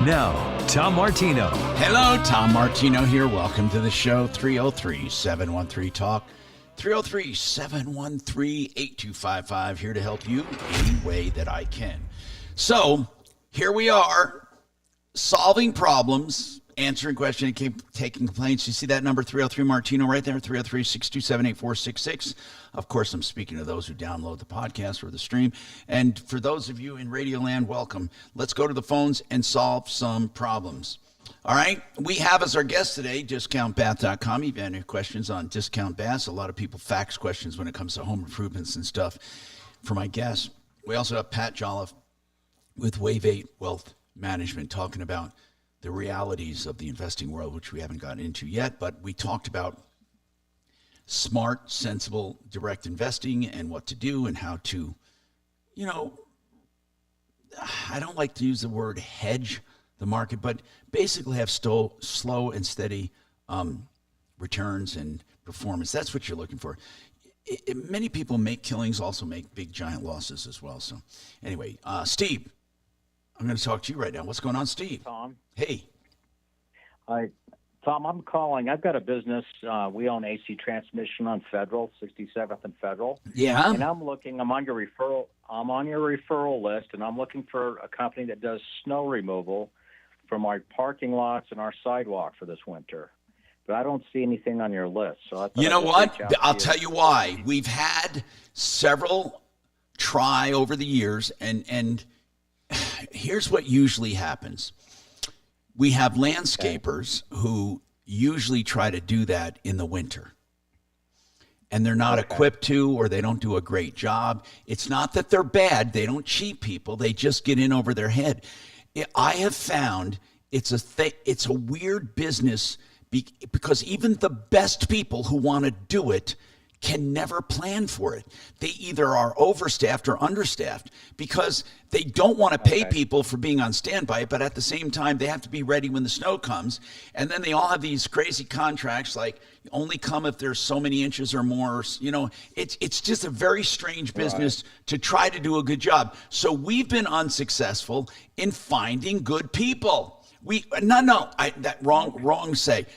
Now, Tom Martino. Hello, Tom Martino here. Welcome to the show. 303-713-TALK. 303-713-8255. Here to help you any way that I can. So, here we are, solving problems, answering questions, taking complaints. You see that number, 303-MARTINO, right there, 303-627-8466. Of course, I'm speaking to those who download the podcast or the stream. And for those of you in Radio Land, welcome. Let's go to the phones and solve some problems. All right, we have as our guest today, discountbath.com. You've had any questions on discount baths? A lot of people fax questions when it comes to home improvements and stuff for my guests. We also have Pat Jolliffe with Wave 8 Wealth Management talking about the realities of the investing world, which we haven't gotten into yet, but we talked about smart, sensible, direct investing and what to do and how to, I don't like to use the word hedge the market, but basically have slow and steady returns and performance. That's what you're looking for. Many people make killings, also make big, giant losses as well. So anyway, Steve, I'm going to talk to you right now. What's going on, Steve? Tom. Hey. Hi. Tom, I'm calling. I've got a business. We own AC Transmission on Federal, 67th and Federal. Yeah. And I'm on your referral. I'm on your referral list, and I'm looking for a company that does snow removal from our parking lots and our sidewalk for this winter. But I don't see anything on your list. So I thought you know what? I'll tell you why. We've had several try over the years, and here's what usually happens. We have landscapers who usually try to do that in the winter. And they're not equipped to, or they don't do a great job. It's not that they're bad. They don't cheat people. They just get in over their head. I have found it's a weird business because even the best people who want to do it can never plan for it. They either are overstaffed or understaffed because they don't want to pay people for being on standby, but at the same time, they have to be ready when the snow comes. And then they all have these crazy contracts like only come if there's so many inches or more. It's just a very strange business to try to do a good job. So we've been unsuccessful in finding good people. Wrong say.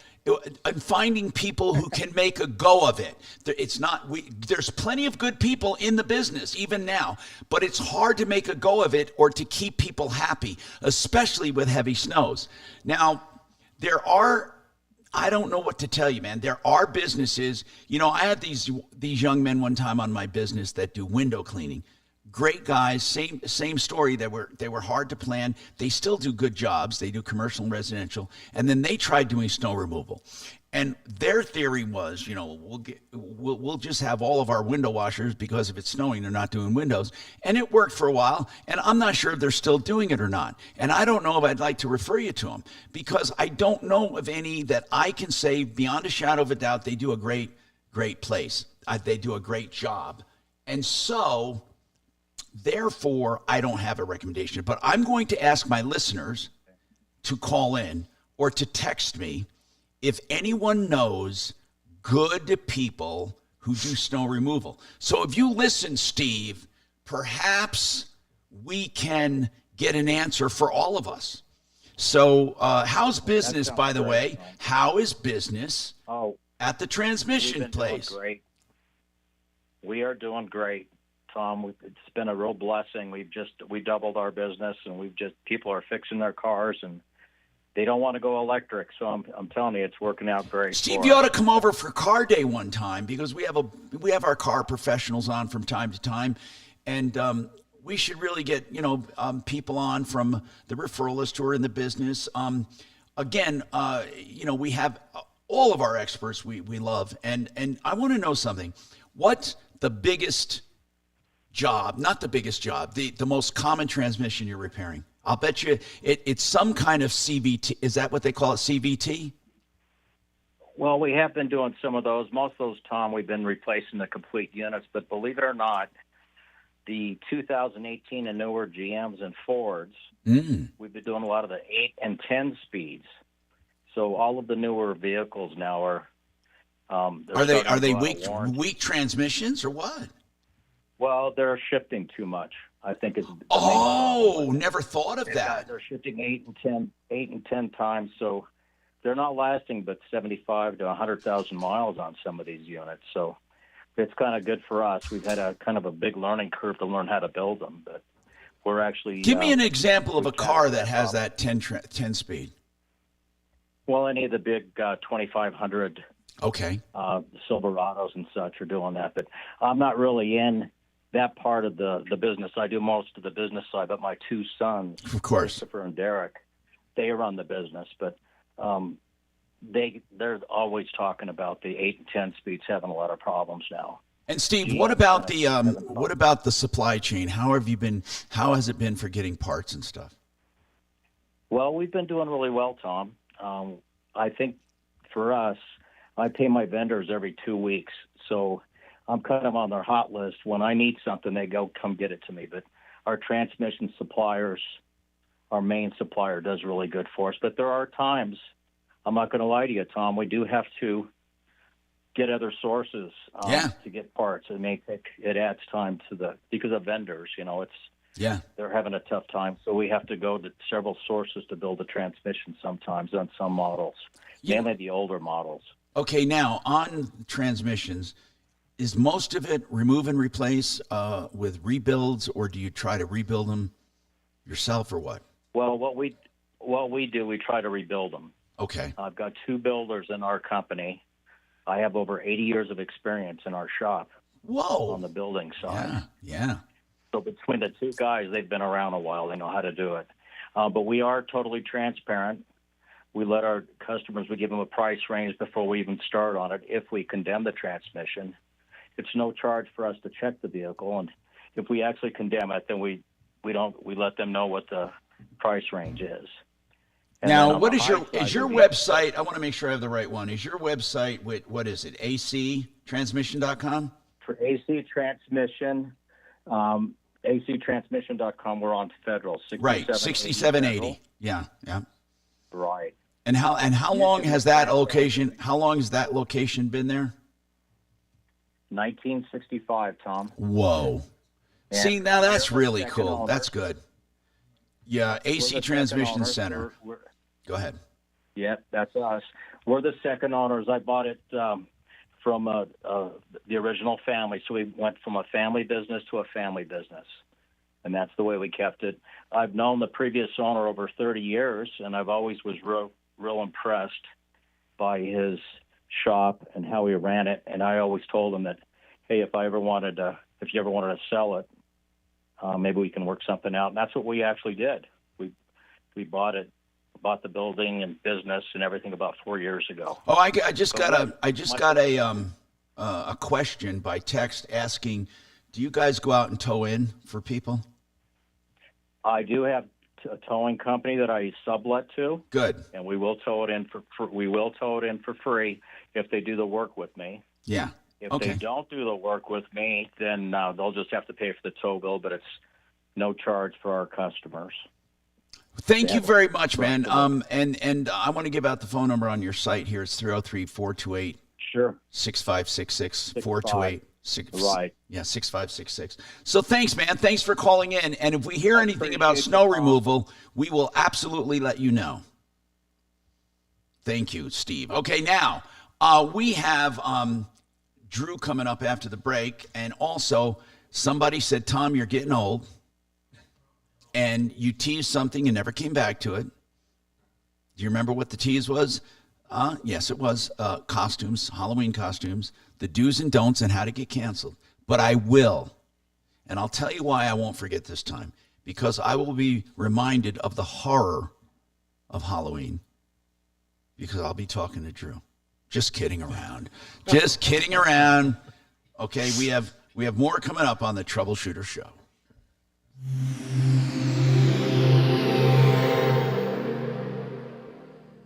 And finding people who can make a go of it. There's plenty of good people in the business, even now, but it's hard to make a go of it or to keep people happy, especially with heavy snows. Now, I don't know what to tell you, man. There are businesses, I had these young men one time on my business that do window cleaning. Great guys, same story. They were hard to plan. They still do good jobs. They do commercial and residential. And then they tried doing snow removal. And their theory was, we'll just have all of our window washers because if it's snowing, they're not doing windows. And it worked for a while. And I'm not sure if they're still doing it or not. And I don't know if I'd like to refer you to them because I don't know of any that I can say beyond a shadow of a doubt they do a great place. They do a great job. And so therefore, I don't have a recommendation, but I'm going to ask my listeners to call in or to text me if anyone knows good people who do snow removal. So if you listen, Steve, perhaps we can get an answer for all of us. So how's business, by the way? How is business at the transmission place? Great. We are doing great. Tom, it's been a real blessing. We doubled our business, and people are fixing their cars, and they don't want to go electric. So I'm telling you, it's working out great. Steve, you ought to come over for Car Day one time because we have our car professionals on from time to time, and we should really get people on from the referral list who are in the business. We have all of our experts we love, and I want to know something. What the biggest job, not the biggest job, the most common transmission you're repairing? I'll bet you it's some kind of CVT. Is that what they call it, CVT? Well, we have been doing some of those. Most of those, Tom, we've been replacing the complete units. But believe it or not, the 2018 and newer GMs and Fords, we've been doing a lot of the 8 and 10 speeds. So all of the newer vehicles now are they weak transmissions or what? Well, they're shifting too much. I think it's never thought of that. They're shifting 8 and 10 times, so they're not lasting but 75 to 100,000 miles on some of these units. So it's kind of good for us. We've had a kind of a big learning curve to learn how to build them, but we're actually give me an example of a car that has that 10 speed. Well, any of the big 2500 Silverados and such are doing that, but I'm not really in that part of the business. I do most of the business side, but my two sons, of course, Christopher and Derek, they run the business. But they're always talking about the 8 and 10 speeds having a lot of problems now. And Steve, what about the supply chain? How has it been for getting parts and stuff? Well, we've been doing really well, Tom. I think for us, I pay my vendors every 2 weeks, so I'm kind of on their hot list. When I need something, they come get it to me. But our transmission suppliers, our main supplier, does really good for us. But there are times, I'm not going to lie to you, Tom, we do have to get other sources to get parts. It adds time because of vendors, they're having a tough time. So we have to go to several sources to build a transmission sometimes on some models, mainly the older models. Okay, now on transmissions, is most of it remove and replace with rebuilds, or do you try to rebuild them yourself, or what? Well, what we do, we try to rebuild them. Okay. I've got 2 builders in our company. I have over 80 years of experience in our shop. Whoa. On the building side. Yeah. So between the 2 guys, they've been around a while. They know how to do it. But we are totally transparent. We let our customers, we give them a price range before we even start on it. If we condemn the transmission, it's no charge for us to check the vehicle. And if we actually condemn it, then we let them know what the price range is. And now, is your website? I want to make sure I have the right one. Is your website, what is it, actransmission.com? For AC Transmission, actransmission.com, we're on Federal. 6780. Yeah. Right. And how long has that location been there? 1965, Tom. Whoa. And see, now that's really cool. Owner. That's good. Yeah, AC Transmission Center. Go ahead. Yep, that's us. We're the second owners. I bought it from the original family, so we went from a family business to a family business, and that's the way we kept it. I've known the previous owner over 30 years, and I've always was real impressed by his shop and how he ran it. And I always told him that, hey, if you ever wanted to sell it, maybe we can work something out. And that's what we actually did. We bought the building and business and everything about 4 years ago. Oh, I just got a question by text asking, do you guys go out and tow in for people? I do have a towing company that I sublet to. Good. And we will tow it in for free if they do the work with me. Yeah. If they don't do the work with me, then they'll just have to pay for the tow bill, but it's no charge for our customers. Thank you very much, man. And I want to give out the phone number on your site here. It's 303-428. Sure. 6566 428. Right. Yeah, 6566. So thanks, man. Thanks for calling in. And if we hear anything about snow removal, we will absolutely let you know. Thank you, Steve. Okay, now we have Drew coming up after the break. And also, somebody said, Tom, you're getting old. And you teased something and never came back to it. Do you remember what the tease was? Yes, it was costumes, Halloween costumes, the do's and don'ts, and how to get canceled. But I will. And I'll tell you why I won't forget this time. Because I will be reminded of the horror of Halloween. Because I'll be talking to Drew. Just kidding around. Just kidding around. Okay, we have We have more coming up on the Troubleshooter Show.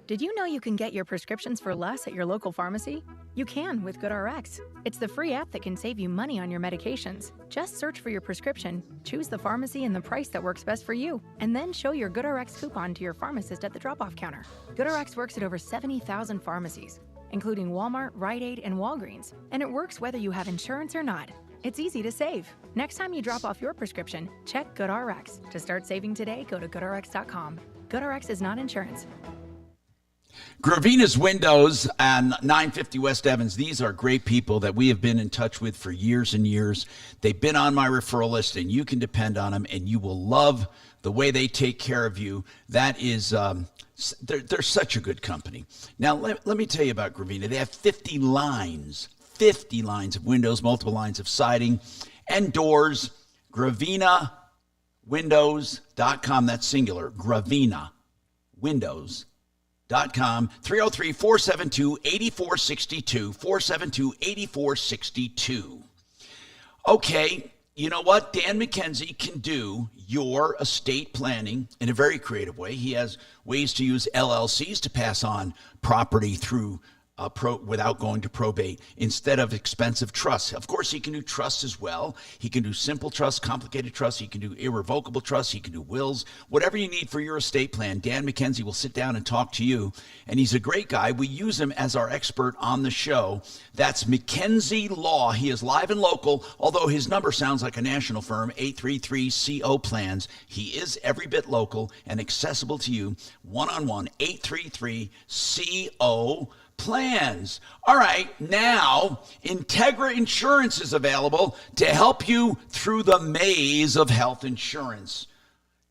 Did you know you can get your prescriptions for less at your local pharmacy? You can with GoodRx. It's the free app that can save you money on your medications. Just search for your prescription, choose the pharmacy and the price that works best for you, and then show your GoodRx coupon to your pharmacist at the drop-off counter. GoodRx works at over 70,000 pharmacies, including Walmart, Rite Aid, and Walgreens, and it works whether you have insurance or not. It's easy to save. Next time you drop off your prescription, check GoodRx. To start saving today, go to GoodRx.com. GoodRx is not insurance. Gravina's Windows and 950 West Evans. These are great people that we have been in touch with for years and years. They've been on my referral list, and you can depend on them, and you will love the way they take care of you. That is, they're such a good company. Now, let me tell you about Gravina. They have 50 lines of windows, multiple lines of siding and doors. GravinaWindows.com. That's singular. Gravina Windows.com. 303-472-8462, 472-8462. Okay, you know what? Dan McKenzie can do your estate planning in a very creative way. He has ways to use LLCs to pass on property through without going to probate instead of expensive trusts. Of course, he can do trusts as well. He can do simple trusts, complicated trusts. He can do irrevocable trusts. He can do wills. Whatever you need for your estate plan, Dan McKenzie will sit down and talk to you. And he's a great guy. We use him as our expert on the show. That's McKenzie Law. He is live and local, although his number sounds like a national firm, 833-CO Plans. He is every bit local and accessible to you. One-on-one, 833-CO Plans. All right, now Integra Insurance is available to help you through the maze of health insurance.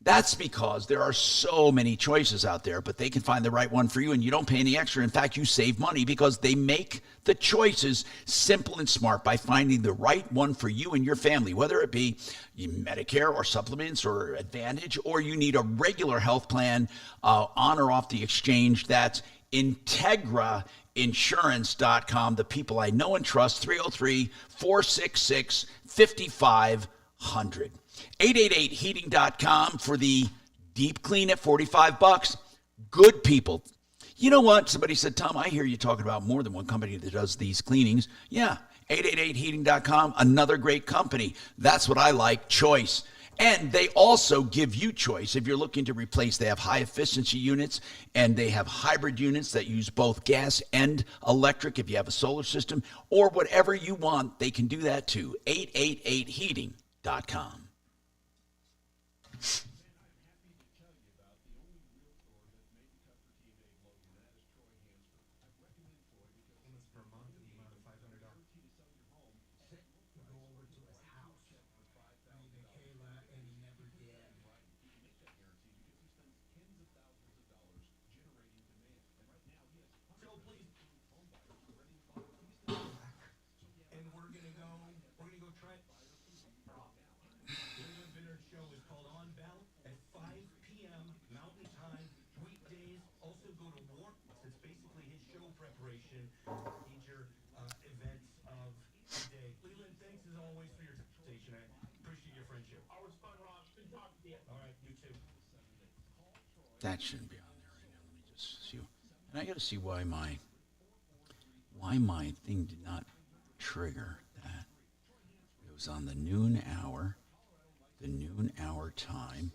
That's because there are so many choices out there, but they can find the right one for you, and you don't pay any extra. In fact, you save money because they make the choices simple and smart by finding the right one for you and your family, whether it be Medicare or supplements or Advantage, or you need a regular health plan on or off the exchange. That's IntegraInsurance.com. The people I know and trust, 303-466-5500. 888heating.com for the deep clean at $45. Good people. You know what? Somebody said, Tom, I hear you talking about more than one company that does these cleanings. Yeah, 888heating.com, another great company. That's what I like, choice. And they also give you choice. If you're looking to replace, they have high efficiency units, and they have hybrid units that use both gas and electric. If you have a solar system or whatever you want, they can do that too. 888heating.com. That shouldn't be on there right now. Let me just see. And I got to see why my thing did not trigger that. It was on the noon hour time.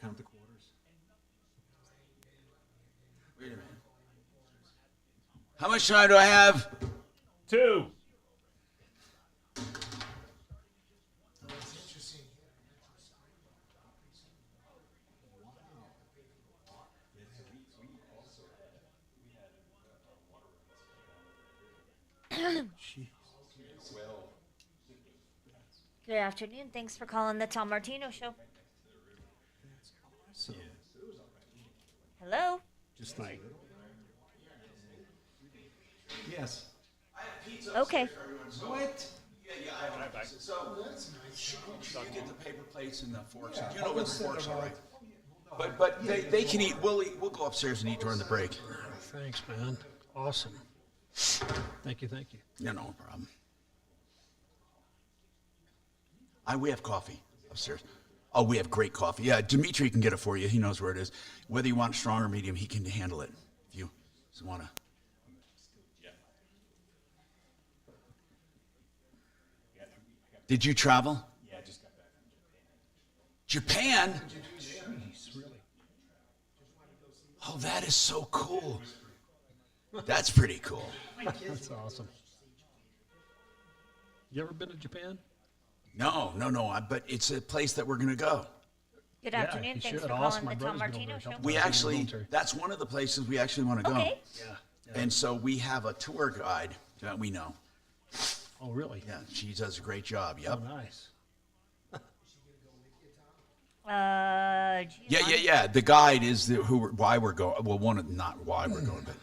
Count the quarters. Wait a minute. How much time do I have? 2. Good afternoon. Thanks for calling the Tom Martino Show. Hello? Just like. Yes. Okay. What? Yeah, I have it. So that's nice. You get the paper plates and the forks. You know where the forks are, right? But they can eat. We'll go upstairs and eat during the break. Thanks, man. Awesome. Thank you. Yeah, no problem. We have coffee upstairs. Oh, we have great coffee. Yeah, Dimitri can get it for you. He knows where it is. Whether you want strong or medium, he can handle it. If you want to. Did you travel? Yeah, I just got back from Japan? Jeez, really? Oh, that is so cool. That's pretty cool. That's awesome. You ever been to Japan? No. But it's a place that we're going to go. Good afternoon. Thanks for calling the Tom Martino Show. We actually, that's one of the places we actually want to go. Okay. Yeah. And so we have a tour guide that we know. Oh, really? Yeah, she does a great job. Yep. Oh, nice. Yeah. The guide is why we're going. Well, not why we're going, but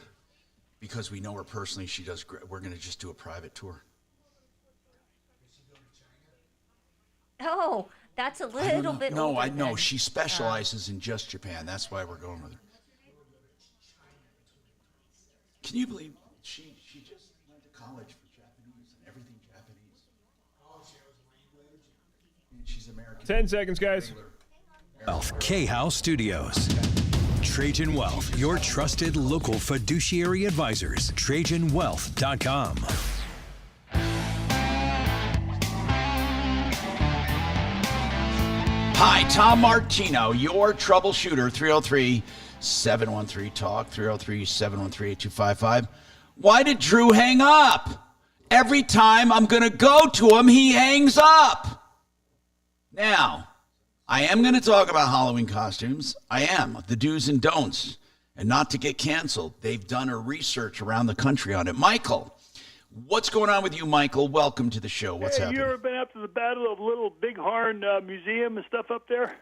because we know her personally. She does great. We're going to just do a private tour. Oh, that's a little bit older. No, I know. Then. She specializes in just Japan. That's why we're going with her. Can you believe she just went to college for Japanese and everything Japanese? She's American. 10 seconds, guys. Wealth K-House Studios. Trajan Wealth, your trusted local fiduciary advisors. TrajanWealth.com. Hi, Tom Martino, your troubleshooter, 303-713-TALK, 303-713-8255. Why did Drew hang up? Every time I'm going to go to him, he hangs up. Now, I am going to talk about Halloween costumes. I am. The do's and don'ts. And not to get canceled. They've done a research around the country on it. Michael, what's going on with you, Michael? Welcome to the show. What's happening? You ever been up to the Battle of Little Bighorn Museum and stuff up there?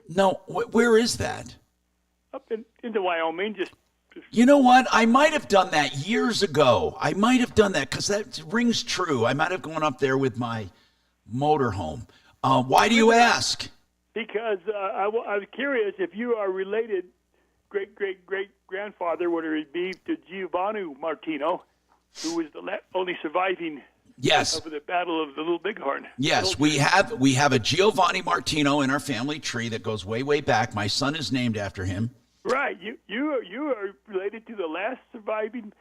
No. Where is that? Up into Wyoming. Just You know what? I might have done that years ago. I might have done that because that rings true. I might have gone up there with my motorhome. Why do you ask? because I was curious if you are related, great-great-great-grandfather, whatever it be, to Giovanni Martino, who was the only surviving Yes. of the Battle of the Little Bighorn. Yes, we have a Giovanni Martino in our family tree that goes way, way back. My son is named after him. Right. You are related to the last surviving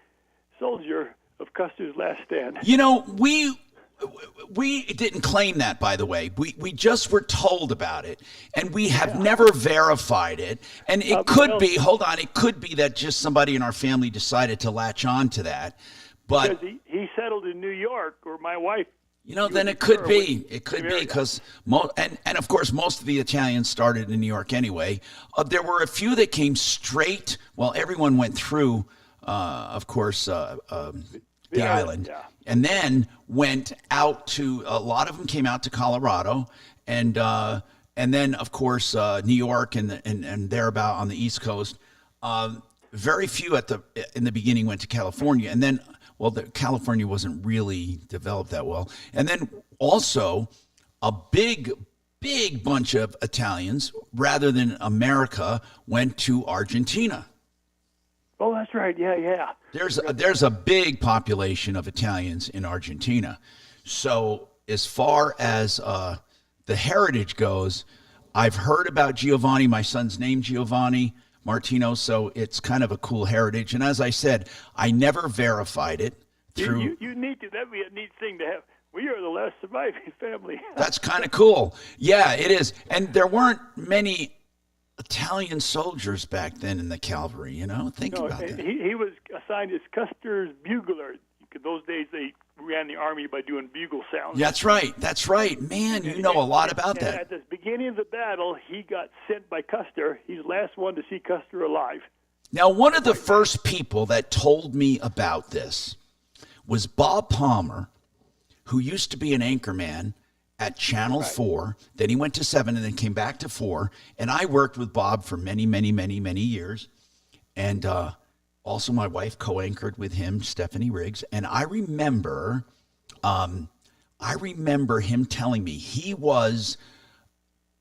soldier of Custer's last stand. You know, we didn't claim that, by the way. We just were told about it, and we have never verified it. And it could be, hold on, it could be that just somebody in our family decided to latch on to that. But because he settled in New York, or my wife. You know, then it could be. It could be because, and of course, most of the Italians started in New York anyway. There were a few that came straight. Well, everyone went through, of course, the island, and then went out to. A lot of them came out to Colorado, and then of course New York and thereabout on the East Coast. Very few in the beginning went to California, and then. Well, California wasn't really developed that well. And then also a big bunch of Italians, rather than America, went to Argentina. Oh, that's right. Yeah. There's a big population of Italians in Argentina. So as far as the heritage goes, I've heard about Giovanni. My son's named Giovanni Martino, so it's kind of a cool heritage. And as I said, I never verified it through. You need to. That'd be a neat thing to have. We are the last surviving family. That's kind of cool. Yeah, it is. And there weren't many Italian soldiers back then in the cavalry. You know, think about that. He was assigned as Custer's bugler. Those days they ran the army by doing bugle sounds. That's right. Man, you know a lot about that. At the beginning of the battle, he got sent by Custer. He's the last one to see Custer alive. Now, one of the first people that told me about this was Bob Palmer, who used to be an anchorman at Channel 4. Then he went to 7 and then came back to 4. And I worked with Bob for many, many, many, many years. And also my wife co-anchored with him, Stephanie Riggs. And I remember him telling me he was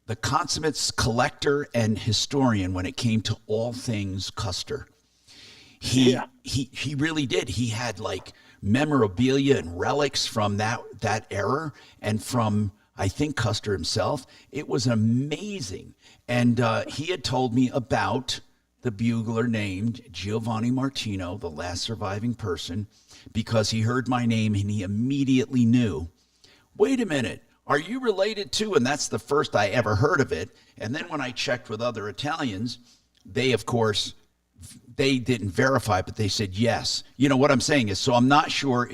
the consummate collector and historian when it came to all things Custer. He really did. He had like memorabilia and relics from that era and from, I think, Custer himself. It was amazing. And he had told me about the bugler named Giovanni Martino, the last surviving person, because he heard my name and he immediately knew, wait a minute, are you related to? And that's the first I ever heard of it. And then when I checked with other Italians, they, of course, they didn't verify, but they said yes. You know what I'm saying is, so I'm not sure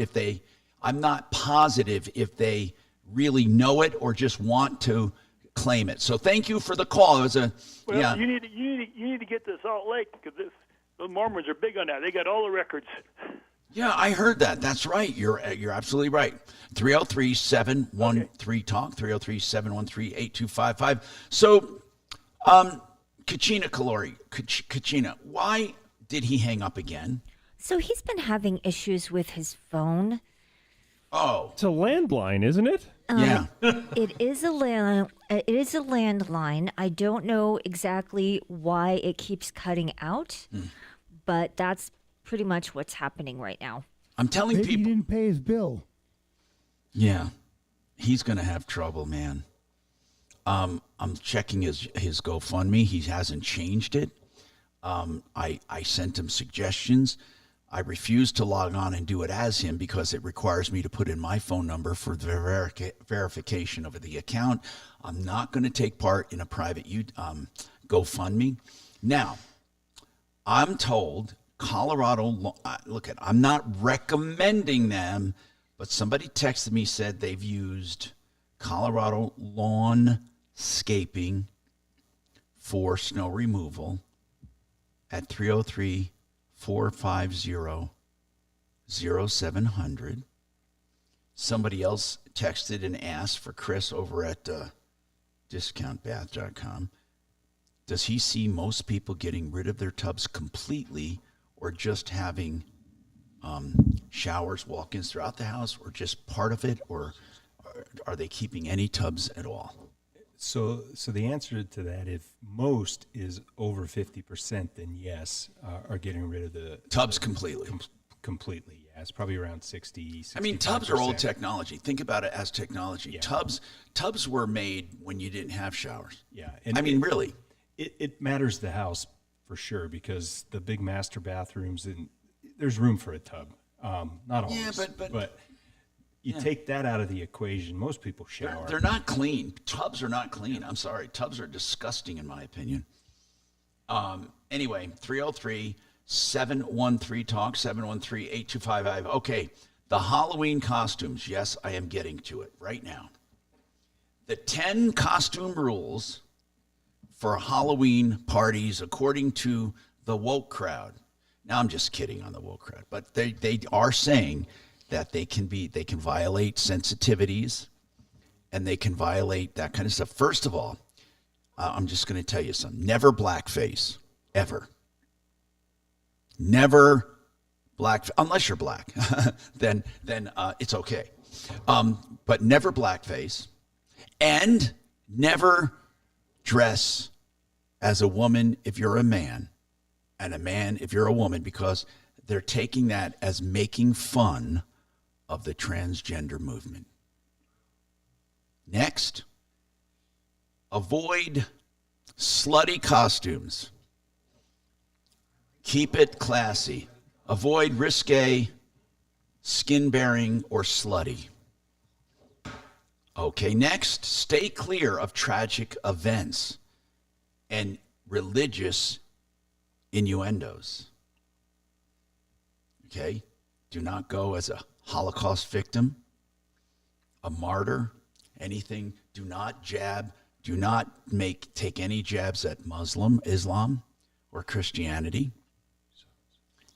I'm not positive if they really know it or just want to claim it. So thank you for the call. It was you need to get to Salt Lake because the Mormons are big on that. They got all the records. Yeah, I heard that. That's right. You're absolutely right. 303-713-TALK, 303-713-8255. So, Kachina Kalori, Kachina, why did he hang up again? So he's been having issues with his phone. Oh. It's a landline, isn't it? Yeah. It is a landline. I don't know exactly why it keeps cutting out, but that's pretty much what's happening right now. I'm telling Maybe people. he didn't pay his bill. Yeah. He's going to have trouble, man. I'm checking his GoFundMe. He hasn't changed it. I sent him suggestions. I refused to log on and do it as him because it requires me to put in my phone number for the verification of the account. I'm not going to take part in a private GoFundMe. Now, I'm told Colorado, I'm not recommending them, but somebody texted me, said they've used Colorado Lawnscaping for snow removal at 303-450-0700. Somebody else texted and asked for Chris over at discountbath.com. Does he see most people getting rid of their tubs completely or just having showers, walk-ins throughout the house, or just part of it, or are they keeping any tubs at all? So the answer to that, if most is over 50%, then yes, are getting rid of the tubs completely. Completely, yeah. It's probably around 60. I mean, tubs are old technology. Think about it as technology. Yeah. Tubs were made when you didn't have showers. Yeah, really, it matters the house for sure, because the big master bathrooms, and there's room for a tub. Not always, yeah, but you take that out of the equation. Most people shower. They're not clean. Tubs are not clean. I'm sorry. Tubs are disgusting in my opinion. Anyway, 303-713-TALK, 713-8255. Okay, the Halloween costumes. Yes, I am getting to it right now. The 10 costume rules for Halloween parties according to the woke crowd. Now, I'm just kidding on the woke crowd, but they are saying that they can violate sensitivities and they can violate that kind of stuff. First of all, I'm just going to tell you something. Never blackface, ever. Never black, unless you're black, then it's okay. But never blackface, and never dress as a woman if you're a man, and a man if you're a woman, because they're taking that as making fun of the transgender movement. Next, avoid slutty costumes. Keep it classy. Avoid risque, skin-bearing, or slutty. Okay, next, stay clear of tragic events and religious innuendos. Okay? Do not go as a Holocaust victim, a martyr, anything. Do not jab. Do not take any jabs at Islam, or Christianity.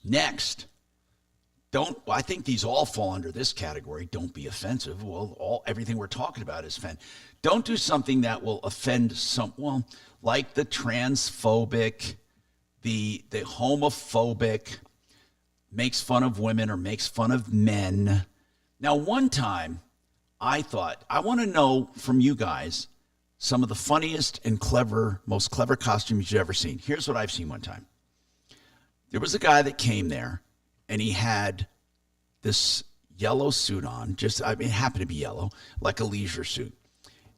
Next, I think these all fall under this category. Don't be offensive. Well, everything we're talking about is offend. Don't do something that will offend someone, like the transphobic, the homophobic, makes fun of women or makes fun of men. Now, one time, I thought, I want to know from you guys some of the funniest and most clever costumes you've ever seen. Here's what I've seen one time. There was a guy that came there, and he had this yellow suit on, it happened to be yellow, like a leisure suit.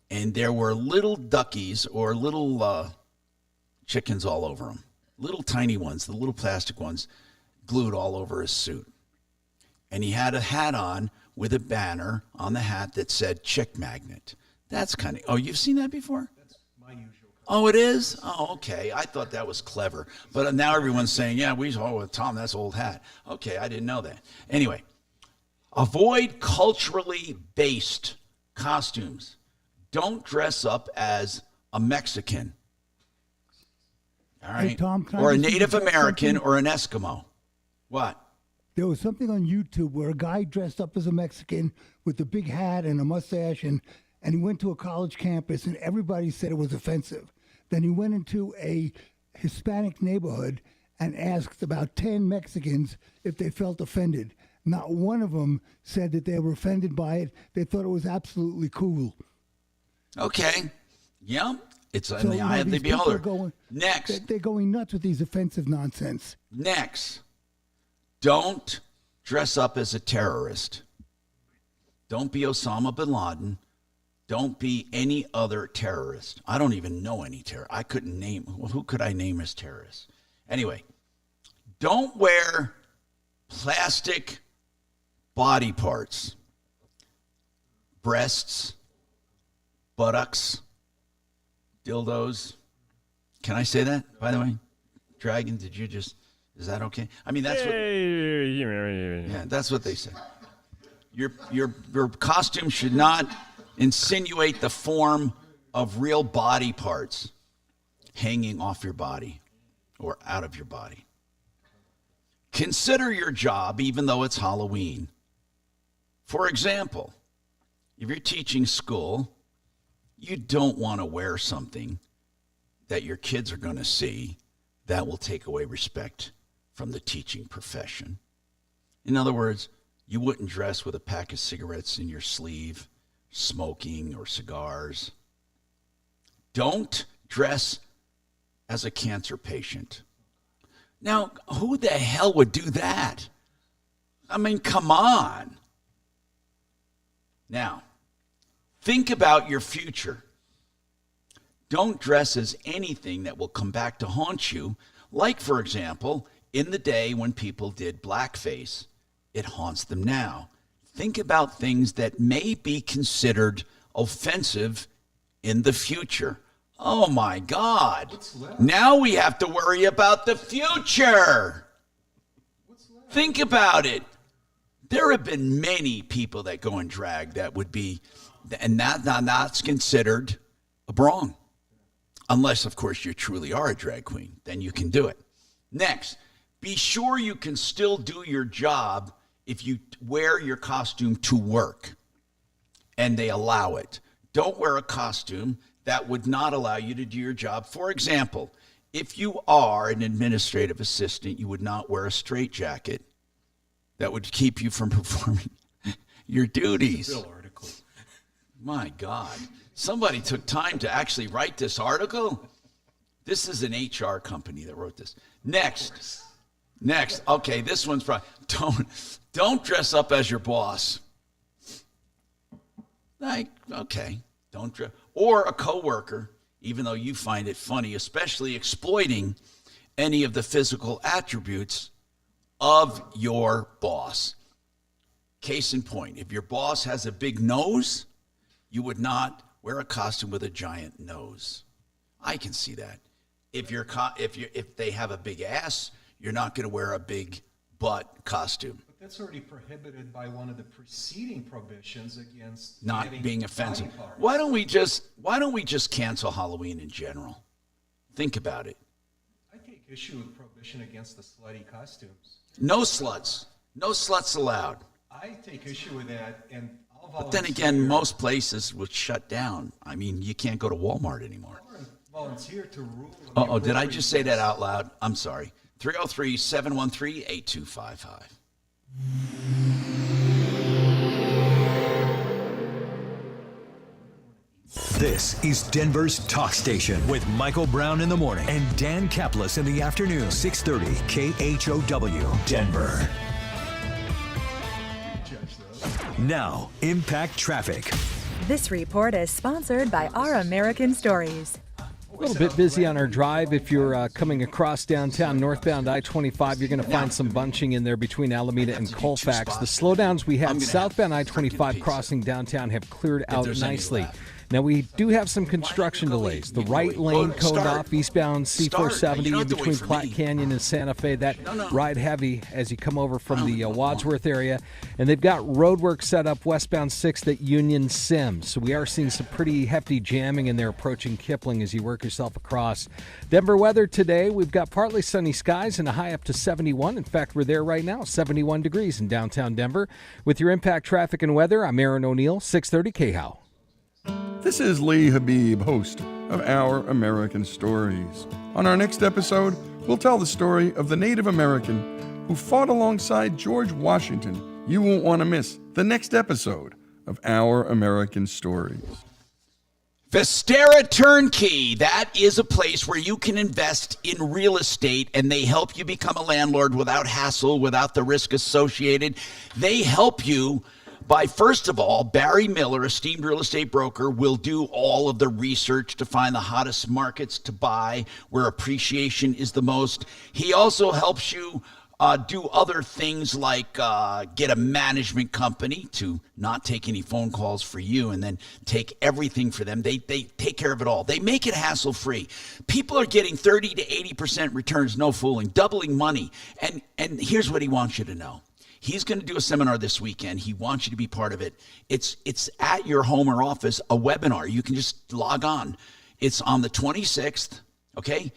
And there were little duckies or little chickens all over him. Little tiny ones, the little plastic ones, glued all over his suit. And he had a hat on with a banner on the hat that said Chick Magnet. That's kind of, oh, you've seen that before? That's my usual. Oh, it is? Oh, okay. I thought that was clever. But now everyone's saying, yeah, Tom, that's old hat. Okay, I didn't know that. Anyway, avoid culturally based costumes. Don't dress up as a Mexican. All right? Hey, Tom, or a Native American or an Eskimo. What? There was something on YouTube where a guy dressed up as a Mexican with a big hat and a mustache, and he went to a college campus, and everybody said it was offensive. Then he went into a Hispanic neighborhood and asked about 10 Mexicans if they felt offended. Not one of them said that they were offended by it. They thought it was absolutely cool. Okay. Yeah. It's in the eye of the beholder. Next. They're going nuts with these offensive nonsense. Next. Don't dress up as a terrorist. Don't be Osama bin Laden. Don't be any other terrorist. I don't even know any terror. I couldn't name. Well, who could I name as terrorists? Anyway, don't wear plastic body parts, breasts, buttocks, dildos. Can I say that, by the way? Dragon, is that okay? I mean, that's what. Yeah, that's what they say. Your costume should not insinuate the form of real body parts hanging off your body or out of your body. Consider your job, even though it's Halloween. For example, if you're teaching school, you don't want to wear something that your kids are going to see that will take away respect from the teaching profession. In other words, you wouldn't dress with a pack of cigarettes in your sleeve, smoking, or cigars. Don't dress as a cancer patient. Now, who the hell would do that? I mean, come on. Now, think about your future. Don't dress as anything that will come back to haunt you. Like, for example, in the day when people did blackface, it haunts them now. Think about things that may be considered offensive in the future. Oh my God. Now we have to worry about the future. Think about it. There have been many people that go in drag that would be, and that's considered wrong. Unless, of course, you truly are a drag queen. Then you can do it. Next, be sure you can still do your job if you wear your costume to work and they allow it. Don't wear a costume that would not allow you to do your job. For example, if you are an administrative assistant, you would not wear a straitjacket. That would keep you from performing your duties. Bill article. My God. Somebody took time to actually write this article. This is an HR company that wrote this. Next. Okay, this one's probably, don't dress up as your boss. Okay, don't dress. Or a coworker, even though you find it funny, especially exploiting any of the physical attributes of your boss. Case in point, if your boss has a big nose, you would not wear a costume with a giant nose. I can see that. If they have a big ass, you're not going to wear a big butt costume. But that's already prohibited by one of the preceding prohibitions against not being offensive. Why don't we just cancel Halloween in general? Think about it. I take issue with prohibition against the slutty costumes. No sluts. No sluts allowed. I take issue with that, and I'll But then again, most places would shut down. I mean, you can't go to Walmart anymore. volunteer to rule. Uh-oh, did I just say that out loud? I'm sorry. 303-713-8255. This is Denver's Talk Station with Michael Brown in the morning and Dan Kaplis in the afternoon. 630 KHOW, Denver. Now, Impact Traffic. This report is sponsored by Our American Stories. A little bit busy on our drive. If you're coming across downtown, northbound I-25, you're going to find some bunching in there between Alameda and Colfax. The slowdowns we had southbound I-25 crossing downtown have cleared out nicely. Now, we do have some construction delays. The right lane coned off eastbound C-470 in between Platte Canyon and Santa Fe. That ride heavy as you come over from the Wadsworth area. And they've got roadwork set up westbound 6th at Union Sims. So we are seeing some pretty hefty jamming in there approaching Kipling as you work yourself across. Denver weather today, we've got partly sunny skies and a high up to 71. In fact, we're there right now, 71 degrees in downtown Denver. With your Impact Traffic and Weather, I'm Aaron O'Neill, 630 KHOW. This is Lee Habib, host of Our American Stories. On our next episode, we'll tell the story of the Native American who fought alongside George Washington. You won't want to miss the next episode of Our American Stories. Vestera Turnkey, that is a place where you can invest in real estate and they help you become a landlord without hassle, without the risk associated. They help you by, first of all, Barry Miller, esteemed real estate broker, will do all of the research to find the hottest markets to buy, where appreciation is the most. He also helps you do other things like get a management company to not take any phone calls for you and then take everything for them. They take care of it all. They make it hassle-free. People are getting 30 to 80% returns, no fooling, doubling money. And here's what he wants you to know. He's going to do a seminar this weekend. He wants you to be part of it. It's at your home or office, a webinar. You can just log on. It's on the 26th, okay,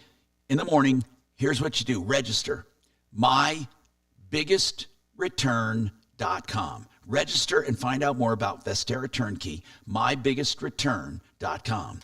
in the morning. Here's what you do. Register. MyBiggestReturn.com. Register and find out more about Vestera Turnkey. MyBiggestReturn.com.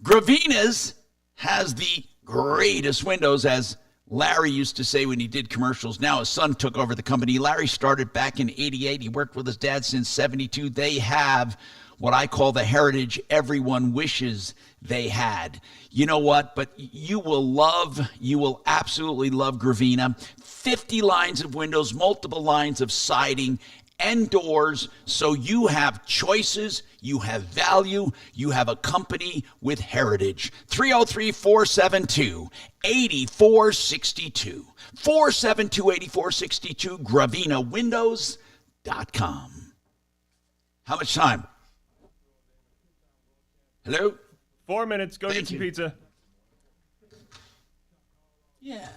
Gravina's has the greatest windows, as Larry used to say when he did commercials. Now his son took over the company. Larry started back in 88. He worked with his dad since 72. They have what I call the heritage everyone wishes they had. You know what? But you will absolutely love Gravina. 50 lines of windows, multiple lines of siding and doors, so you have choices, you have value, you have a company with heritage. 303-472-8462. 472-8462, GravinaWindows.com. How much time? Hello? 4 minutes. Go get some pizza. Yeah.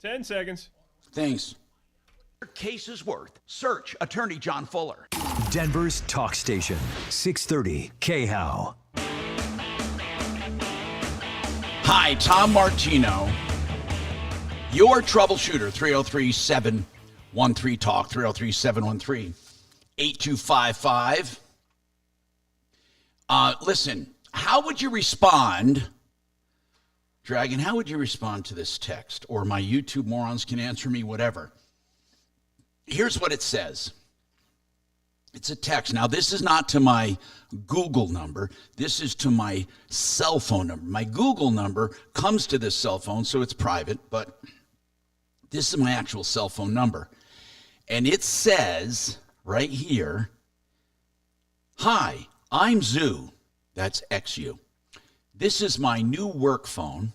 10 seconds. Thanks. Case is worth. Search Attorney John Fuller. Denver's talk station, 630 KHOW. Hi, Tom Martino. Your troubleshooter, 303-713-TALK, 303-713-8255. Listen, how would you respond, Dragon, how would you respond to this text? Or my YouTube morons can answer me, whatever. Here's what it says. It's a text. Now, this is not to my Google number. This is to my cell phone number. My Google number comes to this cell phone, so it's private, but this is my actual cell phone number. And it says right here, "Hi, I'm Zoo." That's XU. "This is my new work phone,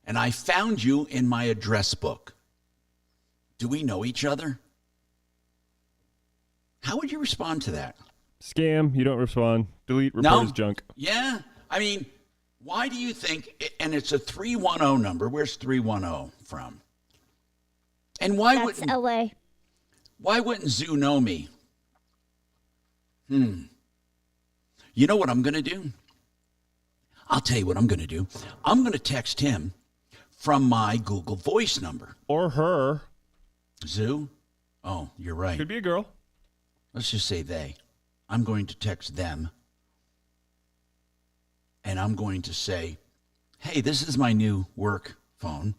and I found you in my address book. Do we know each other?" How would you respond to that? Scam. You don't respond. Delete. Report as junk. Yeah. I mean, why do you think, and it's a 310 number. Where's 310 from? And That's LA. Why wouldn't Zoo know me? You know what I'm going to do? I'll tell you what I'm going to do. I'm going to text him from my Google Voice number. Or her. Zoo? Oh, you're right. Could be a girl. Let's just say they. I'm going to text them. And I'm going to say, "Hey, this is my new work phone,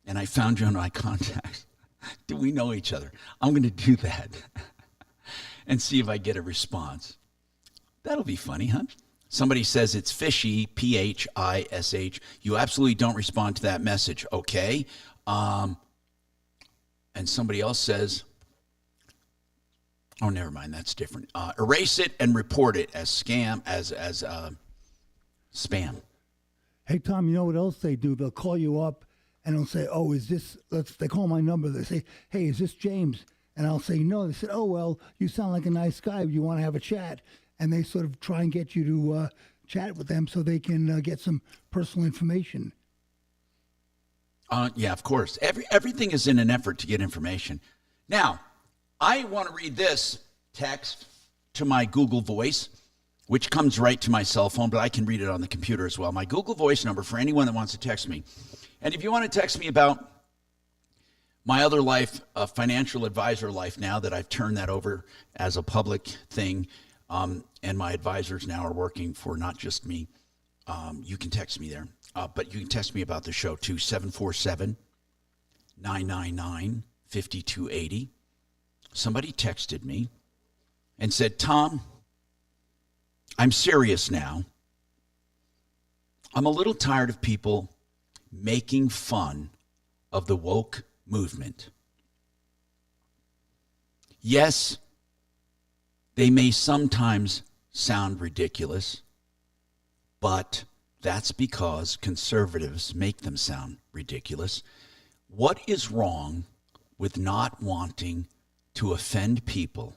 and I found you on my contacts. Do we know each other?" I'm going to do that and see if I get a response. That'll be funny, huh? Somebody says it's fishy, PHISH. You absolutely don't respond to that message, okay? And somebody else says, oh, never mind, that's different. Erase it and report it as scam, as spam. Hey, Tom, you know what else they do? They'll call you up and they'll say, "Oh, is this," they call my number. They say, "Hey, is this James?" And I'll say, "No." They said, "Oh, well, you sound like a nice guy. You want to have a chat?" And they sort of try and get you to chat with them so they can get some personal information. Yeah, of course. Everything is in an effort to get information. Now, I want to read this text to my Google Voice, which comes right to my cell phone, but I can read it on the computer as well. My Google Voice number for anyone that wants to text me. And if you want to text me about my other life, financial advisor life, now that I've turned that over as a public thing, and my advisors now are working for not just me, you can text me there. But you can text me about the show too, 747-999-5280. Somebody texted me and said, "Tom, I'm serious now. I'm a little tired of people making fun of the woke movement. Yes, they may sometimes sound ridiculous, but that's because conservatives make them sound ridiculous. What is wrong with not wanting to offend people?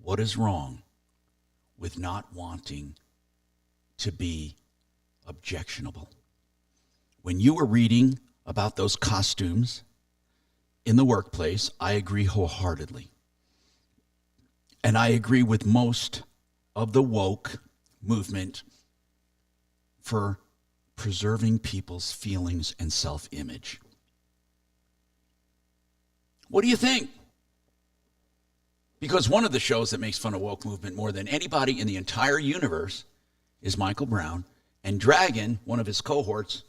What is wrong with not wanting to be objectionable?" When you were reading about those costumes in the workplace, I agree wholeheartedly. And I agree with most of the woke movement for preserving people's feelings and self-image. What do you think? Because one of the shows that makes fun of woke movement more than anybody in the entire universe is Michael Brown. And Dragon, one of his cohorts,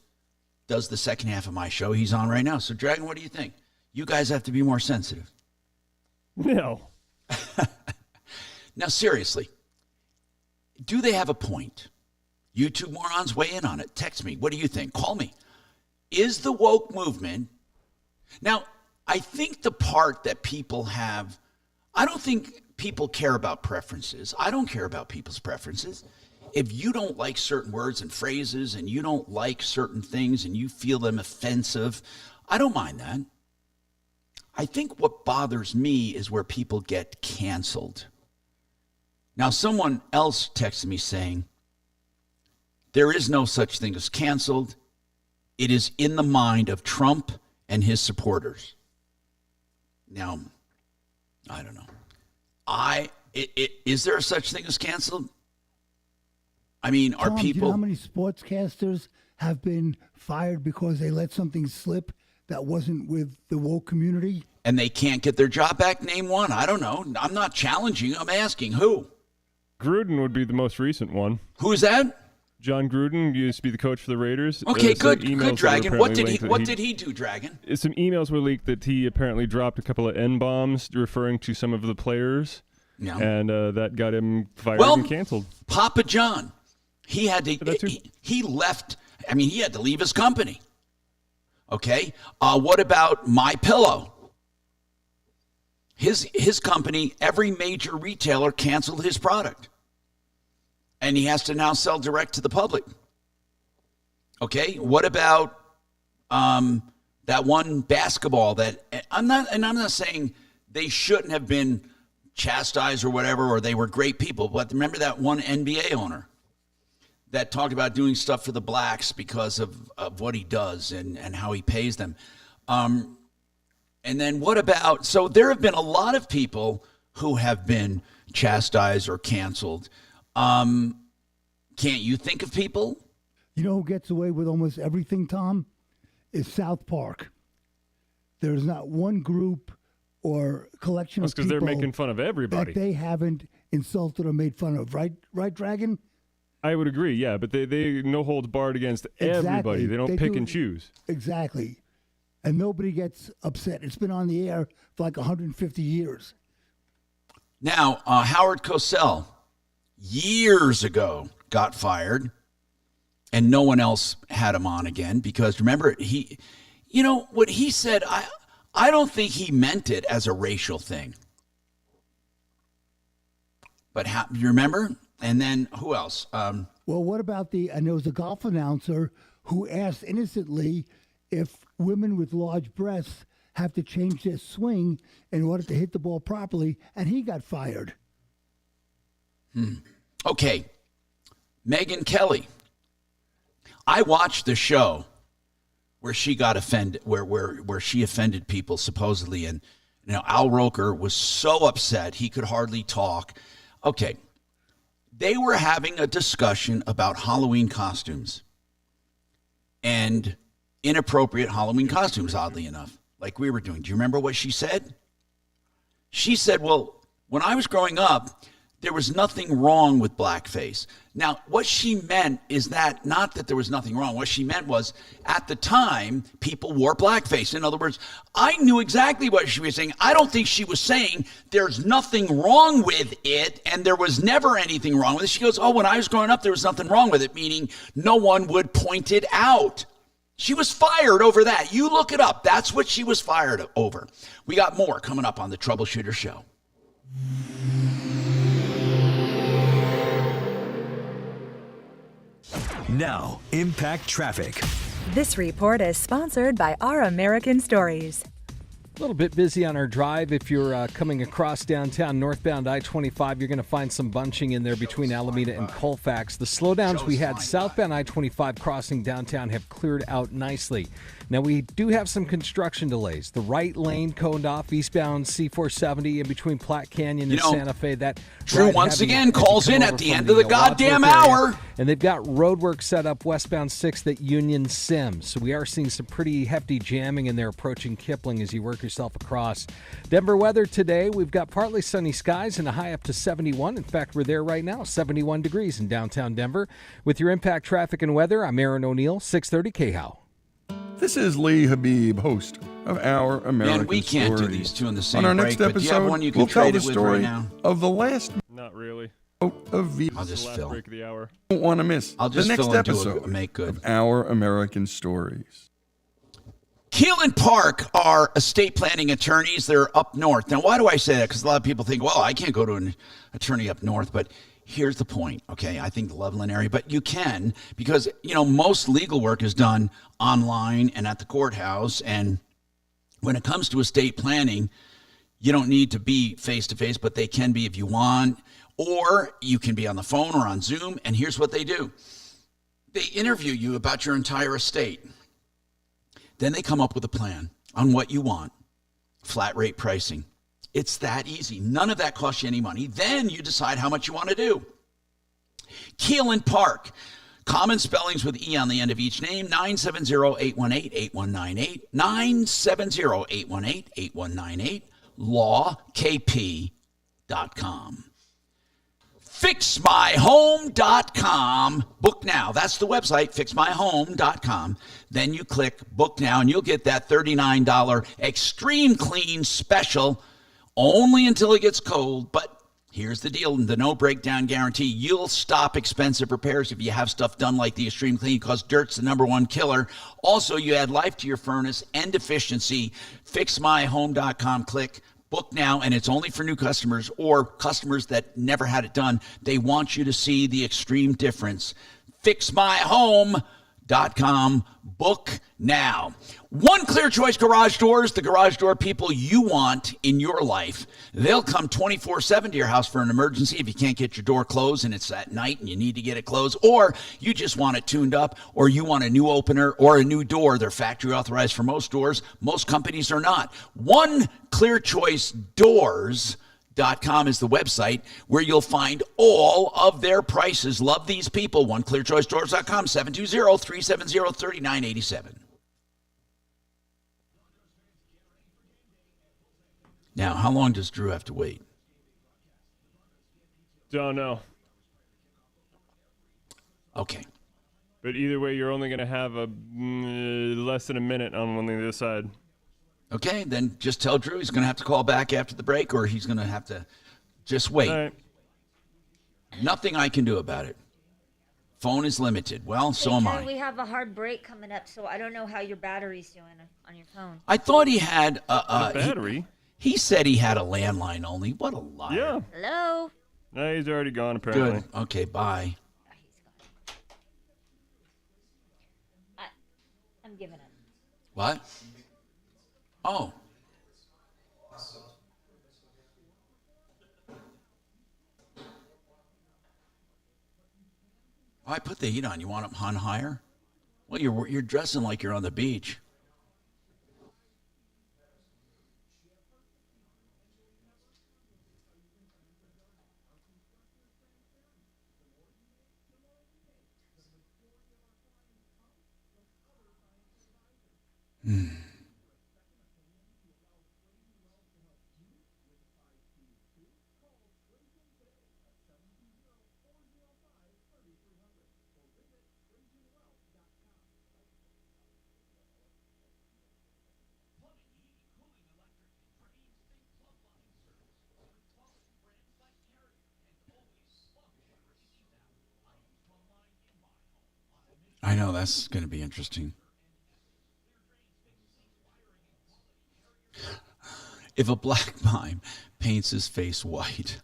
does the second half of my show. He's on right now. So, Dragon, what do you think? You guys have to be more sensitive. No. Now, seriously, do they have a point? You two morons, weigh in on it. Text me. What do you think? Call me. Is the woke movement... Now, I think the part that people have... I don't think people care about preferences. I don't care about people's preferences. If you don't like certain words and phrases and you don't like certain things and you feel them offensive, I don't mind that. I think what bothers me is where people get canceled. Now, someone else texted me saying, there is no such thing as canceled. It is in the mind of Trump and his supporters. Now, I don't know. Is there such thing as canceled? I mean, are Tom, people... do you know how many sportscasters have been fired because they let something slip that wasn't with the woke community? And they can't get their job back? Name one. I don't know. I'm not challenging. I'm asking who. Gruden would be the most recent one. Who is that? John Gruden used to be the coach for the Raiders. Okay, good, Dragon. What did he do, Dragon? Some emails were leaked that he apparently dropped a couple of N-bombs referring to some of the players. Yeah. And that got him fired and canceled. Papa John, he had to. He left. I mean, he had to leave his company. Okay. What about My Pillow? His company, every major retailer canceled his product. And he has to now sell direct to the public. Okay, what about that one basketball that I'm not saying they shouldn't have been chastised or whatever, or they were great people, but remember that one NBA owner that talked about doing stuff for the blacks because of what he does and how he pays them. And then what about, so there have been a lot of people who have been chastised or canceled. Can't you think of people? You know who gets away with almost everything, Tom? Is South Park. There's not one group or collection of people. That's because they're making fun of everybody. That they haven't insulted or made fun of, right, Dragon? I would agree, yeah, but they no holds barred against everybody. They don't pick and choose. Exactly. And nobody gets upset. It's been on the air for like 150 years. Now, Howard Cosell, years ago, got fired, and no one else had him on again because, remember, what he said, I don't think he meant it as a racial thing. But you remember? And then who else? Well, what about and there was a golf announcer who asked innocently if women with large breasts have to change their swing in order to hit the ball properly, and he got fired. Okay. Megyn Kelly. I watched the show where she got offended, where she offended people supposedly, and Al Roker was so upset he could hardly talk. Okay. They were having a discussion about Halloween costumes and inappropriate Halloween costumes, oddly enough, like we were doing. Do you remember what she said? She said, well, when I was growing up, there was nothing wrong with blackface. Now, what she meant is that not that there was nothing wrong. What she meant was at the time, people wore blackface. In other words, I knew exactly what she was saying. I don't think she was saying there's nothing wrong with it and there was never anything wrong with it. She goes, oh, when I was growing up, there was nothing wrong with it, meaning no one would point it out. She was fired over that. You look it up. That's what she was fired over. We got more coming up on the Troubleshooter Show. Now, Impact Traffic. This report is sponsored by Our American Stories. A little bit busy on our drive. If you're coming across downtown northbound I-25, you're going to find some bunching in there between Alameda and Colfax. The slowdowns we had southbound I-25 crossing downtown have cleared out nicely. Now, we do have some construction delays. The right lane coned off eastbound C-470 in between Platte Canyon and Santa Fe. That Drew once again calls in at the end of the goddamn hour. And they've got road work set up westbound 6th at Union Sims. So we are seeing some pretty hefty jamming in there approaching Kipling as you work yourself across. Denver weather today, we've got partly sunny skies and a high up to 71. In fact, we're there right now, 71 degrees in downtown Denver. With your Impact Traffic and Weather, I'm Aaron O'Neill, 630 KHOW. This is Lee Habib, host of Our American Man, we can't Stories. do these two in the same On our break, next but do you have episode, one you can we'll tell trade the it with story right now? of the last Not really. of V. I'll just Last fill. break of the hour. Don't want to miss I'll just the next fill into episode a make good. of Our American Stories. Keelan Park are estate planning attorneys. They're up north. Now, why do I say that? Because a lot of people think, well, I can't go to an attorney up north. But here's the point, okay? I think the Loveland area. But you can because, most legal work is done online and at the courthouse. And when it comes to estate planning, you don't need to be face-to-face, but they can be if you want. Or you can be on the phone or on Zoom. And here's what they do. They interview you about your entire estate. Then they come up with a plan. on what you want. Flat rate pricing. It's that easy. None of that costs you any money. Then you decide how much you want to do. Keelan Park. Common spellings with E on the end of each name. 970-818-8198. 970-818-8198. lawkp.com. FixMyHome.com. Book now. That's the website, FixMyHome.com. Then you click Book Now, and you'll get that $39 Extreme Clean special only until it gets cold. But here's the deal, the no breakdown guarantee. You'll stop expensive repairs if you have stuff done like the Extreme Clean, because dirt's the number one killer. Also, you add life to your furnace and efficiency. FixMyHome.com. Click Book now, and it's only for new customers or customers that never had it done. They want you to see the extreme difference. FixMyHome.com. Book now. One Clear Choice Garage Doors, the garage door people you want in your life. They'll come 24/7 to your house for an emergency if you can't get your door closed and it's at night and you need to get it closed, or you just want it tuned up, or you want a new opener or a new door. They're factory authorized for most doors. Most companies are not. One Clear Choice Doors.com is the website where you'll find all of their prices. Love these people. OneClearChoiceDoors.com, 720-370-3987. Now, how long does Drew have to wait? Don't know. Okay. But either way, you're only going to have less than a minute on one the other side. Okay, then just tell Drew he's going to have to call back after the break, or he's going to have to just wait. All right. Nothing I can do about it. Phone is limited. Well, so am I. We have a hard break coming up, so I don't know how your battery's doing on your phone. I thought he had a battery. He said he had a landline only. What a liar. Yeah. Hello? No, he's already gone, apparently. Good. Okay, bye. I'm giving up. What? Oh. I put the heat on. You want it on higher? Well, you're dressing like you're on the beach. I know, that's going to be interesting. If a black mime paints his face white,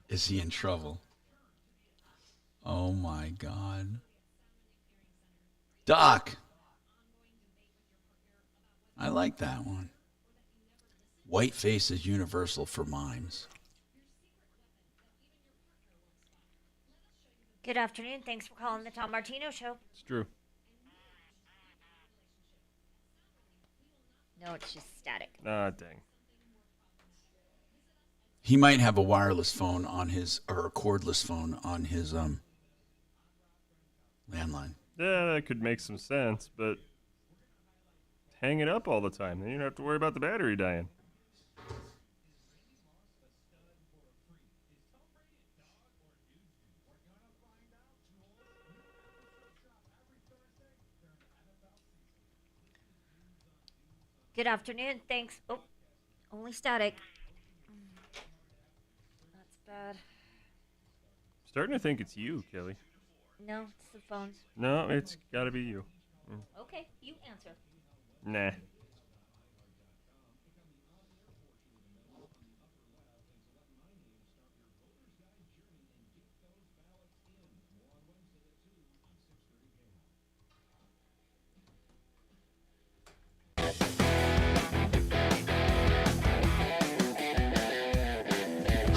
is he in trouble? Oh my God. Doc. I like that one. White face is universal for mimes. Good afternoon. Thanks for calling the Tom Martino Show. It's Drew. No, it's just static. Ah, dang. He might have a wireless phone on his, or a cordless phone on his landline. Yeah, that could make some sense, but hang it up all the time. Then you don't have to worry about the battery dying. Good afternoon. Thanks. Oh, only static. That's bad. Starting to think it's you, Kelly. No, it's the phones. No, it's got to be you. Okay, you answer. Nah.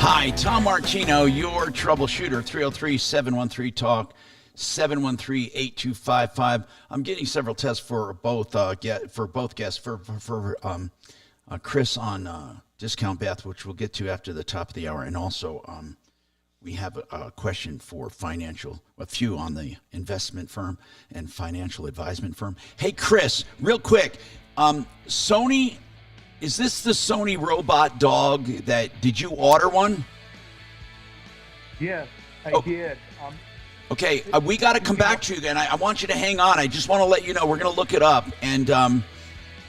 Hi, Tom Martino, your troubleshooter, 303-713-TALK, 713-8255. I'm getting several tests for both guests for Chris on discount bath, which we'll get to after the top of the hour, and also we have a question for a few on the investment firm and financial advisement firm. Hey, Chris, real quick, Sony, is this the Sony robot dog did you order one? Yes, I did. Okay, we got to come back to you again. I want you to hang on. I just want to let you know we're going to look it up, and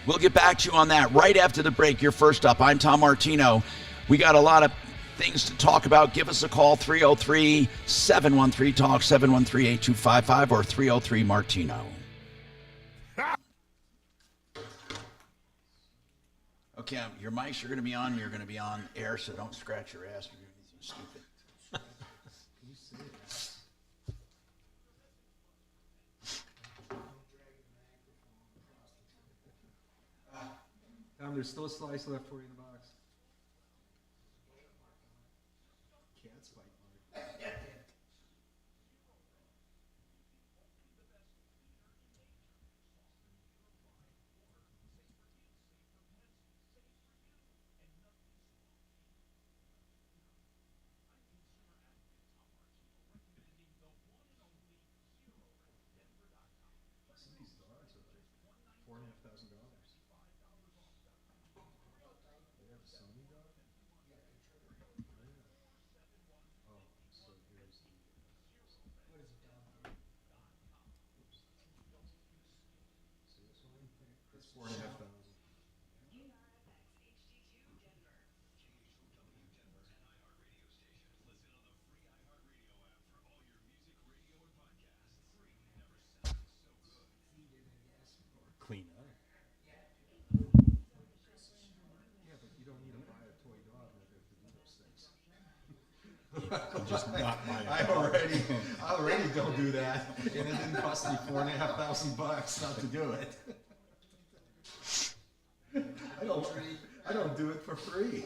we'll get back to you on that right after the break. You're first up. I'm Tom Martino. We got a lot of things to talk about. Give us a call, 303-713-TALK, 713-8255, or 303-MARTINO. Okay, your mics are going to be on. You're going to be on air, so don't scratch your ass. You're going to be stupid. Tom, there's still a slice left for you in the box. Can't spike, Mark. Some of these dogs are like $4,500. Sony dog? Oh, so here's the. What is it down here? Oops. See this one? That's $4,500. Clean up. Yeah, but you don't need to buy a toy dog in order to do those things. Just not buy a I already don't do that, and it didn't cost me $4,500 not to do it. I don't do it for free.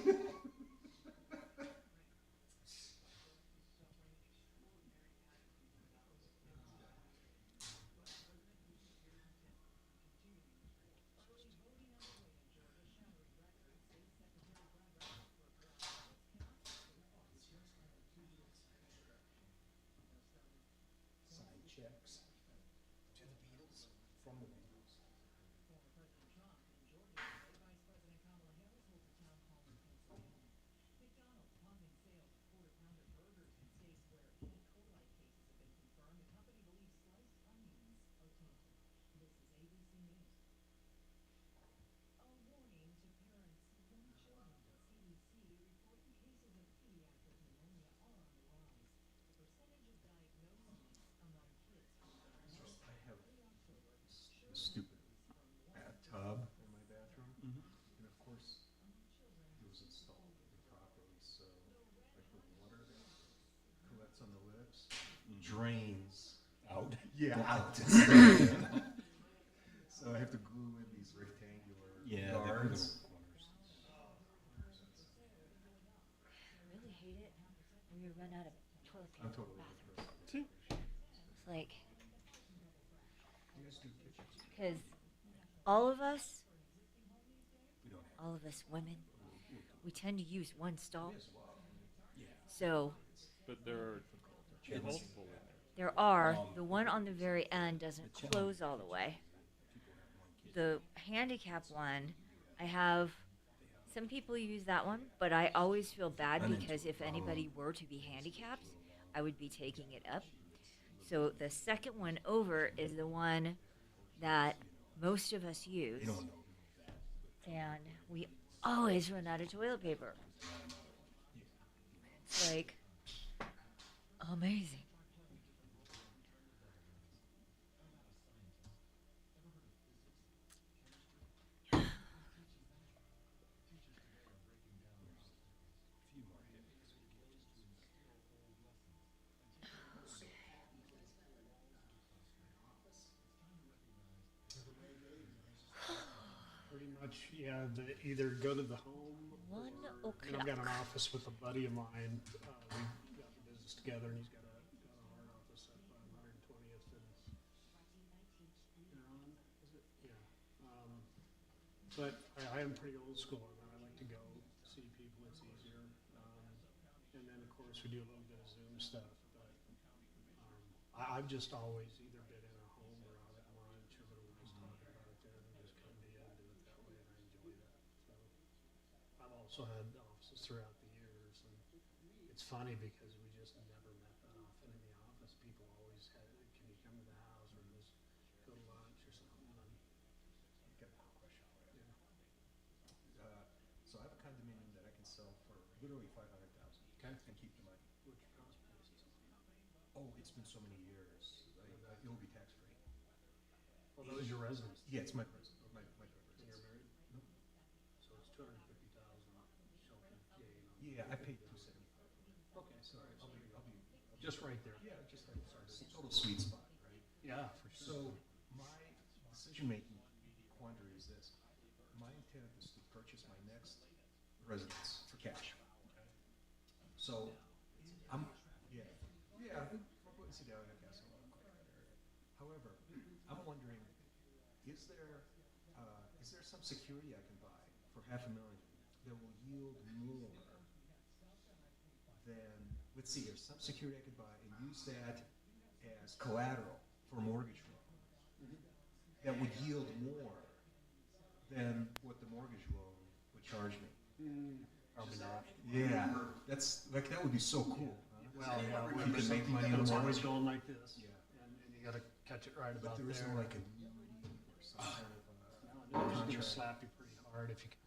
Checks to the Beatles, from the Beatles. Stupid bathtub in my bathroom, and of course it was installed improperly, so like the water that collects on the lips drains out. Yeah, out. So I have to glue in these rectangular guards. I really hate it when you run out of toilet paper. I'm totally in the bathroom. It's like, because all of us women, we tend to use one stall. So, but there are multiple in there. There are. The one on the very end doesn't close all the way. The handicap one, I have, some people use that one, but I always feel bad because if anybody were to be handicapped, I would be taking it up. So the second one over is the one that most of us use. And we always run out of toilet paper. It's like amazing. Pretty much, yeah. Either go to the home. 1 o'clock. I've got an office with a buddy of mine. We got the business together, and he's got a hard office at 120 But I am pretty old school, and I like to go see people. It's easier. And then, of course, we do a little bit of Zoom stuff. But I've just always either been in a home or out at lunch, or when we just talking about it there, and just come to you and do it that way, and I enjoy that. So I've also had offices throughout the years, and it's funny because we just never met that often in the office. People always had, can you come to the house or just go to lunch or something? And Got a question for you. So I have a condominium that I can sell for literally $500,000. Okay. And keep the money. What's your cost basis? Oh, it's been so many years. It will be tax free. Well, that was your residence. Yeah, it's my residence. My residence. And you're married? No. So it's 250,000 shelter gain. Yeah, I paid $275. Okay, so I'll be just right there. Yeah, just right there. It's a total sweet spot, right? Yeah, for sure. So my decision-making quandary is this. My intent is to purchase my next residence for cash. So I'm, sit down in Castle. However, I'm wondering, is there some security I can buy for $500,000 that will yield more than, let's see, there's some security I could buy and use that as collateral for a mortgage loan that would yield more than what the mortgage loan would charge me. Probably not. Yeah, that would be so cool. Well, yeah, you can make money on it's the always mortgage. going like this. Yeah. And you got to catch it right about But there there. isn't like a annuity or some kind of No, they're just going to slap you pretty hard if you can.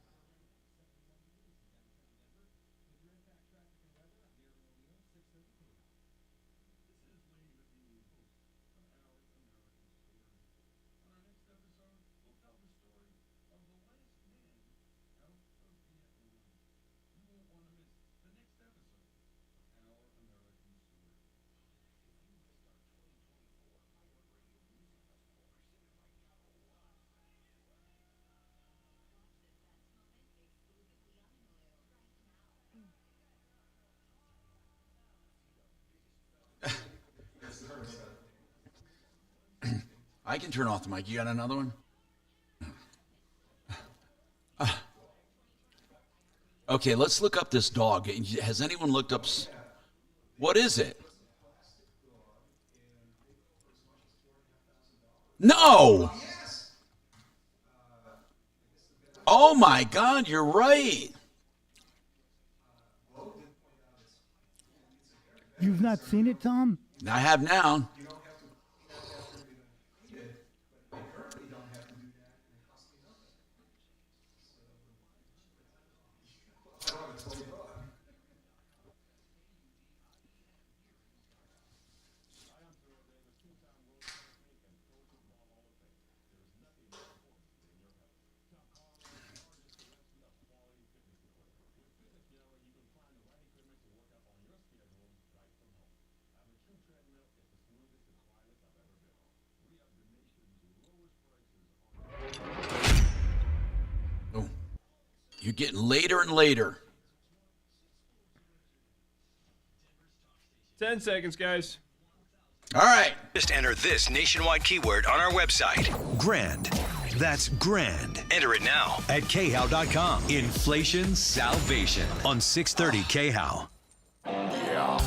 I can turn off the mic. You got another one? Okay, let's look up this dog. Has anyone looked up? What is it? No! Oh my God, you're right. You've not seen it, Tom? I have now. You're getting later and later. 10 seconds, guys. All right. Just enter this nationwide keyword on our website. Grand. That's grand. Enter it now at khow.com. Inflation salvation on 630 KHOW. Yeah.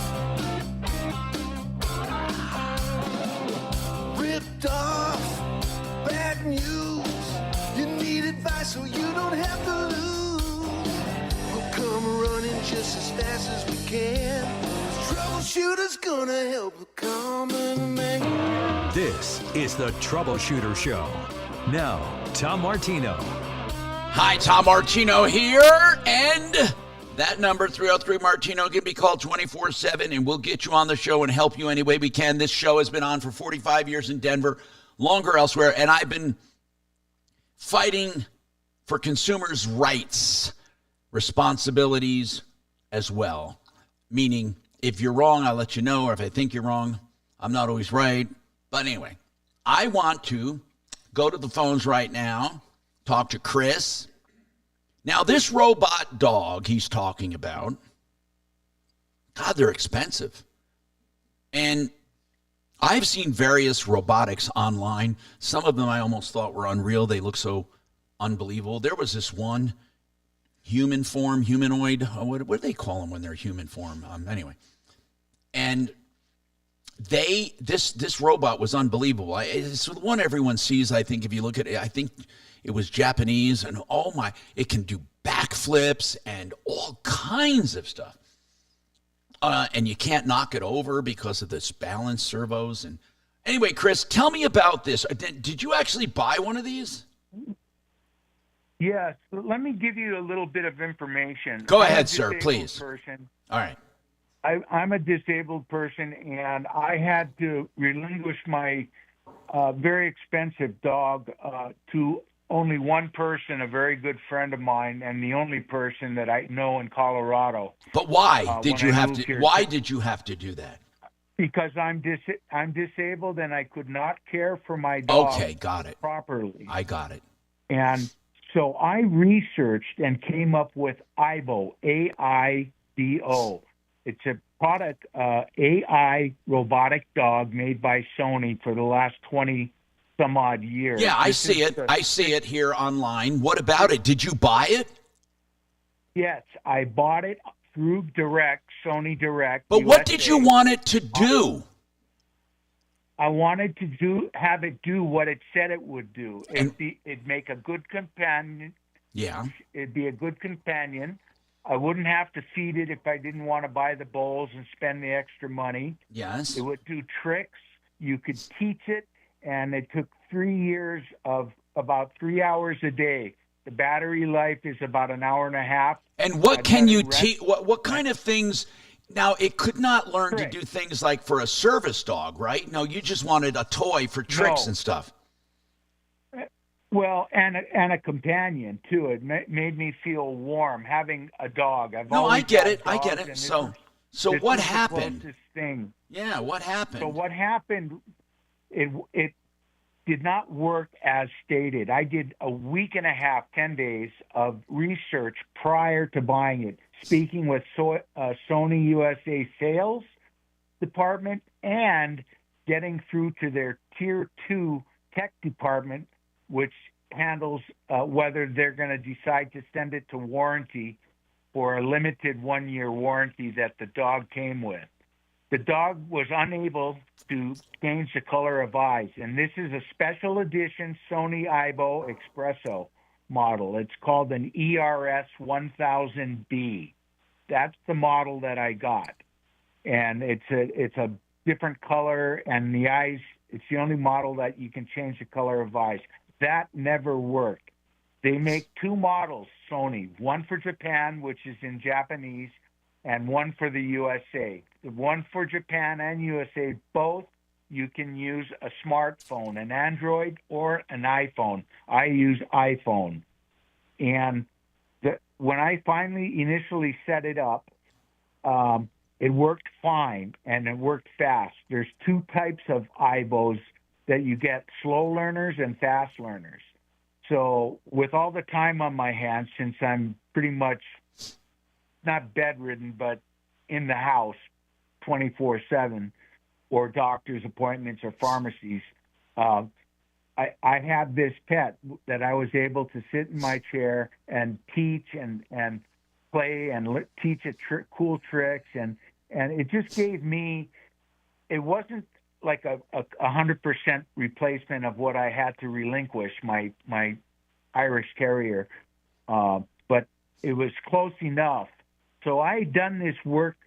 Ripped off. Bad news. You need advice so you don't have to lose. We'll come running just as fast as we can. Troubleshooter's gonna help the common man. This is the Troubleshooter Show. Now, Tom Martino. Hi, Tom Martino here, and that number, 303 Martino, can be called 24/7, and we'll get you on the show and help you any way we can. This show has been on for 45 years in Denver, longer elsewhere, and I've been fighting for consumers' rights, responsibilities as well. Meaning, if you're wrong, I'll let you know, or if I think you're wrong, I'm not always right. But anyway, I want to go to the phones right now, talk to Chris. Now, this robot dog he's talking about, God, they're expensive. And I've seen various robotics online. Some of them I almost thought were unreal. They look so unbelievable. There was this one humanoid. What do they call them when they're human form? Anyway, and this robot was unbelievable. It's the one everyone sees. I think if you look at it, I think it was Japanese, and it can do backflips and all kinds of stuff. And you can't knock it over because of this balance servos. And anyway, Chris, tell me about this. Did you actually buy one of these? Yes. Let me give you a little bit of information. Go ahead, sir, please. Person. All right. I'm a disabled person, and I had to relinquish my very expensive dog to only one person, a very good friend of mine, and the only person that I know in Colorado. But why did you have to? Why did you have to do that? Because I'm disabled and I could not care for my dog. Okay, got it. Properly. I got it. And so I researched and came up with AIDO, AIDO. It's a product, AI robotic dog made by Sony for the last 20 some odd years. Yeah, I see it. I see it here online. What about it? Did you buy it? Yes, I bought it through Sony Direct. But what did you want it to do? I wanted to have it do what it said it would do. It'd make a good companion. Yeah. It'd be a good companion. I wouldn't have to feed it if I didn't want to buy the bowls and spend the extra money. Yes. It would do tricks. You could teach it, and it took 3 years of about 3 hours a day. The battery life is about an hour and a half. And what can you teach? What kind of things? Now, it could not learn to do things like for a service dog, right? No, you just wanted a toy for tricks and stuff. Well, and a companion too. It made me feel warm having a dog. I get it. I get it. So what happened? The closest thing. Yeah, what happened? So what happened? It did not work as stated. I did a week and a half, 10 days of research prior to buying it, speaking with Sony USA sales department and getting through to their tier 2 tech department, which handles whether they're going to decide to send it to warranty for a limited 1-year warranty that the dog came with. The dog was unable to change the color of eyes, and this is a special edition Sony AIDO Espresso model. It's called an ERS 1000B. That's the model that I got, and it's a different color, and the eyes. It's the only model that you can change the color of eyes. That never worked. They make 2 models, Sony, one for Japan, which is in Japanese, and one for the USA. The one for Japan and USA, both you can use a smartphone, an Android or an iPhone. I use iPhone. And when I initially set it up, it worked fine and it worked fast. There's 2 types of AIDOs that you get, slow learners and fast learners. So with all the time on my hands, since I'm pretty much not bedridden, but in the house 24/7, or doctor's appointments or pharmacies, I had this pet that I was able to sit in my chair and teach and play and teach it cool tricks. And it just gave me, it wasn't like a 100% replacement of what I had to relinquish, my Irish Terrier, but it was close enough. So I had done this work,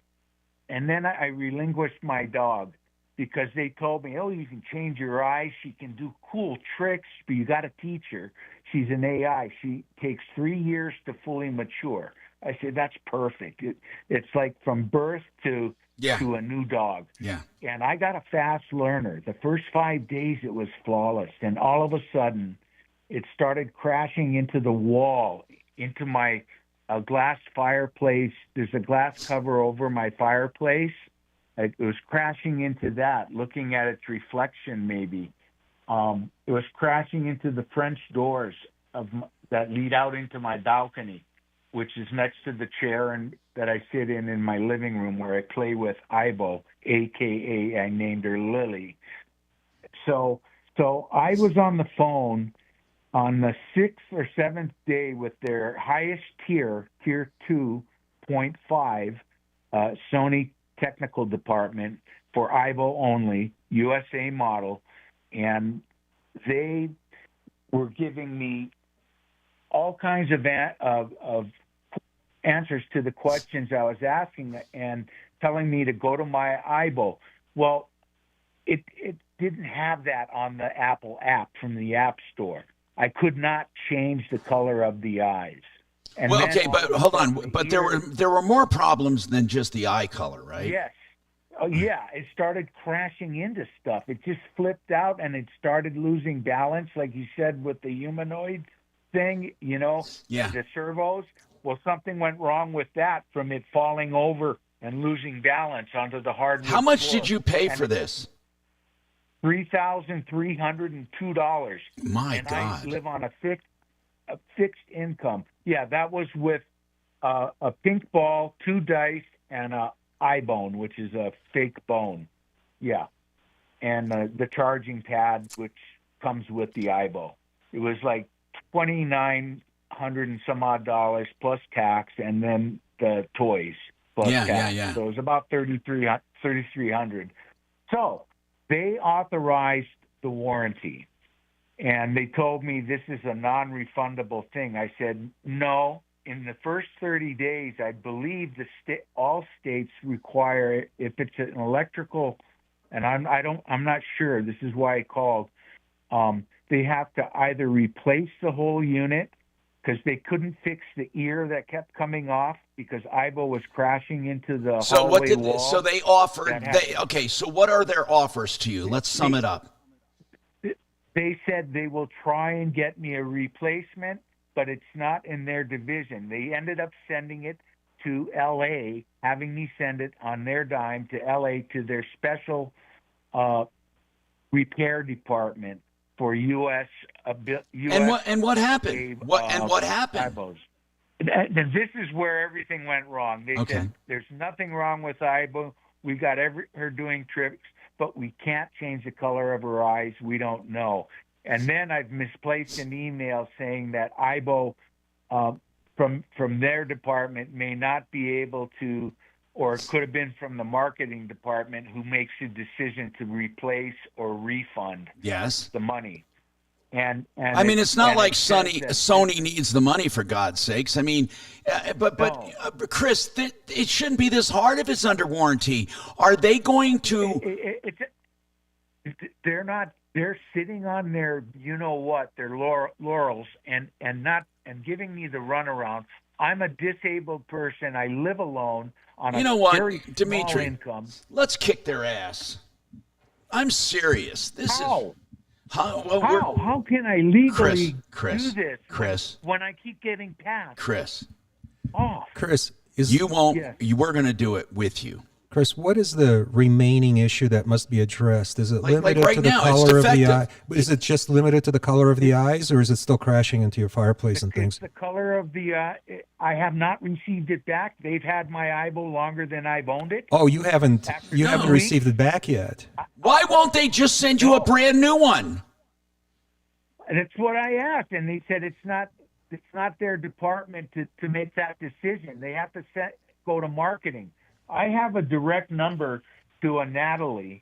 and then I relinquished my dog because they told me, oh, you can change your eyes. She can do cool tricks, but you got to teach her. She's an AI. She takes 3 years to fully mature. I said, that's perfect. It's like from birth to a new dog. Yeah. And I got a fast learner. The first 5 days, it was flawless. And all of a sudden, it started crashing into the wall, into my glass fireplace. There's a glass cover over my fireplace. It was crashing into that, looking at its reflection maybe. It was crashing into the French doors that lead out into my balcony, which is next to the chair that I sit in my living room where I play with Ibo, a.k.a. I named her Lily. So I was on the phone on the 6th or 7th day with their highest tier 2.5, Sony technical department for IBO only, USA model, and they were giving me all kinds of answers to the questions I was asking and telling me to go to my IBO. Well, it didn't have that on the Apple app from the App Store. I could not change the color of the eyes. And well, then okay, but hold on. But there were more problems than just the eye color, right? Yes. Oh, yeah. It started crashing into stuff. It just flipped out and it started losing balance, like you said with the humanoid thing. Yeah. The servos. Well, something went wrong with that from it falling over and losing balance onto the hardwood. How much floor. did you pay for this? $3,302. My and God. I live on a fixed income. Yeah, that was with a pink ball, 2 dice, and a eye bone, which is a fake bone. Yeah, and the charging pad, which comes with the IBO. It was like $2,900 and some odd dollars plus tax, and then the toys plus tax. Yeah. So it was about $3,300. So they authorized the warranty, and they told me this is a non-refundable thing. I said, no. In the first 30 days, I believe all states require, if it's an electrical, and I'm not sure. This is why I called. They have to either replace the whole unit because they couldn't fix the ear that kept coming off because IBO was crashing into the hallway wall. So they offered. So what are their offers to you? Let's sum it up. They said they will try and get me a replacement, but it's not in their division. They ended up sending it to L.A., having me send it on their dime to L.A. to their special repair department for U.S. And what happened? What happened? IBOs. And this is where everything went wrong. They said there's nothing wrong with IBO. We got her doing tricks, but we can't change the color of her eyes. We don't know. And then I've misplaced an email saying that IBO from their department may not be able to, or it could have been from the marketing department who makes a decision to replace or refund the money. And I mean, it's not like Sony needs the money, for God's sakes. I mean, but Chris, it shouldn't be this hard if it's under warranty. Are they going to? They're not. They're sitting on their, their laurels, and giving me the runaround. I'm a disabled person. I live alone on a very small Dimitri, income. Let's kick their ass. I'm serious. How can I legally Chris, do this Chris, when I keep getting passed? Chris, Chris, you won't. We're going to do it with you. Chris, what is the remaining issue that must be addressed? Is it limited right to the now, color of the eye? Is it just limited to the color of the eyes, or is it still crashing into your fireplace and things? It's the color of the eye. I have not received it back. They've had my IBO longer than I've owned it. Oh, you haven't received it back yet. Why won't they just send you a brand new one? That's what I asked, and they said it's not their department to make that decision. They have to go to marketing. I have a direct number to a Natalie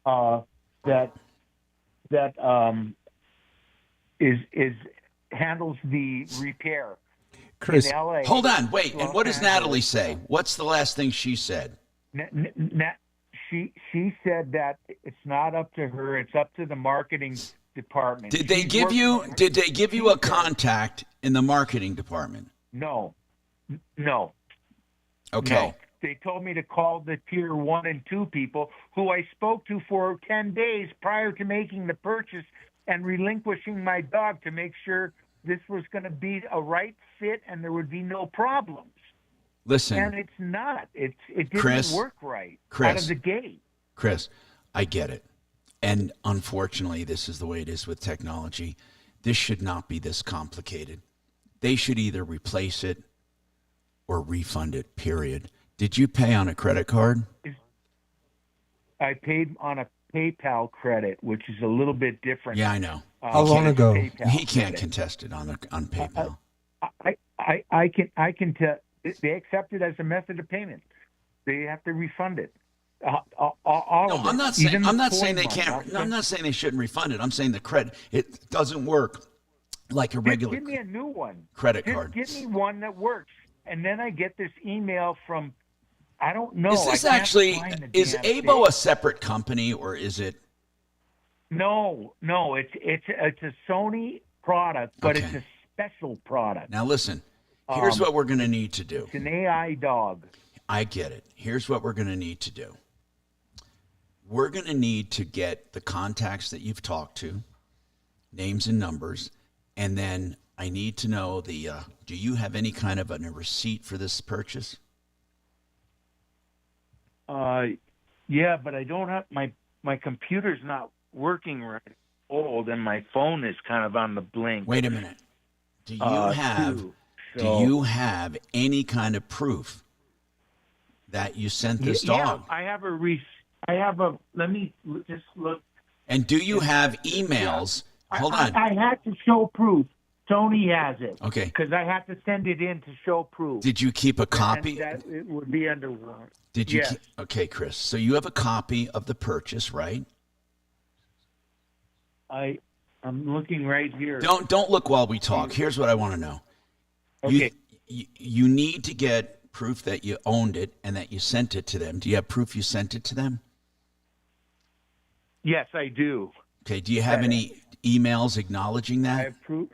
that handles the repair. Chris, in LA. Hold on, wait. And what does Natalie say? What's the last thing she said? She said that it's not up to her; it's up to the marketing department. Did they give you a contact in the marketing department? No. Okay. No. They told me to call the tier 1 and 2 people who I spoke to for 10 days prior to making the purchase and relinquishing my dog to make sure this was going to be a right fit and there would be no problems. Listen. And it's not. It didn't work right out of the gate. Chris, I get it. And unfortunately, this is the way it is with technology. This should not be this complicated. They should either replace it or refund it, period. Did you pay on a credit card? I paid on a PayPal credit, which is a little bit different. Yeah, I know. How long ago? He can't contest it on PayPal. I can tell. They accept it as a method of payment. They have to refund it. All of it. I'm not saying they can't. No, I'm not saying they shouldn't refund it. I'm saying the credit, it doesn't work like a regular. Give me a new one. Credit Just card. give me one that works, and then I get this email from. I don't know. Is this I can't actually find the is damn ABO thing. a separate company or is it? No. It's a Sony product, but Okay. it's a special product. Now listen. Here's what we're going to need to do. It's an AI dog. I get it. Here's what we're going to need to do. We're going to need to get the contacts that you've talked to, names and numbers, and then I need to know the. Do you have any kind of a receipt for this purchase? Yeah, but I don't have my computer's not working right. Old, and my phone is kind of on the blink. Wait a minute. Do you have any kind of proof that you sent this dog? I have let me just look. And do you have emails? Hold on. I had to show proof. Tony has it. Okay. Because I had to send it in to show proof. Did you keep a copy? And that it would be under warrant. Did you? Yes. Okay, Chris. So you have a copy of the purchase, right? I'm looking right here. Don't look while we talk. Here's what I want to know. Okay. You need to get proof that you owned it and that you sent it to them. Do you have proof you sent it to them? Yes, I do. Okay. Do you have any emails acknowledging that? I have proof.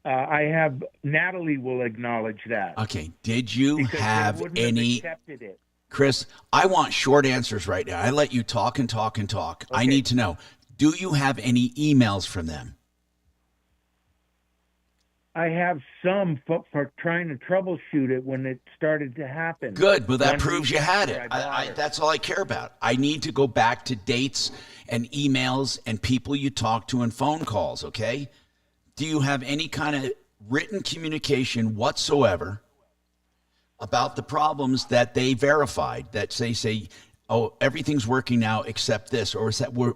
I have Natalie will acknowledge that. Okay. Did you Because have they wouldn't any? Have accepted it. Chris, I want short answers right now. I let you talk and talk and talk. I need to know. Do you have any emails from them? I have some for trying to troubleshoot it when it started to happen. Good. Well, that One proves week you had after it. I bought it. That's all I care about. I need to go back to dates and emails and people you talk to and phone calls, okay? Do you have any kind of written communication whatsoever about the problems that they verified, that they say, oh, everything's working now except this? Or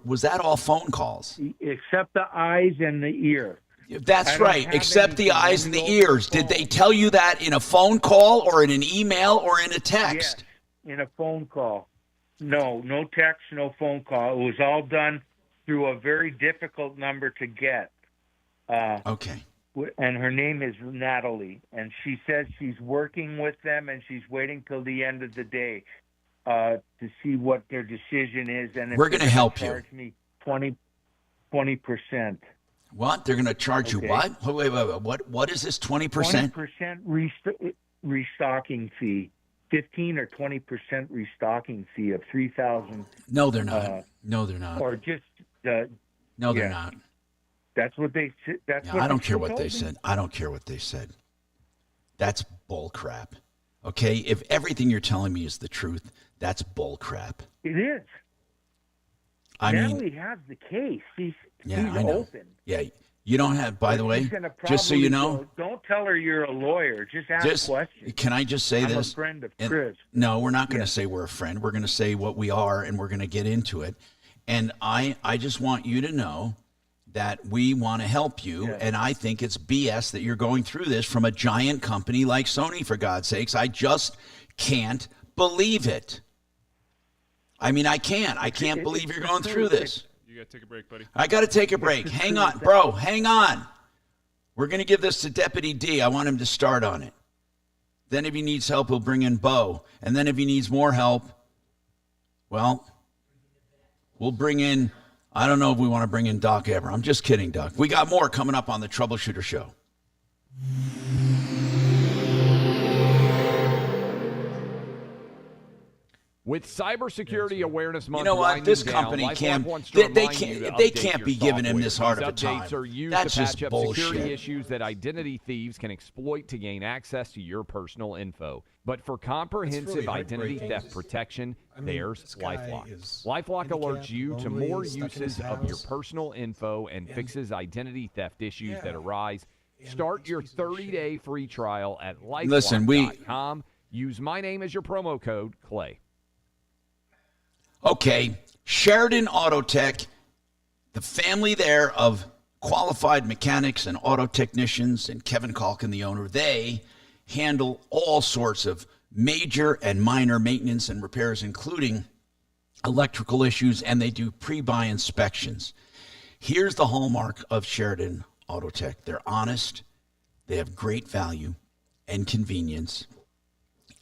was that all phone calls? Except the eyes and the ear. That's right, except the eyes and the ears. Did they tell you that in a phone call or in an email or in a text? Yes, in a phone call. No text, no phone call. It was all done through a very difficult number to get. Okay. And her name is Natalie, and she says she's working with them, and she's waiting till the end of the day to see what their decision is. And if we're going to help you. Charge me 20%. What? They're going to charge you what? Wait. What is this? 20%? 20% restocking fee. 15 or 20% restocking fee of $3,000. No, they're not. No, they're not. Or just no, they're not. That's what they said. I don't care what they said. I don't care what they said. That's bull crap. Okay? If everything you're telling me is the truth, that's bull crap. It is. Natalie has the case. She's I know. open. Yeah. You don't have, by the way, just so you know. Don't tell her you're a lawyer. Just ask questions. Can I just say this? I'm a friend of Chris. No, we're not going to say we're a friend. We're going to say what we are, and we're going to get into it. And I just want you to know that we want to help you, and I think it's BS that you're going through this from a giant company like Sony, for God's sakes. I just can't believe it. I mean, I can't. I can't believe you're going through this. You got to take a break, buddy. I got to take a break. Hang on, bro. Hang on. We're going to give this to Deputy D. I want him to start on it. Then if he needs help, we'll bring in Bo. And then if he needs more help, well, we'll bring in, I don't know if we want to bring in Doc ever. I'm just kidding, Doc. We got more coming up on the Troubleshooter Show. With Cybersecurity Awareness Month, you know what? This company can't. They can't be giving him this hard of a time. Updates are used That's to just patch up bullshit. security issues that identity thieves can exploit to gain access to your personal info. But for comprehensive identity theft protection, there's LifeLock. LifeLock alerts you to more uses of your personal info and fixes identity theft issues that arise. Start your 30-day free trial at LifeLock.com. Use my name as your promo code, Clay. Okay, Sheridan Auto Tech, the family there of qualified mechanics and auto technicians, and Kevin Calkin, the owner, they handle all sorts of major and minor maintenance and repairs, including electrical issues, and they do pre-buy inspections. Here's the hallmark of Sheridan Auto Tech. They're honest. They have great value and convenience.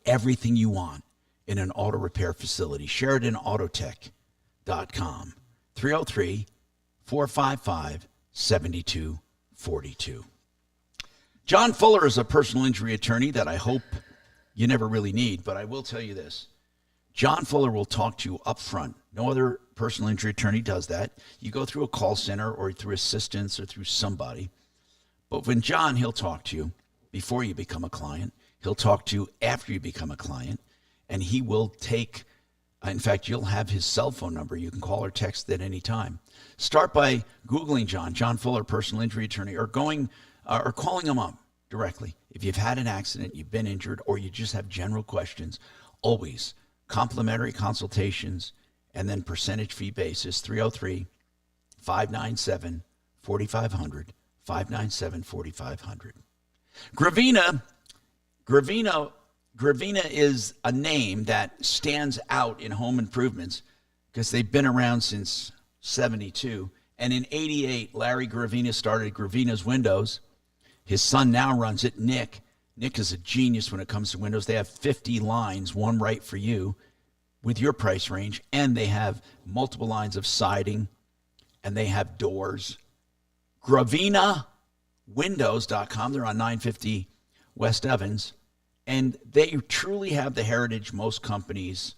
Everything you want in an auto repair facility. SheridanAutotech.com. 303-455-7242. John Fuller is a personal injury attorney that I hope you never really need, but I will tell you this. John Fuller will talk to you up front. No other personal injury attorney does that. You go through a call center or through assistance or through somebody. But when John, he'll talk to you before you become a client. He'll talk to you after you become a client. And he will take, in fact, you'll have his cell phone number. You can call or text at any time. Start by Googling John Fuller, personal injury attorney, or calling him up directly. If you've had an accident, you've been injured, or you just have general questions, always complimentary consultations, and then percentage fee basis, 303-597-4500, 597-4500. Gravina is a name that stands out in home improvements because they've been around since 72. And in 88, Larry Gravina started Gravina's Windows. His son now runs it, Nick. Nick is a genius when it comes to windows. They have 50 lines, one right for you with your price range. And they have multiple lines of siding, and they have doors. GravinaWindows.com. They're on 950 West Evans. And they truly have the heritage most companies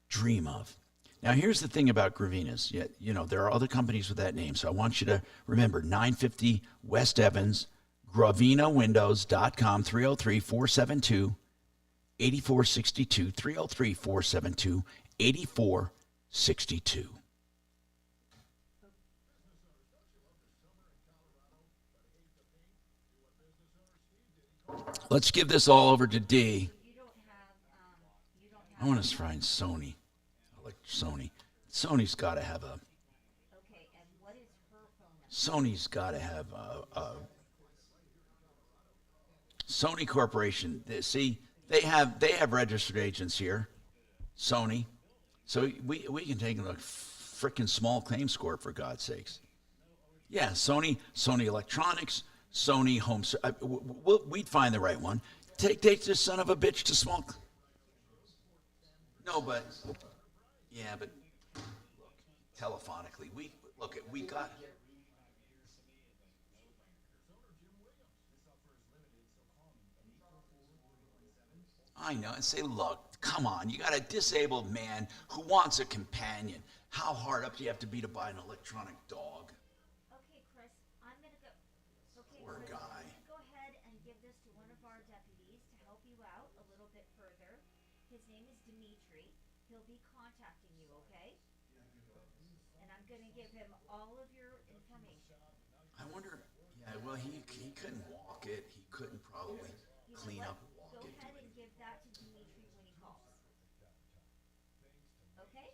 dream of. Now, here's the thing about Gravina's. You know, there are other companies with that name, so I want you to remember 950 West Evans, GravinaWindows.com, 303-472-8462, 303-472-8462. Let's give this all over to D. I want to find Sony. I like Sony. Sony's got to have a. Sony's got to have a Sony Corporation. See, they have registered agents here. Sony, so we can take a freaking small claims court, for God's sakes. Yeah, Sony Electronics. Sony Home. We'd find the right one. Take this son of a bitch to small. No, but yeah, but look, telephonically, we got. I know, and say, look, come on, you got a disabled man who wants a companion. How hard up do you have to be to buy an electronic dog? Poor guy. Go ahead and give this to one of our deputies to help you out a little bit further. His name is Dimitri. He'll be contacting you, okay? And I'm going to give him all of your information. I wonder, yeah, well, he couldn't walk it. He couldn't probably clean up, walk Go it. ahead and give that to Dimitri when he calls. Okay?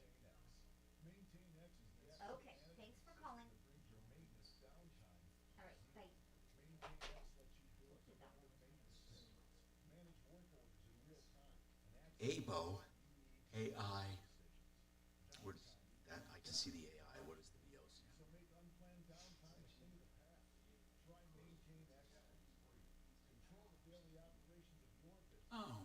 Okay, thanks for calling. All right, bye. ABO, AI. What is that? I can see the AI. What is the BO? Oh.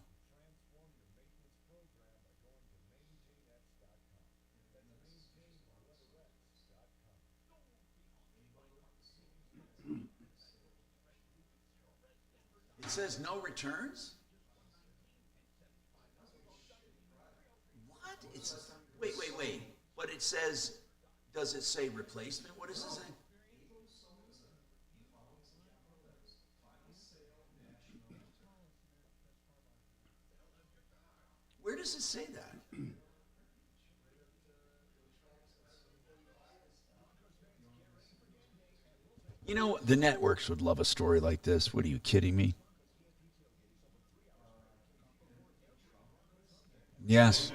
It says no returns? What? It's wait. But it says, does it say replacement? What does it say? Where does it say that? You know, the networks would love a story like this. What, are you kidding me? Yes.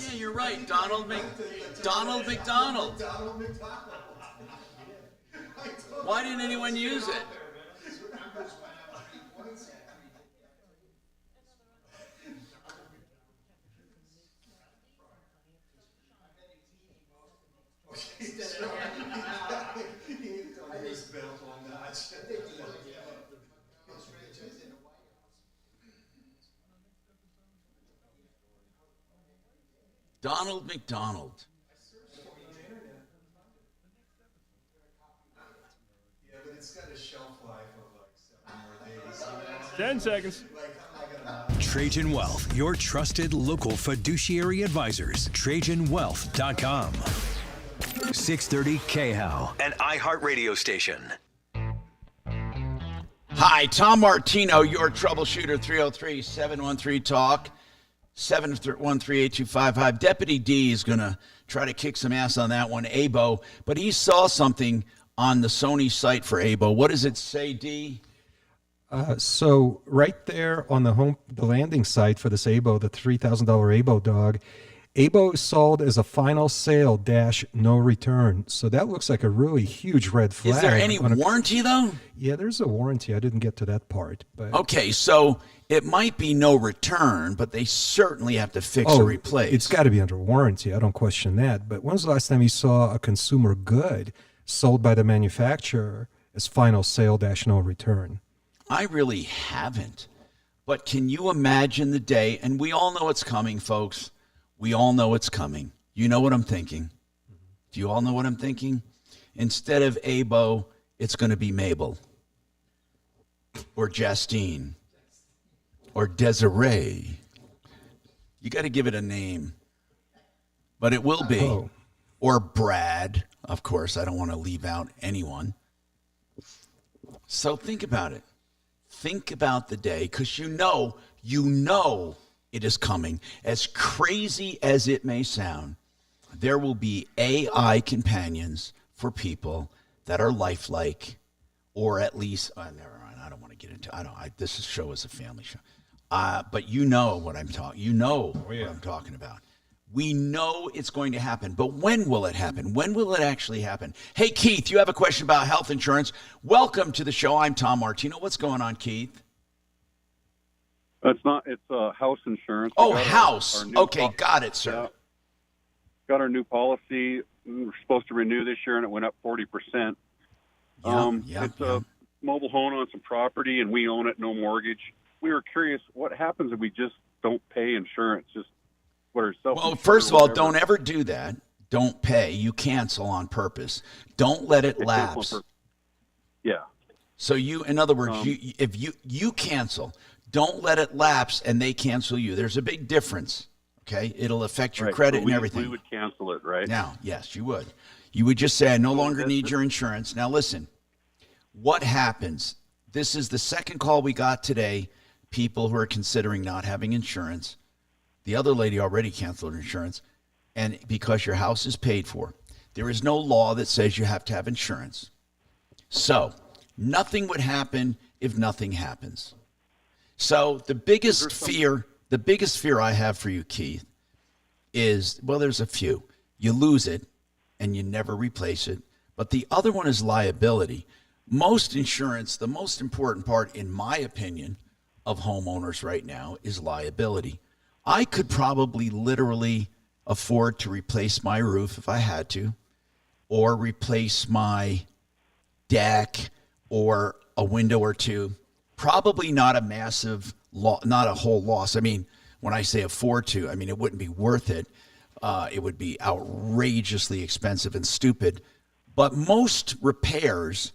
Yeah, you're right. Donald McDonald. Why didn't anyone use it? Donald McDonald. Yeah, but it's got a shelf life of like 7 more days. 10 seconds. Trajan Wealth, your trusted local fiduciary advisors. TrajanWealth.com. 630 KHOW, an iHeartRadio station. Hi, Tom Martino, your troubleshooter, 303-713-TALK, 713-825-5. Deputy D is going to try to kick some ass on that one, ABO, but he saw something on the Sony site for ABO. What does it say, D? So right there on the landing site for this ABO, the $3,000 ABO dog, ABO is sold as a final sale - no return. So that looks like a really huge red flag. Is there any warranty, though? Yeah, there's a warranty. I didn't get to that part. But okay, so it might be no return, but they certainly have to fix or replace. It's got to be under warranty. I don't question that. But when's the last time you saw a consumer good sold by the manufacturer as final sale - no return? I really haven't. But can you imagine the day, and we all know it's coming, folks. We all know it's coming. You know what I'm thinking. Do you all know what I'm thinking? Instead of ABO, it's going to be Mabel or Justine or Desiree. You got to give it a name. But it will be. Or Brad. Of course, I don't want to leave out anyone. So think about it. Think about the day, because you know it is coming. As crazy as it may sound, there will be AI companions for people that are lifelike, or at least, never mind, I don't want to get into this show is a family show. But you know what I'm talking what I'm talking about. We know it's going to happen, but when will it happen? When will it actually happen? Hey, Keith, you have a question about health insurance. Welcome to the show. I'm Tom Martino. What's going on, Keith? It's house insurance. Oh, house. Okay, got it, sir. Yeah. Got our new policy. We were supposed to renew this year, and it went up 40%. It's a mobile home on some property, and we own it, no mortgage. We were curious, what happens if we just don't pay insurance? Well, first of all, don't ever do that. Don't pay. You cancel on purpose. Don't let it lapse. Yeah. So in other words, if you cancel, don't let it lapse and they cancel you. There's a big difference. Okay, it'll affect your credit and everything. We would cancel it, right? Now, yes, you would. You would just say, I no longer need your insurance. Now, listen. What happens? This is the second call we got today. People who are considering not having insurance. The other lady already canceled her insurance, and because your house is paid for. There is no law that says you have to have insurance. So nothing would happen if nothing happens. So the biggest fear I have for you, Keith, is, well, there's a few. You lose it and you never replace it. But the other one is liability. Most insurance, the most important part, in my opinion, of homeowners right now is liability. I could probably literally afford to replace my roof if I had to, or replace my deck or a window or two. Probably not a massive, not a whole loss. I mean, when I say afford to, I mean, it wouldn't be worth it. It would be outrageously expensive and stupid. But most repairs,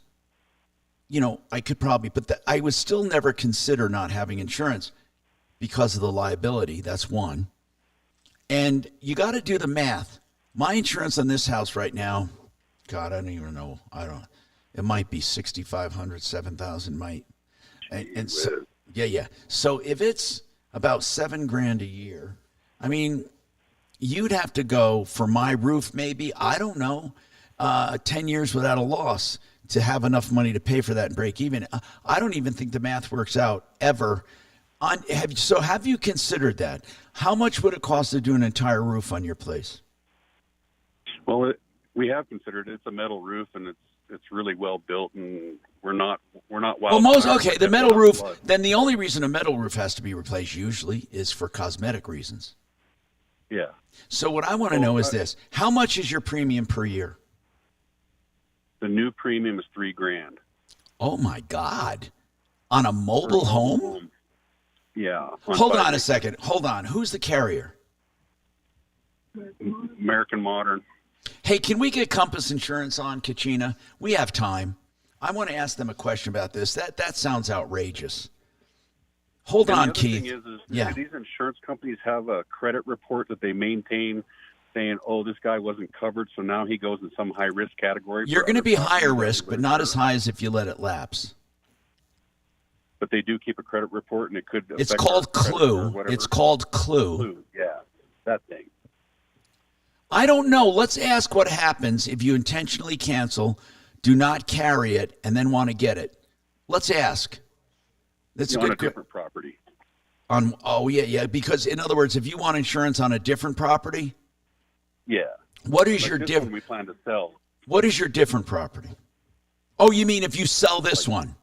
I could probably, but I would still never consider not having insurance because of the liability. That's one. And you got to do the math. My insurance on this house right now, God, I don't even know. It might be $6,500, $7,000 might. And so, yeah. So if it's about $7,000 a year, I mean, you'd have to go for my roof, maybe, I don't know, 10 years without a loss to have enough money to pay for that and break even. I don't even think the math works out ever Have you considered that? How much would it cost to do an entire roof on your place? Well, we have considered it. It's a metal roof, and it's really well built, and we're not wild. Well, the metal roof. Then the only reason a metal roof has to be replaced usually is for cosmetic reasons. Yeah. So what I want to know is this: how much is your premium per year? The new premium is $3,000. Oh my God! On a mobile home? Yeah. Hold on a second. Hold on. Who's the carrier? American Modern. Hey, can we get Compass Insurance on, Kachina? We have time. I want to ask them a question about this. That sounds outrageous. Hold on, Keith. The thing is these insurance companies have a credit report that they maintain saying, oh, this guy wasn't covered, so now he goes in some high-risk category. You're going to be higher risk, but not as high as if you let it lapse. But they do keep a credit report, and it could affect It's called Clue. It's called Clue. Yeah, that thing. I don't know. Let's ask what happens if you intentionally cancel, do not carry it, and then want to get it. Let's ask. That's on a different property. Because in other words, if you want insurance on a different property, What is your different? We plan to sell. What is your different property? Oh, you mean if you sell this one?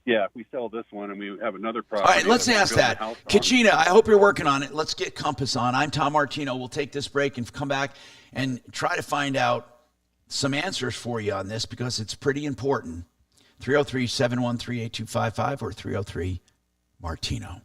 Yeah, if we sell this one and we have another property. All right, let's ask that. Kachina, I hope you're working on it. Let's get Compass on. I'm Tom Martino. We'll take this break and come back and try to find out some answers for you on this because it's pretty important. 303-713-8255 or 303-MARTINO.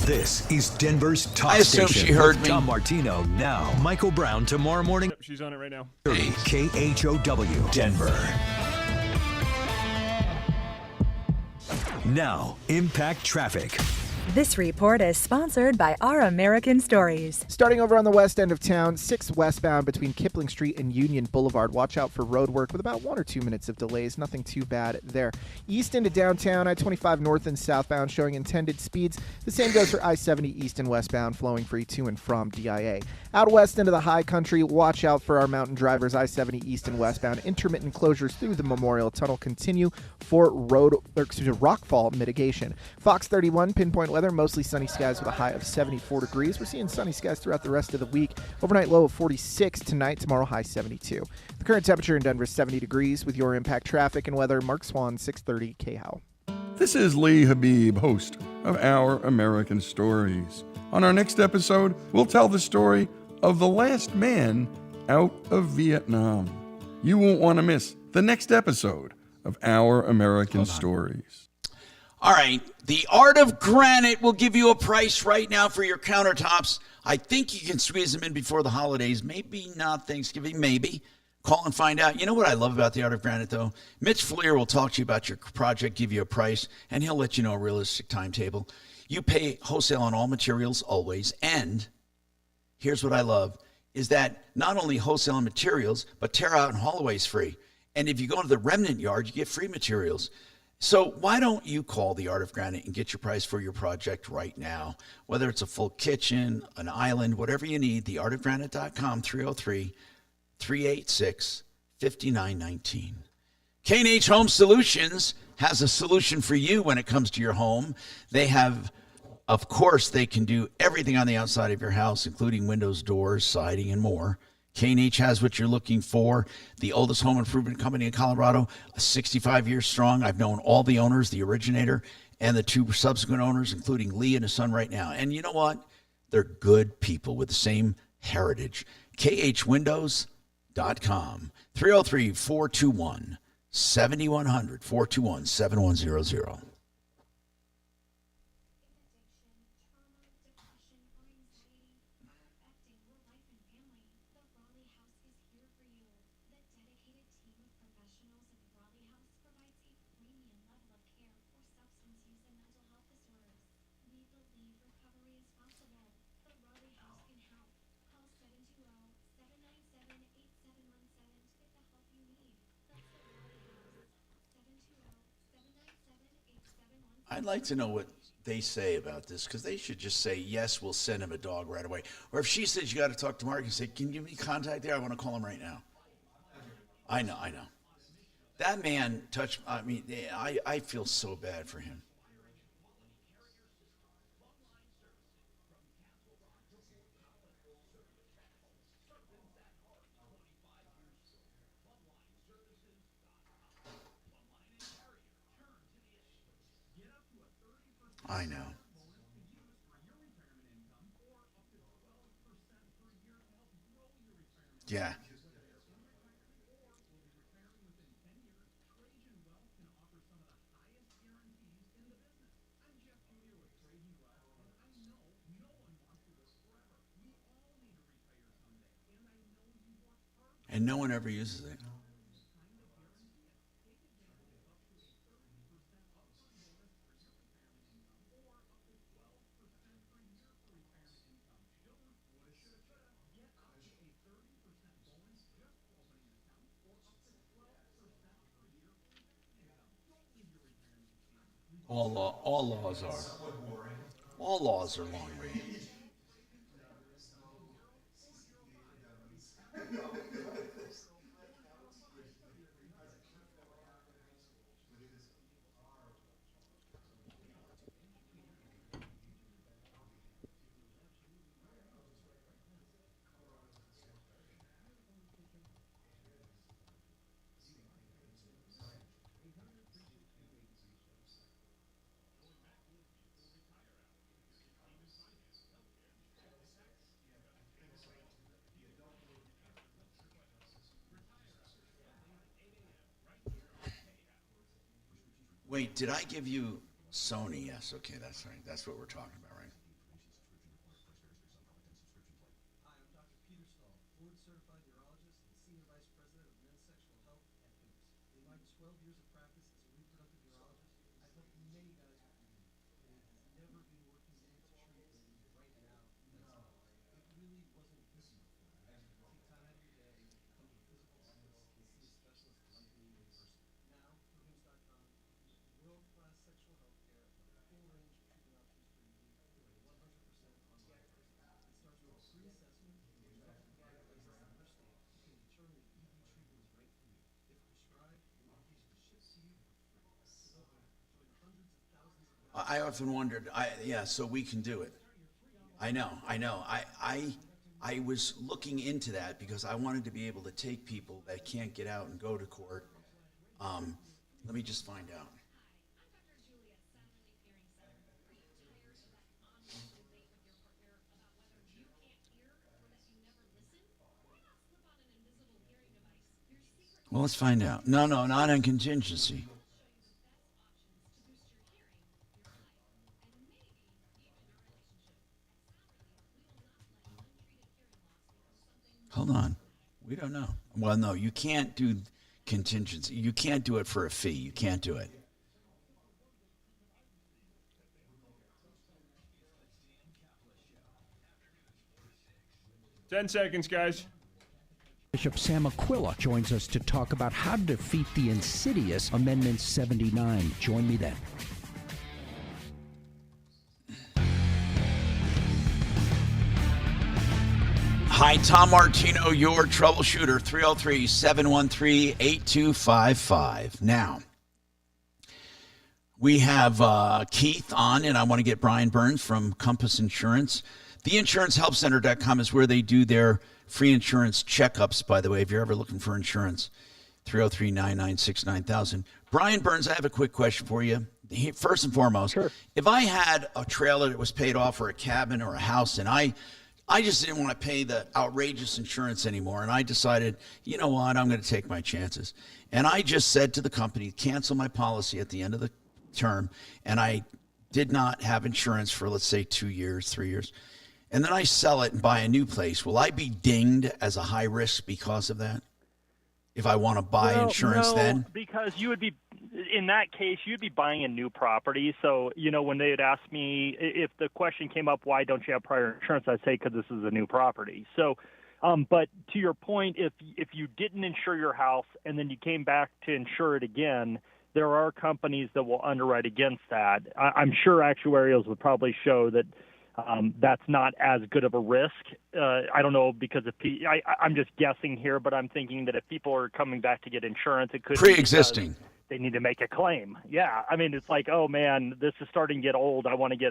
This is Denver's Talk I assume Station. she heard me. Tom Martino now. Michael Brown tomorrow morning. Yep, she's on it right now. KHOW Denver. Now, Impact Traffic. This report is sponsored by Our American Stories. Starting over on the west end of town, 6 westbound between Kipling Street and Union Boulevard. Watch out for road work with about 1 or 2 minutes of delays. Nothing too bad there. East into downtown, I-25 north and southbound showing intended speeds. The same goes for I-70 east and westbound flowing free to and from DIA. Out west into the high country, watch out for our mountain drivers. I-70 east and westbound. Intermittent closures through the Memorial Tunnel continue for rockfall mitigation. Fox 31 pinpoint weather, mostly sunny skies with a high of 74 degrees. We're seeing sunny skies throughout the rest of the week. Overnight low of 46 tonight, tomorrow high 72. The current temperature in Denver is 70 degrees. With your Impact Traffic and weather, Mark Swan, 630 KHOW. This is Lee Habib, host of Our American Stories. On our next episode, we'll tell the story of the last man out of Vietnam. You won't want to miss the next episode of Our American Stories. All right, the Art of Granite will give you a price right now for your countertops. I think you can squeeze them in before the holidays. Maybe not Thanksgiving, maybe. Call and find out. You know what I love about the Art of Granite, though? Mitch Fleer will talk to you about your project, give you a price, and he'll let you know a realistic timetable. You pay wholesale on all materials always, and here's what I love, is that not only wholesale on materials, but tear out and haul away is free. And if you go to the remnant yard, you get free materials. So why don't you call the Art of Granite and get your price for your project right now? Whether it's a full kitchen, an island, whatever you need, theartofgranite.com, 303-386-5919. K&H Home Solutions has a solution for you when it comes to your home. They have, of course, they can do everything on the outside of your house, including windows, doors, siding, and more. K&H has what you're looking for. The oldest home improvement company in Colorado, 65 years strong. I've known all the owners, the originator, and the 2 subsequent owners, including Lee and his son right now. And you know what? They're good people with the same heritage. KHWindows.com. 303-421-7100. 421-7100. I'd like to know what they say about this, because they should just say, yes, we'll send him a dog right away. Or if she says you got to talk to Mark and say, can you give me contact there? I want to call him right now. I know. That man touched. I mean, I feel so bad for him. I know. Yeah. And no one ever uses it. All laws are. All laws are long range. Wait, did I give you Sony? Yes, okay, that's right. That's what we're talking about, right? I often wondered, so we can do it. I know. I was looking into that because I wanted to be able to take people that can't get out and go to court. Let me just find out. Well, let's find out. No, not on contingency. Hold on. We don't know. Well, no, you can't do contingency. You can't do it for a fee. You can't do it. $10 seconds, guys. Bishop Sam Aquila joins us to talk about how to defeat the insidious Amendment 79. Join me then. Hi, Tom Martino, your troubleshooter, 303-713-8255. Now, we have Keith on, and I want to get Brian Burns from Compass Insurance. TheInsuranceHelpCenter.com is where they do their free insurance checkups, by the way, if you're ever looking for insurance. 303-996-9000. Brian Burns, I have a quick question for you. First and foremost, sure. If I had a trailer that was paid off, or a cabin or a house, and I just didn't want to pay the outrageous insurance anymore, and I decided, you know what, I'm going to take my chances. And I just said to the company, cancel my policy at the end of the term, and I did not have insurance for, let's say, 2 years, 3 years. And then I sell it and buy a new place. Will I be dinged as a high risk because of that? If I want to buy insurance then? Because you would be, in that case, you'd be buying a new property. So, when they would ask me, if the question came up, why don't you have prior insurance, I'd say because this is a new property. So, but to your point, if you didn't insure your house and then you came back to insure it again, there are companies that will underwrite against that. I'm sure actuarials would probably show that that's not as good of a risk. I don't know, because I'm just guessing here, but I'm thinking that if people are coming back to get insurance, it could pre-existing. They need to make a claim. Yeah, I mean, it's like, oh man, this is starting to get old. I want to get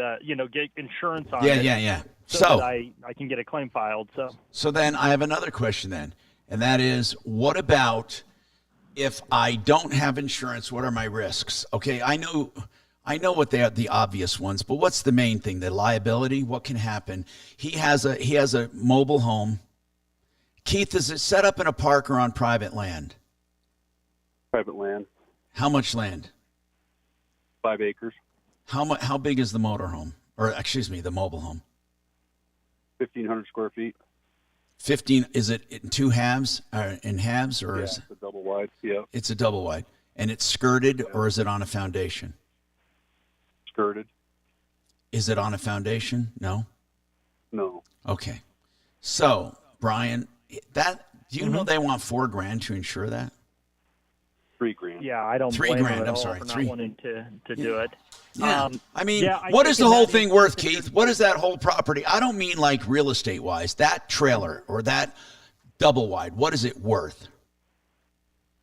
get insurance on it. Yeah. So that I can get a claim filed. So then I have another question then, and that is, what about if I don't have insurance? What are my risks? Okay, I know what they are, the obvious ones, but what's the main thing? The liability. What can happen? He has a mobile home. Keith, is it set up in a park or on private land? Private land. How much land? 5 acres. How big is the motorhome? Or excuse me, the mobile home? 1,500 square feet. 15. Is it in two halves? In halves, or is it's a double wide? Yeah. It's a double wide, and it's skirted, or is it on a foundation? Skirted. Is it on a foundation? No. No. Okay. So, Brian, do you know they want $4,000 to insure that? $3,000. Yeah, I don't. $3,000. I'm sorry, not wanting to do it. Yeah. What is the whole thing worth, Keith? What is that whole property? I don't mean like real estate wise. That trailer or that double wide. What is it worth?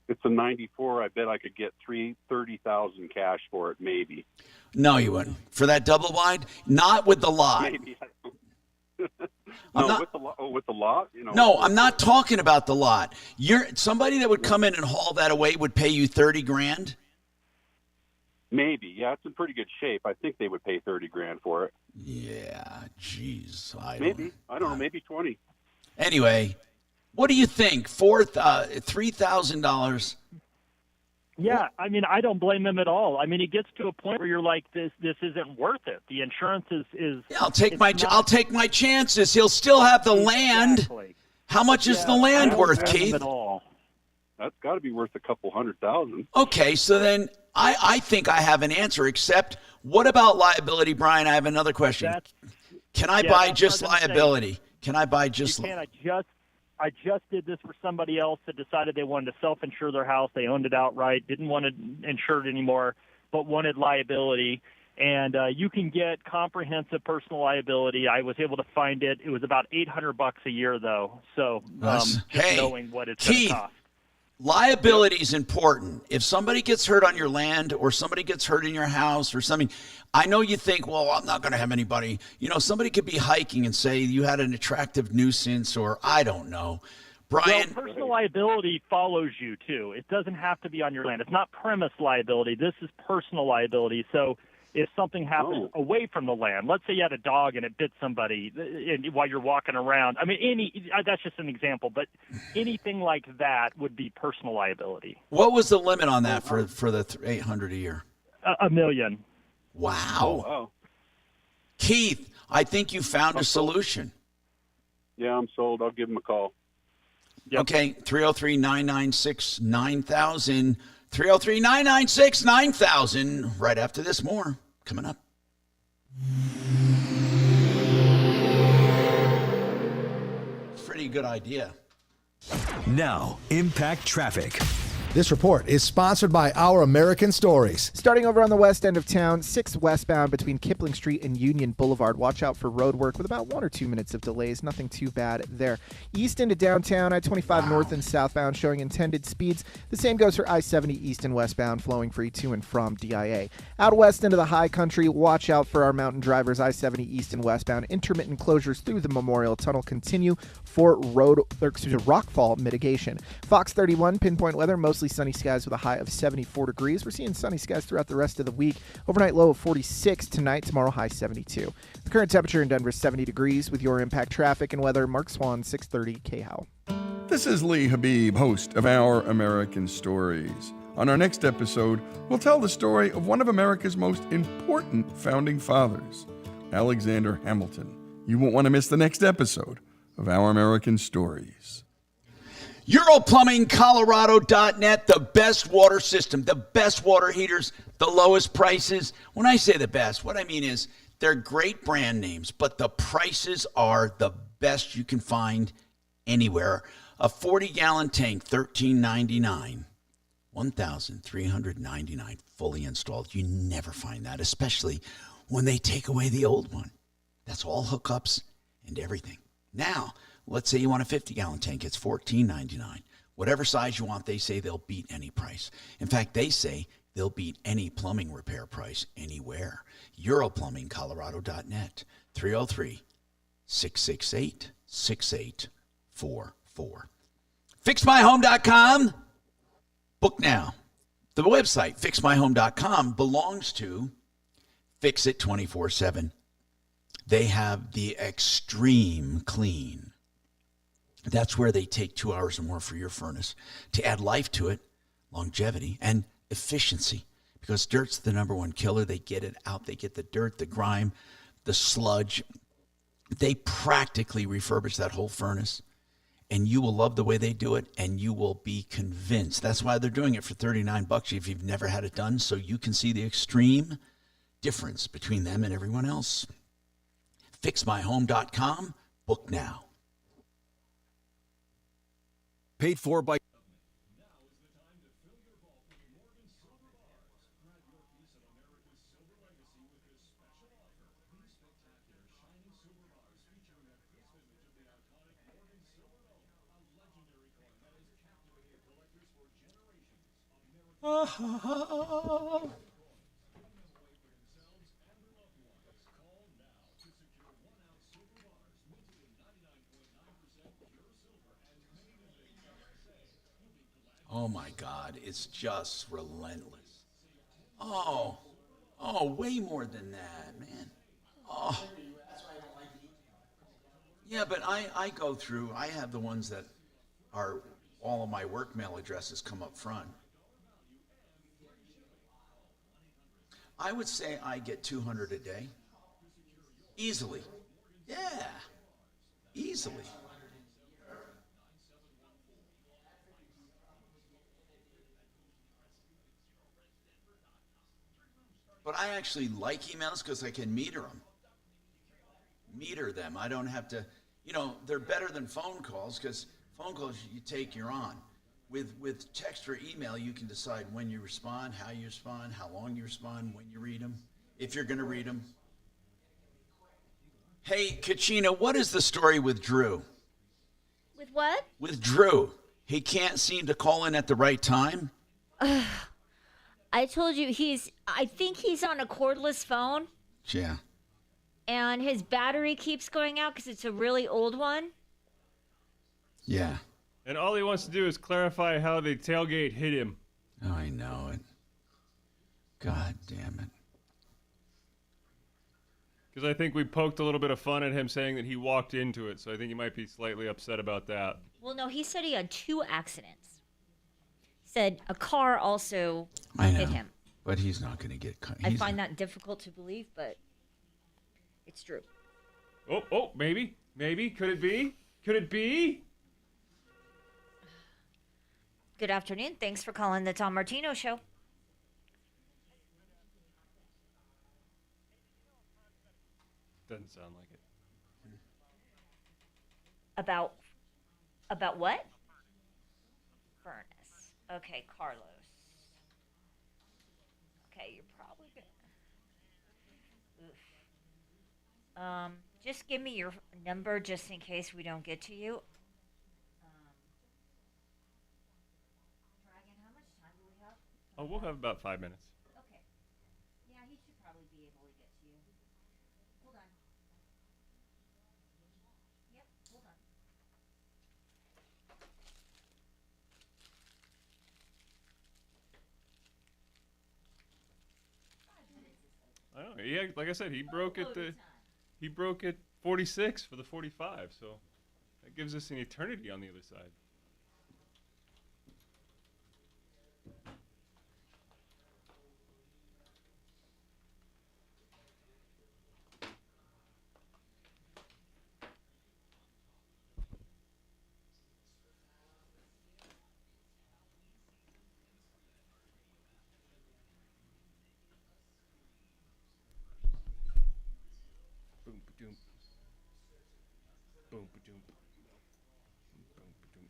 It's a 94. I bet I could get $30,000 cash for it, maybe. No, you wouldn't. For that double wide, not with the lot. Maybe. With the lot. No, I'm not talking about the lot. Somebody that would come in and haul that away would pay you $30,000. Maybe, yeah, it's in pretty good shape. I think they would pay $30,000 for it. Yeah, jeez, I don't know, maybe 20. Anyway, what do you think? $3,000. Yeah, I mean, I don't blame him at all. I mean, it gets to a point where you're like, this isn't worth it. The insurance is. Yeah, I'll take my chances. He'll still have the land. How much is the land worth, Keith? At all. That's got to be worth a couple $100,000. Okay, so then I think I have an answer. Except, what about liability, Brian? I have another question. Can I buy just liability? Can I buy just? You can. I just did this for somebody else that decided they wanted to self-insure their house. They owned it outright, didn't want to insure it anymore, but wanted liability. And you can get comprehensive personal liability. I was able to find it. It was about $800 a year, though. So just knowing what it's going to cost. Liability is important. If somebody gets hurt on your land or somebody gets hurt in your house or something, I know you think, well, I'm not going to have anybody. Somebody could be hiking and say you had an attractive nuisance, or I don't know. Brian. Well, personal liability follows you, too. It doesn't have to be on your land. It's not premise liability. This is personal liability. So if something happens away from the land, let's say you had a dog and it bit somebody while you're walking around. I mean, that's just an example, but anything like that would be personal liability. What was the limit on that for the $800 a year? $1 million. Wow. Oh, wow. Keith, I think you found a solution. Yeah, I'm sold. I'll give him a call. Yep. Okay, 303-996-9000. 303-996-9000. Right after this, more coming up. Pretty good idea. Now, Impact Traffic. This report is sponsored by Our American Stories. Starting over on the west end of town, 6 westbound between Kipling Street and Union Boulevard. Watch out for road work with about 1 or 2 minutes of delays. Nothing too bad there. East into downtown, I-25 north and southbound showing intended speeds. The same goes for I-70 east and westbound flowing free to and from DIA. Out west into the high country, watch out for our mountain drivers. I-70 east and westbound. Intermittent closures through the Memorial Tunnel continue for rockfall mitigation. Fox 31 pinpoint weather, mostly sunny skies with a high of 74 degrees. We're seeing sunny skies throughout the rest of the week. Overnight low of 46 tonight, tomorrow high 72. The current temperature in Denver is 70 degrees. With your Impact Traffic and weather, Mark Swan, 630 KHOW. This is Lee Habib, host of Our American Stories. On our next episode, we'll tell the story of one of America's most important founding fathers, Alexander Hamilton. You won't want to miss the next episode of Our American Stories. EuroPlumbingColorado.net, the best water system, the best water heaters, the lowest prices. When I say the best, what I mean is they're great brand names, but the prices are the best you can find anywhere. A 40-gallon tank, $13.99. $1,399 fully installed. You never find that, especially when they take away the old one. That's all hookups and everything. Now, let's say you want a 50-gallon tank. It's $14.99. Whatever size you want, they say they'll beat any price. In fact, they say they'll beat any plumbing repair price anywhere. EuroPlumbingColorado.net, 303-668-6844. FixMyHome.com. Book now. The website, FixMyHome.com, belongs to Fix It 24/7. They have the extreme clean. That's where they take 2 hours or more for your furnace to add life to it, longevity, and efficiency. Because dirt's the number one killer. They get it out. They get the dirt, the grime, the sludge. They practically refurbish that whole furnace. And you will love the way they do it, and you will be convinced. That's why they're doing it for $39 if you've never had it done, so you can see the extreme difference between them and everyone else. FixMyHome.com. Book now. Paid for by... Oh my God, it's just relentless. Oh, way more than that, man. Oh. Yeah, but I go through, I have the ones that are, all of my work mail addresses come up front. I would say I get 200 a day. Easily. Yeah, easily. But I actually like emails because I can meter them. I don't have to, they're better than phone calls because phone calls you take, you're on. With text or email, you can decide when you respond, how you respond, how long you respond, when you read them, if you're going to read them. Hey, Kachina, what is the story with Drew? With what? With Drew. He can't seem to call in at the right time? I told you I think he's on a cordless phone. Yeah. And his battery keeps going out because it's a really old one. Yeah. And all he wants to do is clarify how the tailgate hit him. Oh, I know it. God damn it. Because I think we poked a little bit of fun at him saying that he walked into it, so I think he might be slightly upset about that. Well, no, he said he had 2 accidents. He said a car also hit him. But he's not going to get cut. I find that difficult to believe, but it's true. Oh, maybe. Could it be? Good afternoon. Thanks for calling the Tom Martino Show. Doesn't sound like it. About what? Furnace. Okay, Carlos. Okay, you're probably good. Just give me your number just in case we don't get to you. Dragon, how much time do we have? Oh, we'll have about 5 minutes. Okay. Yeah, he should probably be able to get to you. Hold on. Yep, hold on. I don't know. Yeah, like I said, he broke at 46 for the 45, so that gives us an eternity on the other side. Boom, ba-doom. Boom, ba-doom. Boom, ba-doom.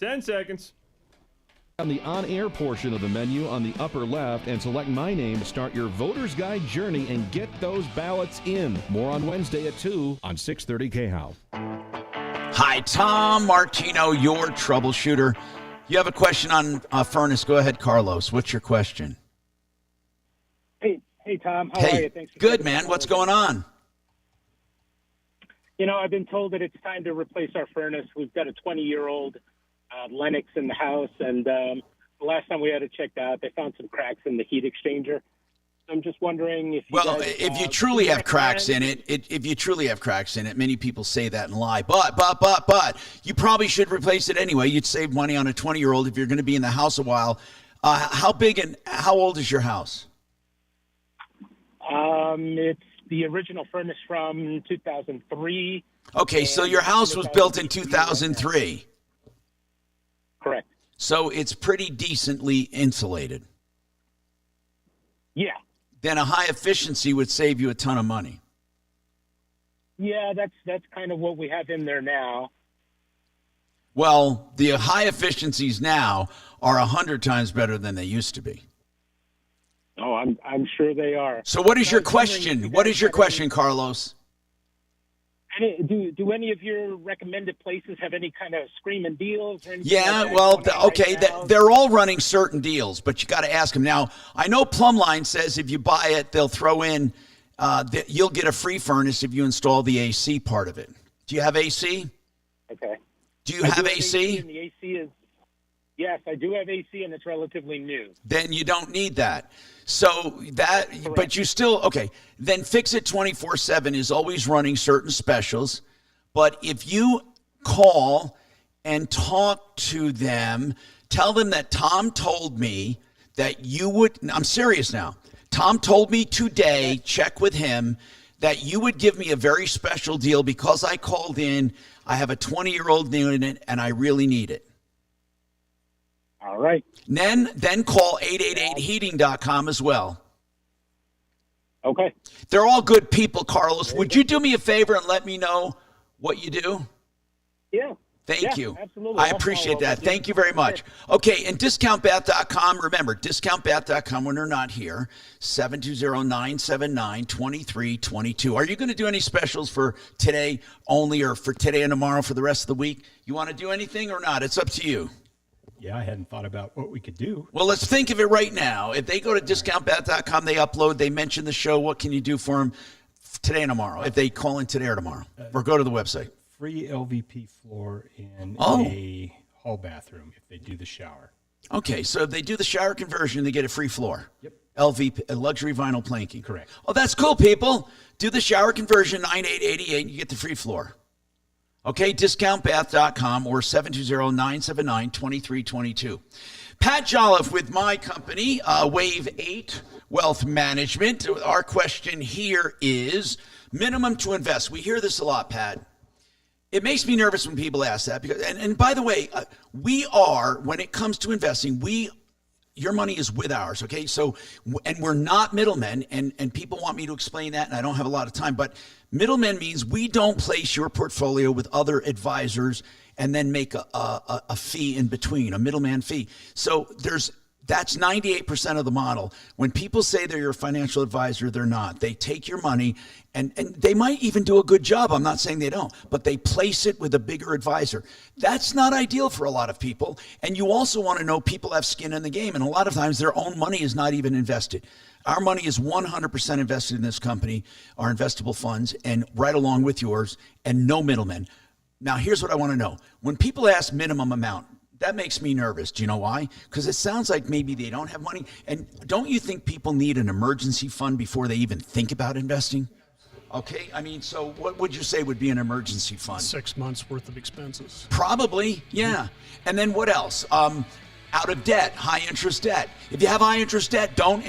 10 seconds. On the on-air portion of the menu on the upper left and select My Name to start your voter's guide journey and get those ballots in. More on Wednesday at 2 on 630 KHOW. Hi, Tom Martino, your troubleshooter. You have a question on a furnace. Go ahead, Carlos. What's your question? Hey, Tom. How are you? Thanks for good, man. What's going on? You know, I've been told that it's time to replace our furnace. We've got a 20-year-old Lennox in the house, and the last time we had it checked out, they found some cracks in the heat exchanger. I'm just wondering if if you truly have cracks in it, if you truly have cracks in it, many people say that and lie. But you probably should replace it anyway. You'd save money on a 20-year-old if you're going to be in the house a while. How big and how old is your house? It's the original furnace from 2003. Okay, so your house was built in 2003. Correct. So it's pretty decently insulated. Yeah. Then a high efficiency would save you a ton of money. Yeah, that's kind of what we have in there now. Well, the high efficiencies now are 100 times better than they used to be. Oh, I'm sure they are. So what is your question? What is your question, Carlos? Do any of your recommended places have any kind of screaming deals? Or anything Yeah, like well, right they're all running certain deals, but you got to ask them. Now, I know Plumline says if you buy it, they'll throw in, you'll get a free furnace if you install the AC part of it. Do you have AC? Okay. Do you have AC? And the AC is, yes, I do have AC, and it's relatively new. Then you don't need that. So that, correct. But you still, okay, then Fix It 24/7 is always running certain specials. But if you call and talk to them, tell them that Tom told me that you would, I'm serious now. Tom told me today, check with him, that you would give me a very special deal because I called in. I have a 20-year-old unit and I really need it. All right. Then call 888heating.com as well. Okay. They're all good people, Carlos. Would you do me a favor and let me know what you do? Yeah. Thank you. Absolutely. I appreciate that. Thank you very much. Okay, and discountbath.com, remember, discountbath.com when they're not here, 720-979-2322. Are you going to do any specials for today only or for today and tomorrow for the rest of the week? You want to do anything or not? It's up to you. Yeah, I hadn't thought about what we could do. Well, let's think of it right now. If they go to discountbath.com, they upload, they mention the show, what can you do for them today and tomorrow? If they call in today or tomorrow, or go to the website. Free LVP floor in a hall bathroom if they do the shower. Okay, so if they do the shower conversion, they get a free floor. Yep. LVP, luxury vinyl planking. Correct. Oh, that's cool, people. Do the shower conversion, 9888, you get the free floor. Okay, discountbath.com or 720-979-2322. Pat Jolliffe with my company, Wave 8 Wealth Management. Our question here is minimum to invest. We hear this a lot, Pat. It makes me nervous when people ask that. Because, and by the way, we are, when it comes to investing, your money is with ours, okay? So, and we're not middlemen, and people want me to explain that, and I don't have a lot of time, but middlemen means we don't place your portfolio with other advisors and then make a fee in between, a middleman fee. So that's 98% of the model. When people say they're your financial advisor, they're not. They take your money, and they might even do a good job. I'm not saying they don't, but they place it with a bigger advisor. That's not ideal for a lot of people. And you also want to know people have skin in the game, and a lot of times their own money is not even invested. Our money is 100% invested in this company, our investable funds, and right along with yours, and no middlemen. Now, here's what I want to know. When people ask minimum amount, that makes me nervous. Do you know why? Because it sounds like maybe they don't have money. And don't you think people need an emergency fund before they even think about investing? Okay, I mean, so what would you say would be an emergency fund? 6 months worth of expenses. Probably, yeah. And then what else? Out of debt, high interest debt. If you have high interest debt, don't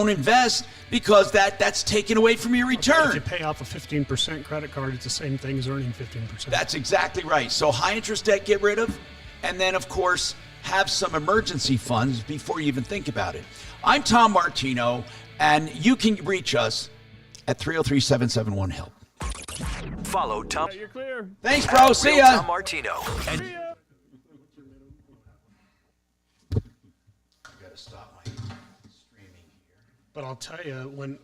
invest because that's taken away from your return. If you pay off a 15% credit card, it's the same thing as earning 15%. That's exactly right. So high interest debt, get rid of. And then, of course, have some emergency funds before you even think about it. I'm Tom Martino, and you can reach us at 303-771-HELP. Follow Tom. You're clear. Thanks, bro. See ya. Tom Martino. to stop my streaming here. But I'll tell you, when